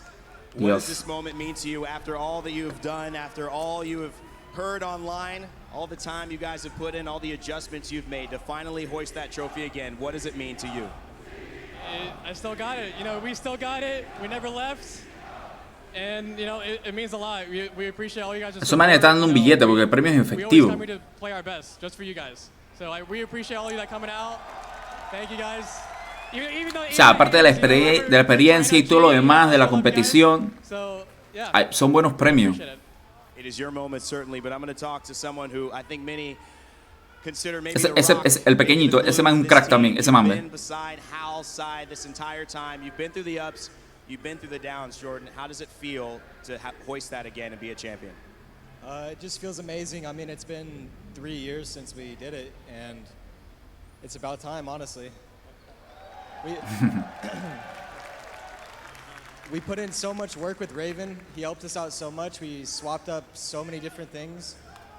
What does this moment mean to you after all that you have done, after all you have heard online, all the time you guys have put in, all the adjustments you've made to finally hoist that trophy again? What does it mean to you? I still got it. You know, we still got it. We never left. And, you know, it means a lot. We appreciate all you guys. Esos manes están dando un billete porque el premio es efectivo. We always come here to play our best, just for you guys. So we appreciate all you that coming out. Thank you guys. O sea, aparte de la experiencia y todo lo demás de la competición, son buenos premios. Ese el pequeñito, ese man es un crack también, ese man, ¿ve? You've been through the downs, Jordan. How does it feel to hoist that again and be a champion? It just feels amazing. I mean, it's been 3 years since we did it, and it's about time, honestly. We put in so much work with Raven. He helped us out so much. We swapped up so many different things.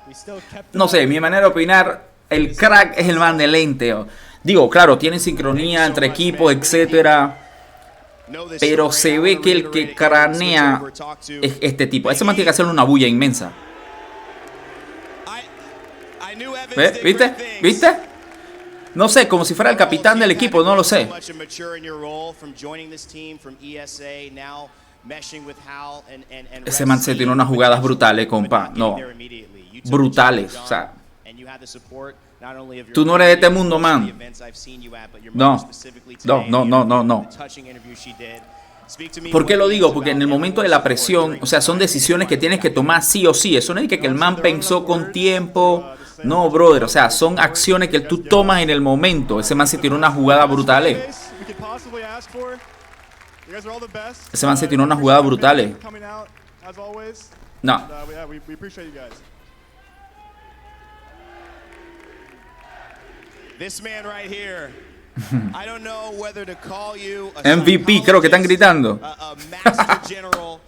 We still kept. No sé, mi manera de opinar, el crack es el man de lente. Digo, claro, tienen sincronía entre equipos, etcétera. Pero se ve que el que cranea es este tipo. Ese man tiene que hacerle una bulla inmensa. ¿Ves? ¿Viste? ¿Viste? No sé, como si fuera el capitán del equipo, no lo sé. Ese man se tiene unas jugadas brutales, compa. No, brutales. O sea, tú no eres de este mundo, man. No. ¿Por qué lo digo? Porque en el momento de la presión, o sea, son decisiones que tienes que tomar sí o sí. Eso no es que el man pensó con tiempo. No, brother. O sea, son acciones que tú tomas en el momento. Ese man se tiró una jugada brutal. Ese man se tiró una jugada brutal. No. This man right here. I don't know whether to call you MVP, creo que están gritando. A master general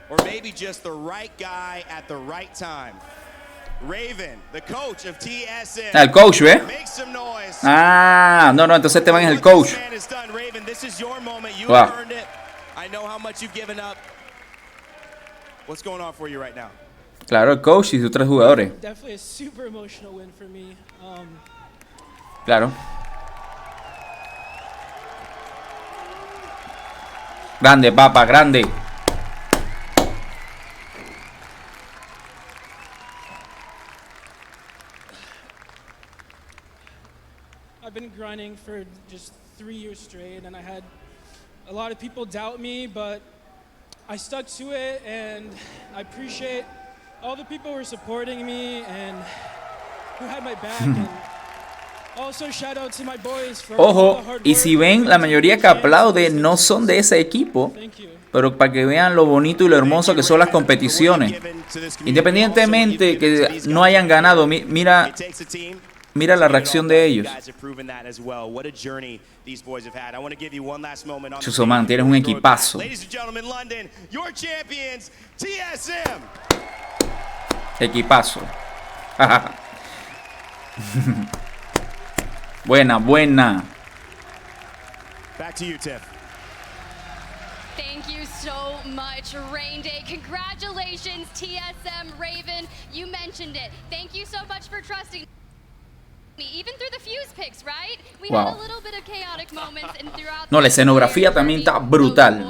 or maybe just the right guy at the right time. Raven, the coach of TSM. El coach, ¿eh? Ah, no, entonces este man es el coach. Wow. I know how much you've given up. What's going on for you right now? Claro, el coach y sus 3 jugadores. Definitely a super emotional win for me. Claro. Grande, papa, grande. I've been grinding for just 3 years straight, and I had a lot of people doubt me, but I stuck to it, and I appreciate all the people who are supporting me and who had my back. And ojo, y si ven, la mayoría que aplaude no son de ese equipo, pero para que vean lo bonito y lo hermoso que son las competiciones. Independientemente que no hayan ganado, mira la reacción de ellos. Chusoman, tienes un equipazo. Equipazo. Buena. Back to you, Tiff. Thank you so much, Rain Day. Congratulations, TSM Raven. You mentioned it. Thank you so much for trusting me, even through the fuse picks, right? We had a little bit of chaotic moments and throughout. No, la escenografía también está brutal.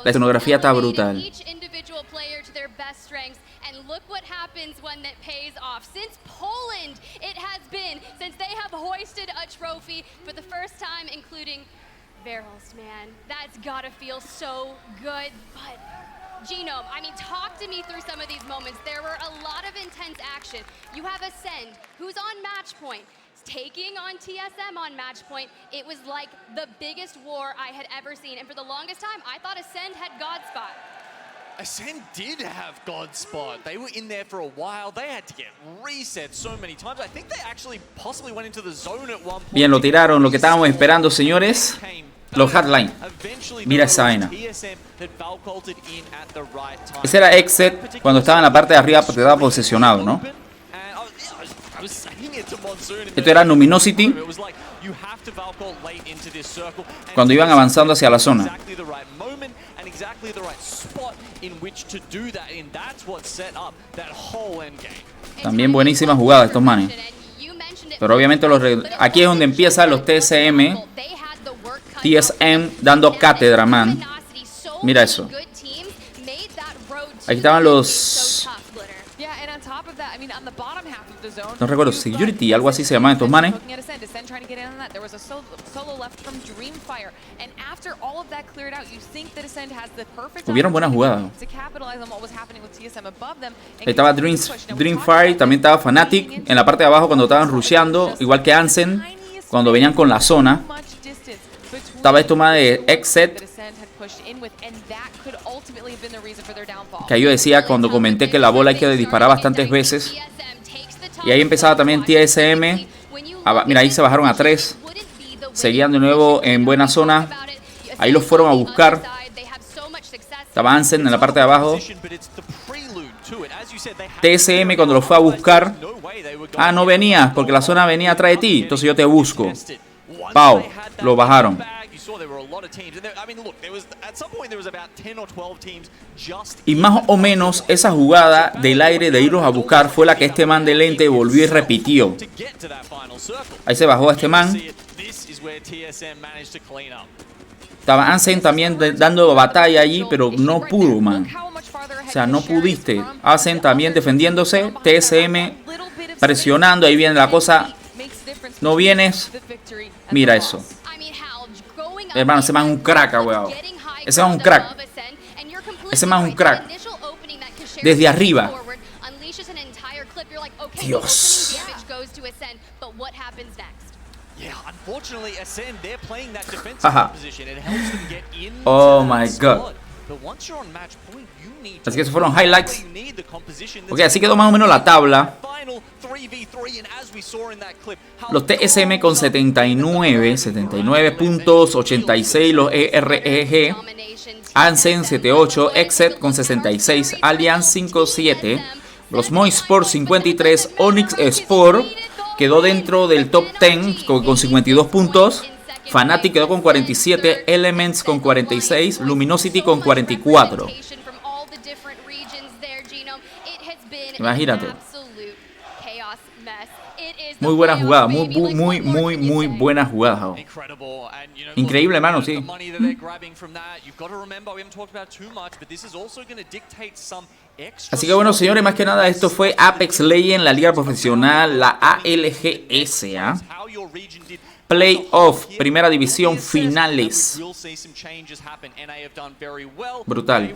La escenografía está brutal. Each individual player to their best strengths. And look what happens when that pays off. Since Poland, it has been, since they have hoisted a trophy for the first time, including Verhulst, man. That's gotta feel so good, but Genome, I mean, talk to me through some of these moments. There were a lot of intense action. You have Ascend, who's on match point, taking on TSM on match point. It was like the biggest war I had ever seen. And for the longest time, I thought Ascend had God Spot. Ascend did have God Spot. They were in there for a while. They had to get reset so many times. I think they actually possibly went into the zone at one point. Bien, lo tiraron, lo que estábamos esperando, señores. Los hardline. Mira esa vaina. Ese era exit cuando estaba en la parte de arriba porque estaba posesionado, ¿no? Esto era Luminosity cuando iban avanzando hacia la zona. También buenísima jugada estos manes. Pero obviamente aquí es donde empiezan los TSM dando cátedra, man. Mira eso. Aquí estaban los... No recuerdo, Security, algo así se llamaban estos manes. Hubieron buenas jugadas. Estaba Dreamfire, también estaba Fnatic en la parte de abajo cuando estaban rusheando, igual que Ansem cuando venían con la zona. Estaba esto más de Exit, que yo decía cuando comenté que la bola hay que disparar bastantes veces. Y ahí empezaba también TSM. Mira, ahí se bajaron a 3. Seguían de nuevo en buena zona. Ahí los fueron a buscar. Estaba Ansem en la parte de abajo. TSM cuando los fue a buscar. Ah, no venías porque la zona venía atrás de ti. Entonces yo te busco. Pau, lo bajaron. Y más o menos esa jugada del aire de irlos a buscar fue la que este man de lente volvió y repitió. Ahí se bajó a este man. Estaba Ansem también dando batalla allí, pero no pudo, man. O sea, no pudiste. Ansem también defendiéndose. TSM presionando. Ahí viene la cosa. No vienes. Mira eso. Hermano, ese man es un crack, weón. Ese man es un crack. Ese man es un crack. Desde arriba. Dios. Ajá. Oh my god. Así que esos fueron highlights. Ok, así quedó más o menos la tabla. Los TSM con 79 puntos, 86 los EREG, Ansem 78, Exit con 66, Alliance 57, los Moisport 53, Onyx Sport quedó dentro del top 10 con 52 puntos, Fnatic quedó con 47, Elements con 46, Luminosity con 44. Imagínate. Muy buena jugada, muy buena jugada. Increíble, hermano, sí. Así que bueno, señores, más que nada esto fue Apex Legends, la liga profesional, la ALGS, Playoff, primera división, finales. Brutal.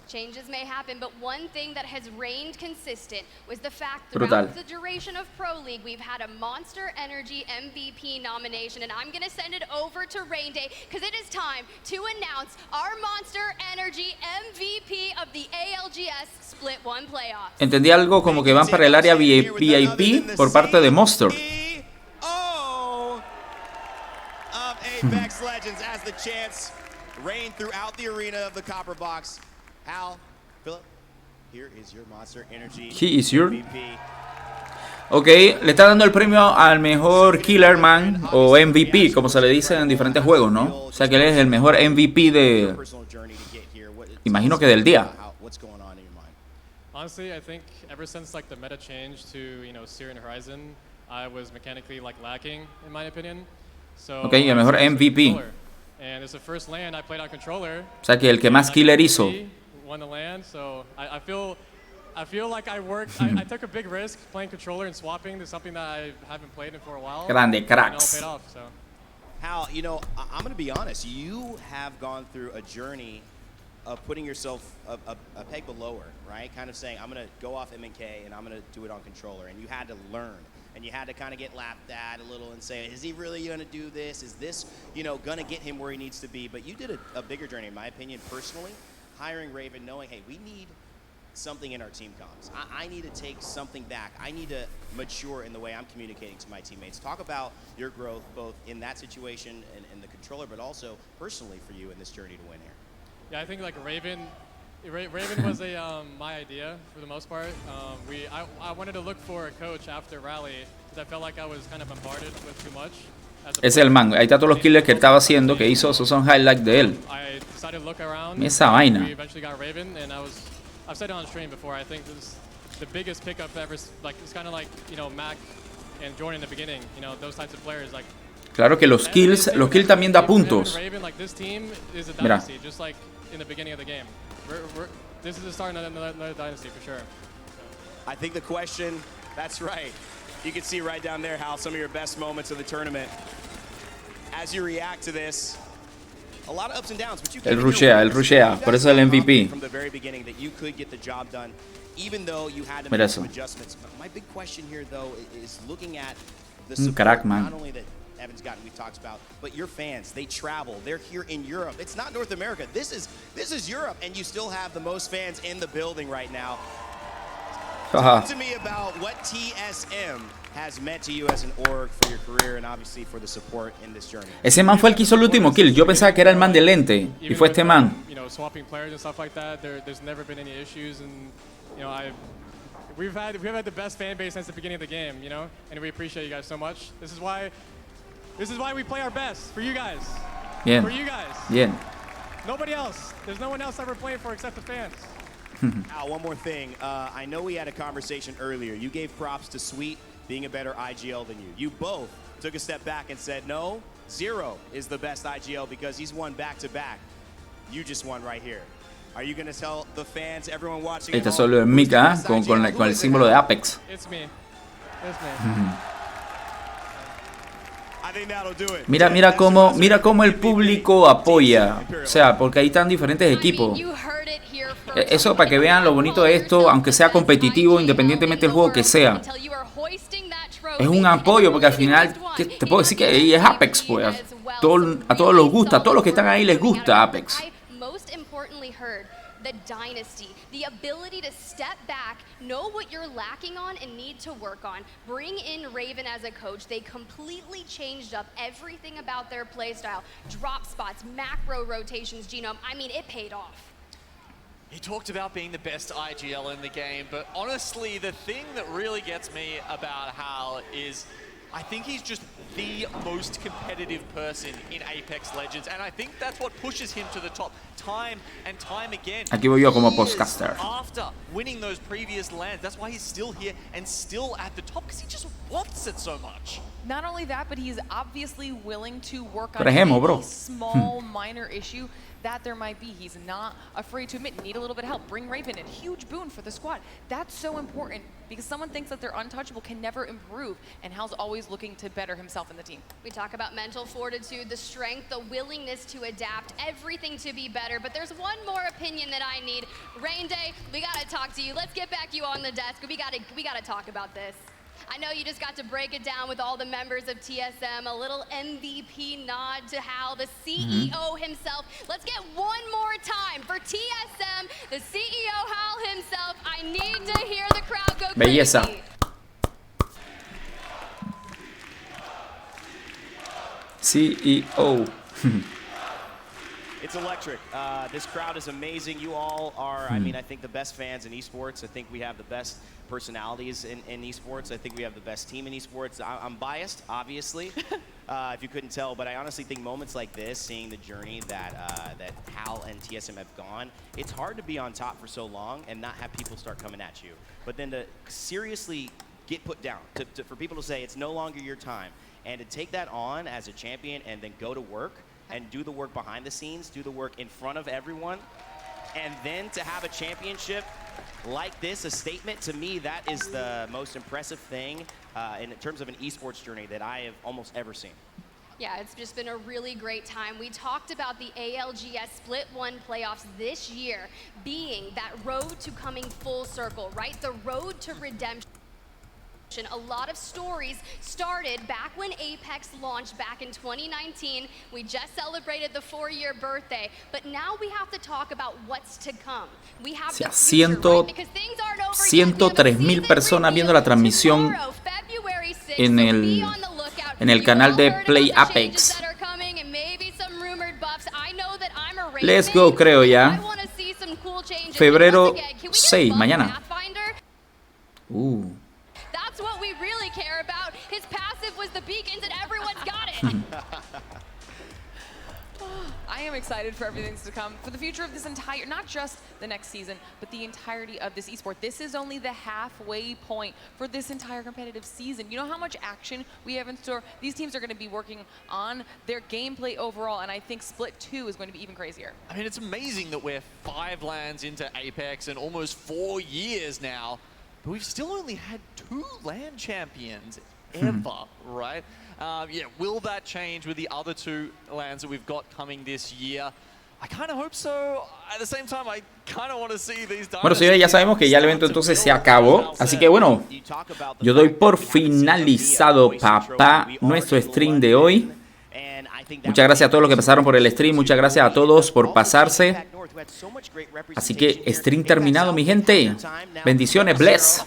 Changes may happen, but one thing that has reigned consistent was the fact Brutal. throughout the duration of Pro League, we've had a Monster Energy MVP nomination, and I'm going to send it over to Rain Day because it is time to announce our Monster Energy MVP of the ALGS Split 1 Playoffs. Entendí algo como que van para el área VIP por parte de Monster. Apex Legends as the chance reign throughout the arena of the Copper Box. Hal, Philip, here is your Monster Energy He is your MVP. Ok, le está dando el premio al mejor Killer Man o MVP, como se le dice en diferentes juegos, ¿no? O sea que él es el mejor MVP de... Imagino que del día. Honestly, I think ever since like the meta change to, you know, Seer and Horizon, I was mechanically like lacking in my opinion. So Ok, el mejor MVP. And it's the first LAN I played on controller. O sea que el que más killer hizo. Won the LAN, so I feel like I worked. I took a big risk playing controller and swapping to something that I haven't played in for a while. Grande cracks. And it all paid off, so. Hal, you know, I'm going to be honest. You have gone through a journey of putting yourself a peg below her, right? Kind of saying, I'm going to go off M&K and I'm going to do it on controller. And you had to learn. And you had to kind of get laughed at a little and say, is he really going to do this? Is this, you know, going to get him where he needs to be? But you did a bigger journey, in my opinion, personally, hiring Raven, knowing, hey, we need something in our team comms. I need to take something back. I need to mature in the way I'm communicating to my teammates. Talk about your growth, both in that situation and the controller, but also personally for you in this journey to win here. Yeah, I think like Raven was my idea for the most part. I wanted to look for a coach after Rally because I felt like I was kind of bombarded with too much. Es el man, ahí está todos los kills que él estaba haciendo, que hizo, esos son highlights de él. Esa vaina. We eventually got Raven, and I've said it on stream before. I think this is the biggest pickup ever. Like it's kind of like, you know, Mac and Jordan in the beginning. You know, those types of players. Like claro que los kills también da puntos. Raven, like this team is a Mira. dynasty, just like in the beginning of the game. This is the start of another dynasty for sure. I think the question, that's right. You can see right down there how some of your best moments of the tournament. As you react to this, a lot of ups and downs, but you Él rushea, por eso es el MVP. From the very beginning that you could get the job done, even though you had to Mira make eso. some adjustments. My big question here, though, is looking at the Un support, crack, man. not only that Evan's gotten, we've talked about, but your fans, they travel. They're here in Europe. It's not North America. This is Europe, and you still have the most fans in the building right now. Talk to me about what TSM has meant to you as an org for your career and obviously for the support in this journey. Ese man fue el que hizo el último kill. Yo pensaba que era el man de lente y fue este man. You know, swapping players and stuff like that. There's never been any issues, and you know, we've had the best fan base since the beginning of the game. You know, and we appreciate you guys so much. This is why we play our best for you guys. Bien. For you guys. Bien. Nobody else. There's no one else that we're playing for except the fans. Al, one more thing. I know we had a conversation earlier. You gave props to Sweet being a better IGL than you. You both took a step back and said, no, Zero is the best IGL because he's won back-to-back. You just won right here. Are you going to tell the fans, everyone watching? Este solo es Mika, con el símbolo de Apex. It's me. It's me. Mira cómo el público apoya. O sea, porque ahí están diferentes equipos. Eso para que vean lo bonito de esto, aunque sea competitivo, independientemente del juego que sea. Es un apoyo porque al final te puedo decir que es Apex, pues. A todos les gusta, a todos los que están ahí les gusta Apex. The dynasty, the ability to step back, know what you're lacking on and need to work on. Bring in Raven as a coach. They completely changed up everything about their playstyle. Drop spots, macro rotations, Genome. I mean, it paid off. He talked about being the best IGL in the game, but honestly, the thing that really gets me about Hal is I think he's just the most competitive person in Apex Legends, and I think that's what pushes him to the top time and time again. Aquí voy yo como podcaster. After winning those previous lands, that's why he's still here and still at the top, because he just wants it so much. Not only that, but he's obviously willing to work on a small, minor issue that there might be. He's not afraid to admit, need a little bit of help. Bring Raven in, huge boon for the squad. That's so important because someone thinks that they're untouchable, can never improve, and Hal's always looking to better himself in the team. We talk about mental fortitude, the strength, the willingness to adapt, everything to be better, but there's one more opinion that I need. Rain Day, we gotta talk to you. Let's get back you on the desk. We gotta talk about this. I know you just got to break it down with all the members of TSM, a little MVP nod to Hal, the CEO himself. Let's get one more time for TSM, the CEO Hal himself. I need to hear the crowd go crazy. Belleza. CEO. It's electric. This crowd is amazing. You all are, I mean, I think the best fans in esports. I think we have the best personalities in esports. I think we have the best team in esports. I'm biased, obviously, if you couldn't tell, but I honestly think moments like this, seeing the journey that Hal and TSM have gone, it's hard to be on top for so long and not have people start coming at you. But then to seriously get put down, for people to say it's no longer your time, and to take that on as a champion and then go to work and do the work behind the scenes, do the work in front of everyone, and then to have a championship like this, a statement, to me, that is the most impressive thing in terms of an esports journey that I have almost ever seen. Yeah, it's just been a really great time. We talked about the ALGS Split 1 playoffs this year being that road to coming full circle, right? The road to redemption. A lot of stories started back when Apex launched back in 2019. We just celebrated the 4-year birthday, but now we have to talk about what's to come. We have the future, right? Because things aren't over yet. 103.000 personas viendo la transmisión en el canal de Play Apex. Let's go, creo ya. Febrero 6, mañana. That's what we really care about. His passive was the beacons and everyone's got it. I am excited for everything to come, for the future of this entire, not just the next season, but the entirety of this esport. This is only the halfway point for this entire competitive season. You know how much action we have in store? These teams are going to be working on their gameplay overall, and I think Split 2 is going to be even crazier. I mean, it's amazing that we're 5 lands into Apex in almost 4 years now, but we've still only had 2 LAN champions ever, right? Yeah, will that change with the other 2 LANs that we've got coming this year? I kind of hope so. At the same time, I kind of want to see these. Bueno, señores, ya sabemos que ya el evento entonces se acabó. Así que bueno, yo doy por finalizado, papá, nuestro stream de hoy. Muchas gracias a todos los que pasaron por el stream. Muchas gracias a todos por pasarse. Así que stream terminado, mi gente. Bendiciones, bless.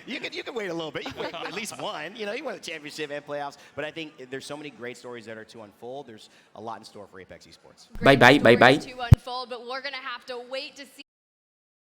You can wait a little bit. You can wait at least one. You know, you won the championship and playoffs. But I think there's so many great stories that are to unfold. There's a lot in store for Apex Esports. Bye, bye, bye, bye. To unfold, but we're gonna have to wait to see.